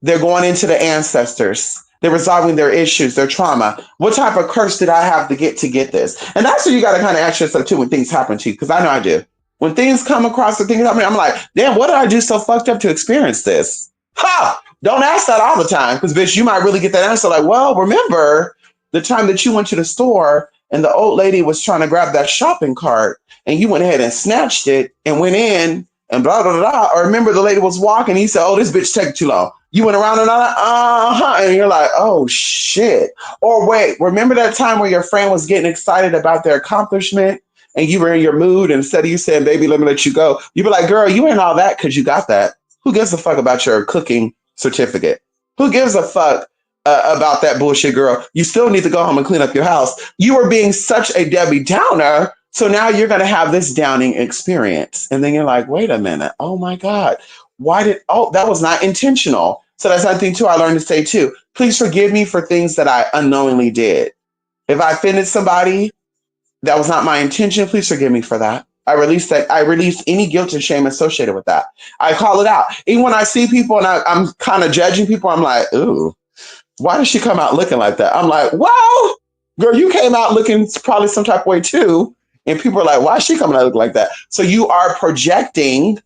They're going into the ancestors. They're resolving their issues, their trauma. What type of curse did I have to get this? And that's what you got to kind of ask yourself too when things happen to you, because I know I do. When things come across the things happen, I'm like, damn, what did I do so fucked up to experience this? Ha! Don't ask that all the time, because bitch, you might really get that answer like, well, remember the time that you went to the store and the old lady was trying to grab that shopping cart and you went ahead and snatched it and went in and blah, blah, blah, blah. Or remember the lady was walking, he said, oh, this bitch take too long. You went around and and you're like, oh shit. Or wait, remember that time where your friend was getting excited about their accomplishment and you were in your mood, and instead of you saying, baby, let me let you go, you be like, girl, you ain't all that because you got that. Who gives a fuck about your cooking certificate? Who gives a fuck about that bullshit, girl? You still need to go home and clean up your house. You were being such a Debbie Downer. So now you're going to have this downing experience. And then you're like, wait a minute. Oh my God. That was not intentional. So that's another thing too I learned to say too. Please forgive me for things that I unknowingly did. If I offended somebody, that was not my intention. Please forgive me for that. I release that. I release any guilt and shame associated with that. I call it out. Even when I see people and I'm kind of judging people, I'm like, ooh, why did she come out looking like that? I'm like, well, girl, you came out looking probably some type of way too. And people are like, why is she coming out looking like that? So you are projecting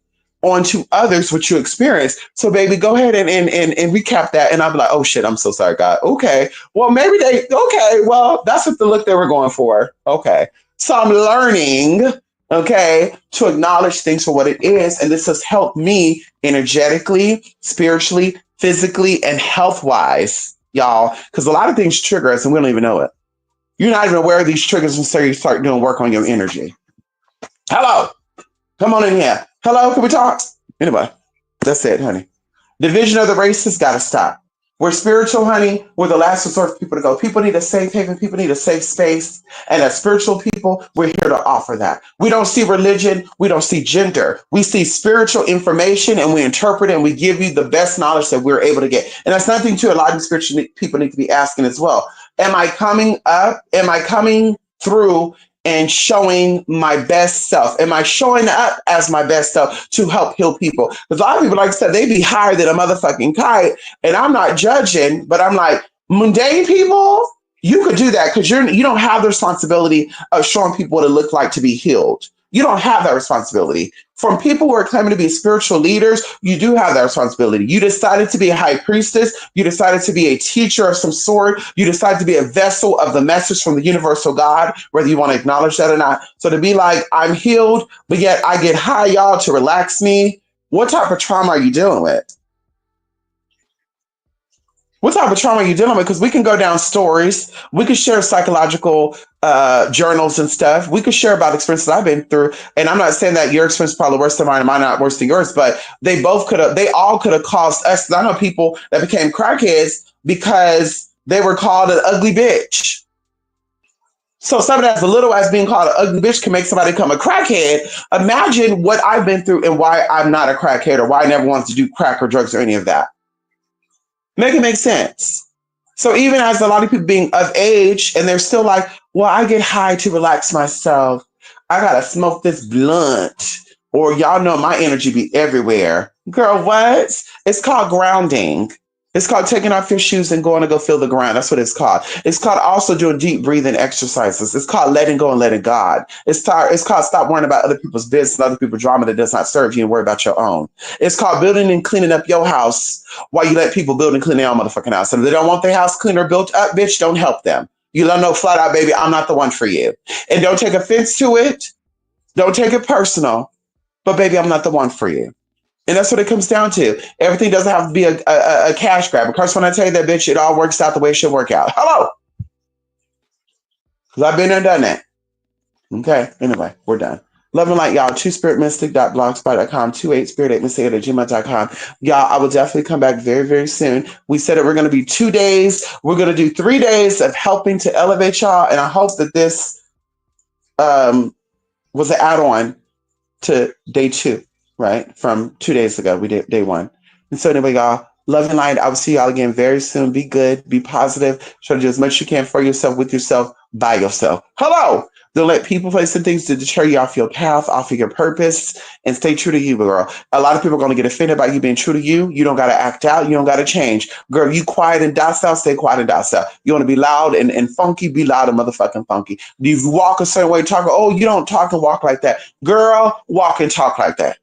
onto others what you experience. So baby, go ahead and recap that. And I'll be like, oh shit, I'm so sorry, God. Okay. Well, maybe well, that's what the look they were going for. Okay. So I'm learning, okay, to acknowledge things for what it is. And this has helped me energetically, spiritually, physically, and health wise, y'all, because a lot of things trigger us and we don't even know it. You're not even aware of these triggers until you start doing work on your energy. Hello. Come on in here. Hello, can we talk? Anyway, that's it, honey. Division of the race has got to stop. We're spiritual, honey. We're the last resort for people to go. People need a safe haven. People need a safe space. And as spiritual people, we're here to offer that. We don't see religion. We don't see gender. We see spiritual information and we interpret it and we give you the best knowledge that we're able to get. And that's nothing to a lot of spiritual people need to be asking as well. Am I coming up? Am I coming through and showing my best self? Am I showing up as my best self to help heal people? Because a lot of people, like I said, they be higher than a motherfucking kite. And I'm not judging, but I'm like, mundane people, you could do that because you don't have the responsibility of showing people what it looked like to be healed. You don't have that responsibility. From people who are claiming to be spiritual leaders, you do have that responsibility. You decided to be a high priestess. You decided to be a teacher of some sort. You decided to be a vessel of the message from the universal God, whether you want to acknowledge that or not. So to be like, I'm healed, but yet I get high, y'all, to relax me. What type of trauma are you dealing with? What type of trauma are you dealing with? Because we can go down stories. We could share psychological journals and stuff. We could share about experiences I've been through. And I'm not saying that your experience is probably worse than mine and mine not worse than yours, but they all could have caused us. I know people that became crackheads because they were called an ugly bitch. So something as little as being called an ugly bitch can make somebody become a crackhead. Imagine what I've been through and why I'm not a crackhead or why I never wanted to do crack or drugs or any of that. Make it make sense. So even as a lot of people being of age and they're still like, well, I get high to relax myself. I gotta smoke this blunt. Or y'all know my energy be everywhere. Girl, what? It's called grounding. It's called taking off your shoes and going to go feel the ground. That's what it's called. It's called also doing deep breathing exercises. It's called letting go and letting God. It's called stop worrying about other people's business, other people's drama that does not serve you and worry about your own. It's called building and cleaning up your house while you let people build and clean their own motherfucking house. And if they don't want their house cleaned or built up, bitch, don't help them. You let them know flat out, baby, I'm not the one for you. And don't take offense to it. Don't take it personal. But baby, I'm not the one for you. And that's what it comes down to. Everything doesn't have to be a cash grab. Because when I tell you that, bitch, it all works out the way it should work out. Hello. Because I've been there and done that. Okay. Anyway, we're done. Love and light, y'all. twospiritmystic.blogspot.com, 28spirit8mystic@gmail.com. Y'all, I will definitely come back very, very soon. We said that we're going to be 2 days. We're going to do 3 days of helping to elevate y'all. And I hope that this was an add-on to day 2. Right? From 2 days ago, we did day 1. And so anyway, y'all, love and light. I will see y'all again very soon. Be good, be positive. Try to do as much as you can for yourself, with yourself, by yourself. Hello. Don't let people, place, and things to deter you off your path, off of your purpose, and stay true to you, girl. A lot of people are going to get offended by you being true to you. You don't got to act out. You don't got to change. Girl, you quiet and docile, stay quiet and docile. You want to be loud and funky, be loud and motherfucking funky. If you walk a certain way, talk, oh, you don't talk and walk like that. Girl, walk and talk like that.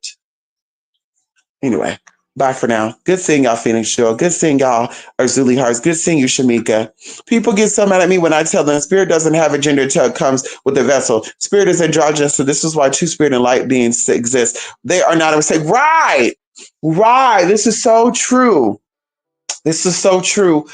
Anyway, bye for now. Good seeing y'all, Phoenix Joe. Good seeing y'all, Arzuli Hearts. Good seeing you, Shamika. People get so mad at me when I tell them spirit doesn't have a gender until it comes with the vessel. Spirit is androgynous, so this is why two spirit and light beings exist. They are not a mistake. Right. This is so true. This is so true,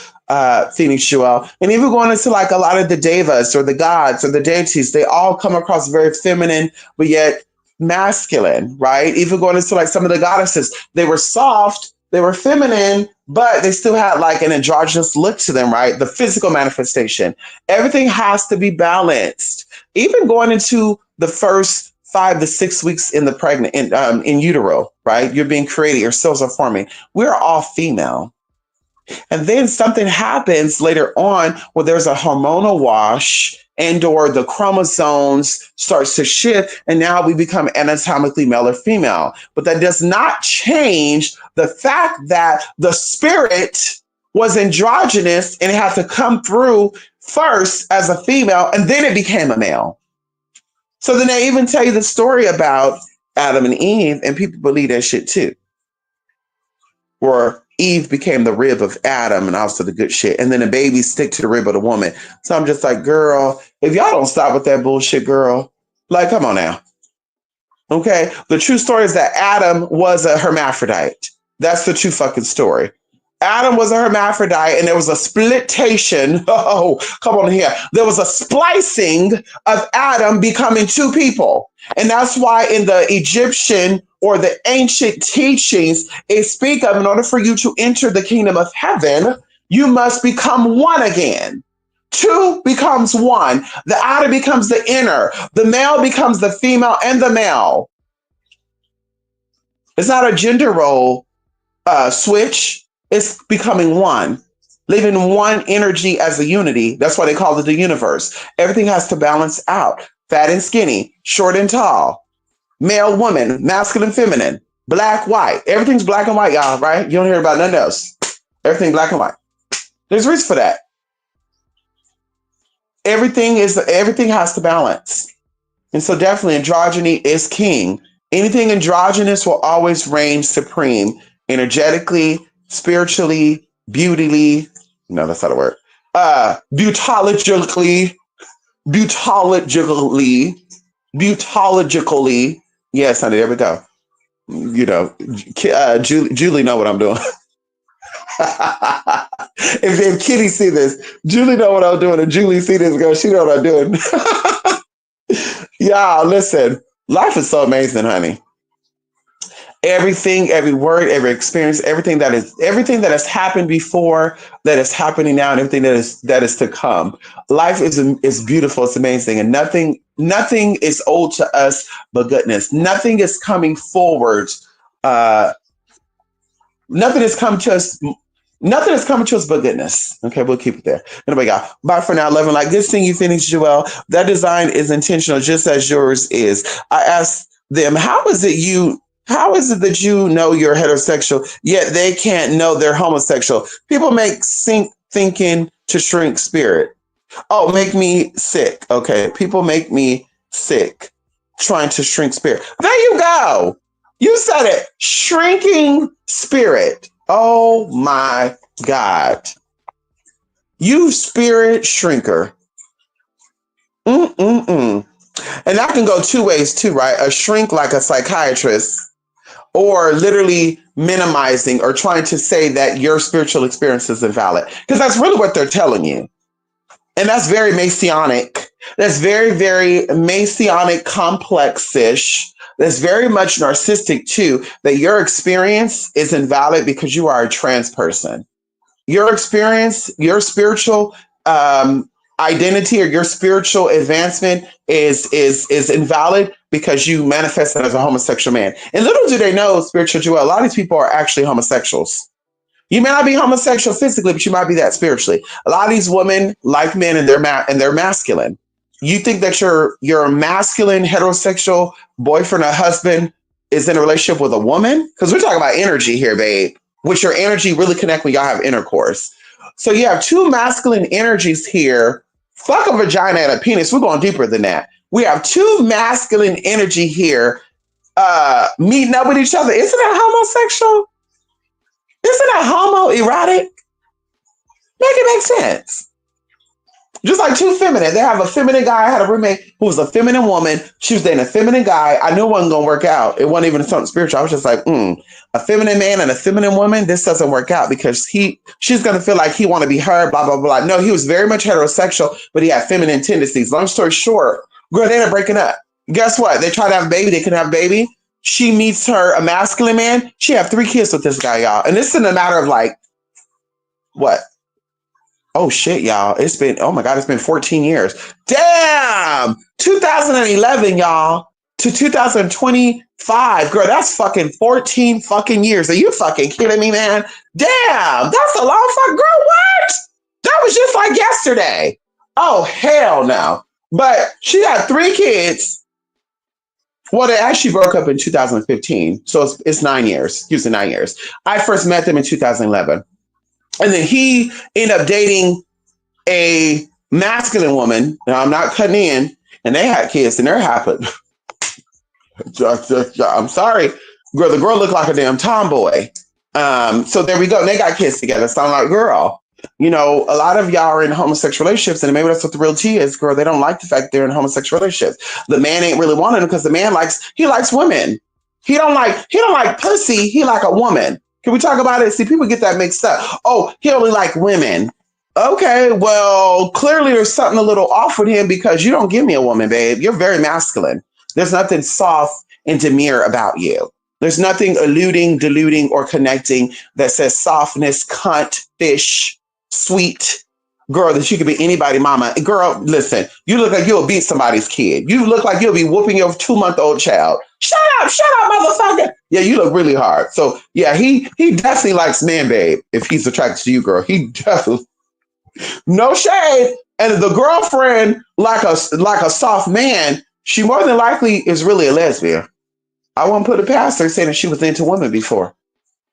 Phoenix Joel. And even going into like a lot of the devas or the gods or the deities, they all come across very feminine, but yet masculine, right? Even going into like some of the goddesses, they were soft, they were feminine, but they still had like an androgynous look to them, right? The physical manifestation. Everything has to be balanced. Even going into the first 5 to 6 weeks in the pregnant, in utero, right? You're being created, your cells are forming. We're all female. And then something happens later on where there's a hormonal wash and or the chromosomes starts to shift and now we become anatomically male or female. But that does not change the fact that the spirit was androgynous and it had to come through first as a female and then it became a male. So then they even tell you the story about Adam and Eve, and people believe that shit too. Where Eve became the rib of Adam and also the good shit. And then the baby stick to the rib of the woman. So I'm just like, girl, if y'all don't stop with that bullshit, girl, like, come on now. Okay. The true story is that Adam was a hermaphrodite. That's the true fucking story. Adam was a hermaphrodite and there was a splitation. Oh, come on here. There was a splicing of Adam becoming two people. And that's why in the Egyptian or the ancient teachings, it speak of in order for you to enter the kingdom of heaven, you must become one again. Two becomes one. The outer becomes the inner. The male becomes the female and the male. It's not a gender role switch. It's becoming one, living one energy as a unity. That's why they call it the universe. Everything has to balance out. Fat and skinny, short and tall, male, woman, masculine, feminine, black, white. Everything's black and white, y'all, right? You don't hear about nothing else. Everything black and white. There's a reason for that. Everything has to balance. And so definitely androgyny is king. Anything androgynous will always reign supreme, energetically, spiritually, beautily. No, that's not a word. Butologically. Yes, honey, there we go. You know, Julie know what I'm doing. if Kitty see this, Julie know what I'm doing. And Julie see this girl, she know what I'm doing. Y'all, listen, life is so amazing, honey. Everything, every word, every experience, everything that has happened before, that is happening now, and everything that is to come. Life is beautiful. It's amazing, and nothing is owed to us but goodness. Nothing is coming forward. Nothing is coming to us. Nothing is coming to us but goodness. Okay, we'll keep it there. Anyway, y'all. Bye for now. Love and light. Good seeing you finish, Joelle. That design is intentional, just as yours is. I asked them, how is it that you know you're heterosexual, yet they can't know they're homosexual? People make thinking to shrink spirit. Oh, make me sick. Okay. People make me sick trying to shrink spirit. There you go. You said it. Shrinking spirit. Oh my God. You spirit shrinker. Mm-mm-mm. And that can go two ways too, right? A shrink like a psychiatrist, or literally minimizing or trying to say that your spiritual experience is invalid. Because that's really what they're telling you. And that's very Masonic. That's very, very Masonic complex-ish. That's very much narcissistic too, that your experience is invalid because you are a trans person. Your experience, your spiritual identity or your spiritual advancement is invalid because you manifested as a homosexual man. And little do they know, spiritual Joelle, a lot of these people are actually homosexuals. You may not be homosexual physically, but you might be that spiritually. A lot of these women like men and they're masculine. You think that your masculine heterosexual boyfriend or husband is in a relationship with a woman? Because we're talking about energy here, babe. Which your energy really connect when y'all have intercourse. So you have two masculine energies here. Fuck a vagina and a penis. We're going deeper than that. We have two masculine energy here meeting up with each other. Isn't that homosexual? Isn't that homoerotic? Make it make sense. Just like two feminine. They have a feminine guy. I had a roommate who was a feminine woman. She was dating a feminine guy. I knew it wasn't going to work out. It wasn't even something spiritual. I was just like, a feminine man and a feminine woman, this doesn't work out because she's going to feel like he want to be her, blah, blah, blah. No, he was very much heterosexual, but he had feminine tendencies. Long story short, girl, they ended up breaking up. Guess what? They tried to have a baby. They couldn't have a baby. She meets a masculine man. She have 3 kids with this guy, y'all. And this is in a matter of like, what? Oh shit, y'all. It's been 14 years. Damn! 2011, y'all. to 2025. Girl, that's fucking 14 fucking years. Are you fucking kidding me, man? Damn, that's a long fuck. Girl, what? That was just like yesterday. Oh, hell no. But she got 3 kids. Well, they actually broke up in 2015. So it's 9 years. Excuse me, 9 years. I first met them in 2011. And then he ended up dating a masculine woman. Now, I'm not cutting in. And they had kids, and they're happy. I'm sorry. Girl, the girl looked like a damn tomboy. So there we go. And they got kids together. So I'm like, girl, you know, a lot of y'all are in homosexual relationships, and maybe that's what the real tea is, girl. They don't like the fact they're in homosexual relationships. The man ain't really wanting them because the man likes women. He don't like pussy. He like a woman. Can we talk about it? See, people get that mixed up. Oh, he only like women. Okay, well, clearly there's something a little off with him because you don't give me a woman, babe. You're very masculine. There's nothing soft and demure about you. There's nothing alluding, diluting, or connecting that says softness, cunt, fish, sweet. Girl, that you could be anybody, mama. Girl, listen, you look like you'll beat somebody's kid. You look like you'll be whooping your 2-month-old child. Shut up, motherfucker. Yeah, you look really hard. So yeah, he definitely likes man, babe. If he's attracted to you, girl, he definitely. No shade. And the girlfriend, like a soft man, she more than likely is really a lesbian. I wouldn't put it past her saying that she was into women before.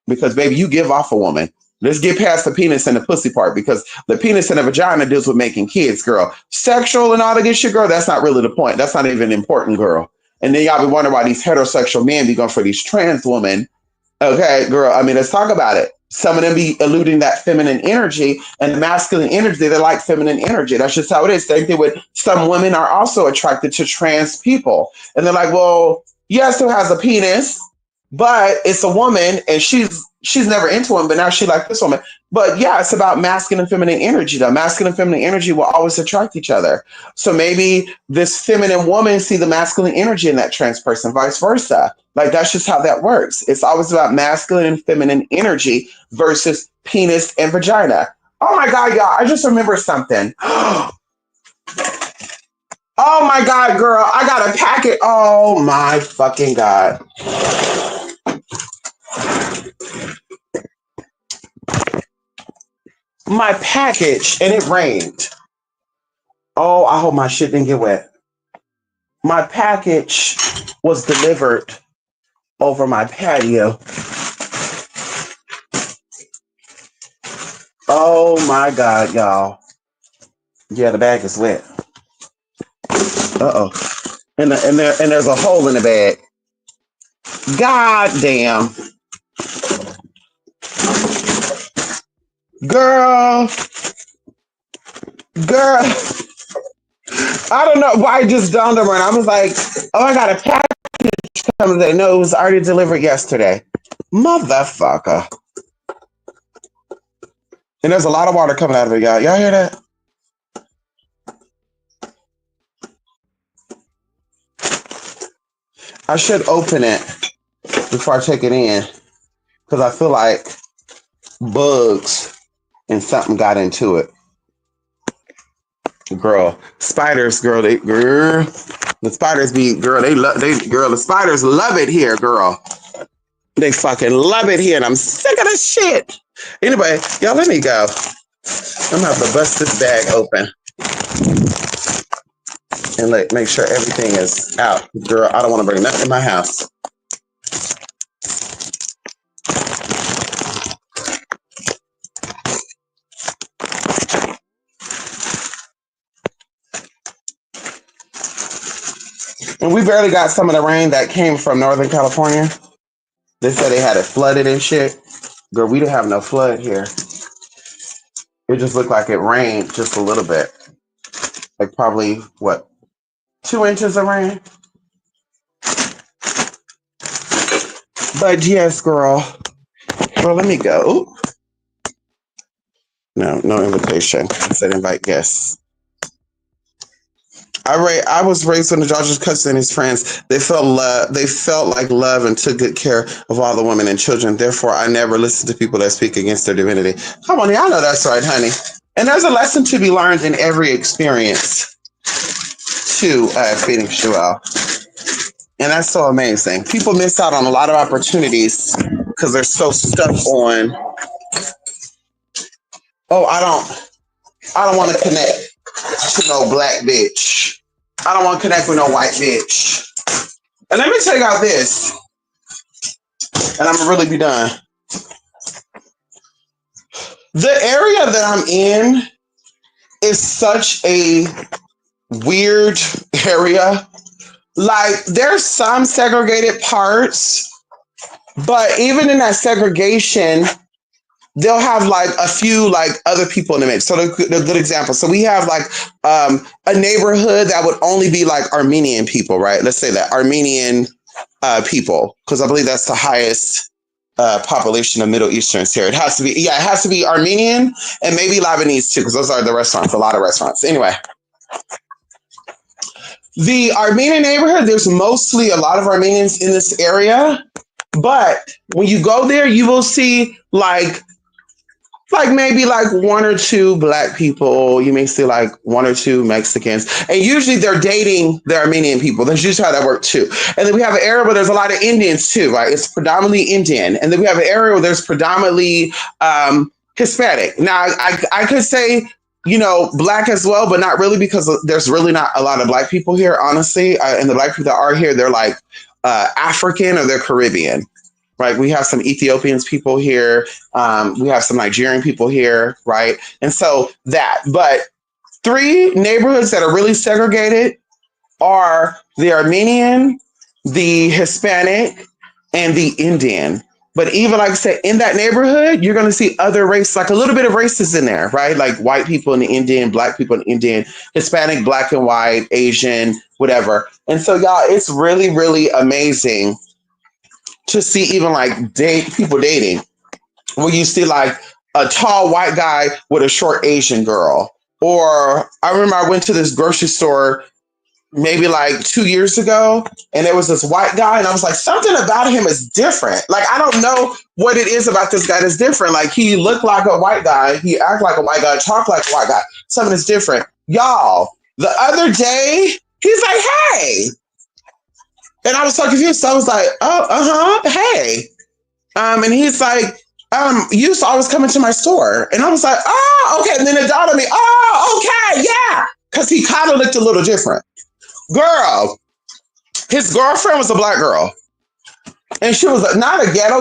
Because, baby, you give off a woman. Let's get past the penis and the pussy part, because the penis and the vagina deals with making kids, girl. Sexual and all that good shit, girl, that's not really the point. That's not even important, girl. And then y'all be wondering why these heterosexual men be going for these trans women. Okay, girl, I mean, let's talk about it. Some of them be eluding that feminine energy, and the masculine energy, they like feminine energy. That's just how it is. Same thing with some women are also attracted to trans people. And they're like, well, yes, who has a penis, but it's a woman, and she's never into him, but now she like this woman. But yeah, it's about masculine and feminine energy, though. Masculine and feminine energy will always attract each other. So maybe this feminine woman see the masculine energy in that trans person, vice versa. Like, that's just how that works. It's always about masculine and feminine energy versus penis and vagina. Oh my God, y'all, I just remember something. Oh my God, girl, I got a packet. Oh my fucking God. My package, and it rained. Oh, I hope my shit didn't get wet. My package was delivered over my patio. Oh my God, y'all. Yeah, the bag is wet. Uh-oh. And there's a hole in the bag. God damn. Girl. I don't know why it just dawned on me. I was like, oh, I got a package coming today. No, it was already delivered yesterday. Motherfucker. And there's a lot of water coming out of it, y'all. Y'all hear that? I should open it before I take it in, because I feel like bugs and something got into it. Girl, spiders, girl, the spiders be, girl, the spiders love it here, girl. They fucking love it here, and I'm sick of this shit. Anyway, y'all, let me go. I'm gonna have to bust this bag open and make sure everything is out. Girl, I don't want to bring nothing in my house. And we barely got some of the rain that came from Northern California. They said they had it flooded and shit. Girl, we didn't have no flood here. It just looked like it rained just a little bit. Like probably, 2 inches of rain? But yes, girl. Well, let me go. No invitation. I said invite guests. I was raised when the George's cousin and his friends. They felt like love and took good care of all the women and children. Therefore, I never listen to people that speak against their divinity. Come on, y'all know that's right, honey. And there's a lesson to be learned in every experience, too, Phoenix Joelle. And that's so amazing. People miss out on a lot of opportunities because they're so stuck on, oh, I don't want to connect to no black bitch. I don't want to connect with no white bitch. And let me tell y'all this, and I'm gonna really be done. The area that I'm in is such a weird area. Like, there's some segregated parts, but even in that segregation, they'll have like a few like other people in the mix. So the good example. So we have like a neighborhood that would only be like Armenian people, right? Let's say that Armenian people, because I believe that's the highest population of Middle Easterns here. It has to be, yeah, it has to be Armenian and maybe Lebanese too, because those are the restaurants, a lot of restaurants. Anyway, the Armenian neighborhood, there's mostly a lot of Armenians in this area, but when you go there, you will see like maybe like one or two black people. You may see like one or two Mexicans, and usually they're dating the Armenian people. That's usually how that works too. And then we have an area where there's a lot of Indians too, right? It's predominantly Indian. And then we have an area where there's predominantly Hispanic. Now, I could say, black as well, but not really, because there's really not a lot of black people here, honestly. And the black people that are here, they're like African or they're Caribbean. Right, we have some Ethiopians people here. We have some Nigerian people here, right? And so but three neighborhoods that are really segregated are the Armenian, the Hispanic, and the Indian. But even like I said, in that neighborhood, you're going to see other race, like a little bit of races in there, right? Like white people in the Indian, black people in the Indian, Hispanic, black and white, Asian, whatever. And so, y'all, it's really, really amazing to see even like people dating, where you see like a tall white guy with a short Asian girl. Or I remember I went to this grocery store maybe like 2 years ago, and there was this white guy, and I was like, something about him is different. Like, I don't know what it is about this guy that's different. Like, he looked like a white guy, he acted like a white guy, talked like a white guy. Something is different. Y'all, the other day, he's like, hey. And I was so confused. So I was like, oh, hey. And he's like, you used to always come into my store. And I was like, oh, okay. And then it dawned on me, oh, okay, yeah. Because he kind of looked a little different. Girl, his girlfriend was a black girl. And she was not a ghetto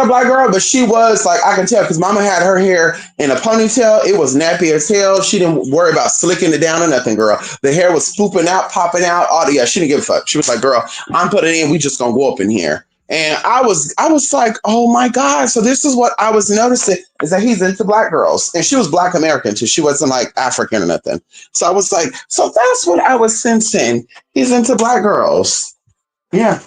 black girl, but she was like, I can tell, because mama had her hair in a ponytail. It was nappy as hell. She didn't worry about slicking it down or nothing, girl. The hair was swooping out, popping out. She didn't give a fuck. She was like, girl, I'm putting it in. We just gonna go up in here. And I was like, oh my God. So this is what I was noticing, is that he's into black girls. And she was Black American too. She wasn't like African or nothing. So I was like, so that's what I was sensing. He's into black girls. Yeah.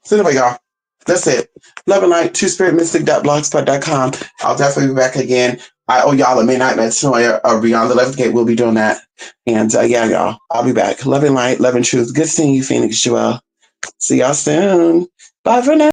So anyway, y'all. That's it. Love and light, twospiritmystic.blogspot.com. I'll definitely be back again. I owe y'all a Midnight Metanoia or Beyond the 11th Gate. We'll be doing that. And yeah, y'all, I'll be back. Love and light, love and truth. Good seeing you, Phoenix Joelle. See y'all soon. Bye for now.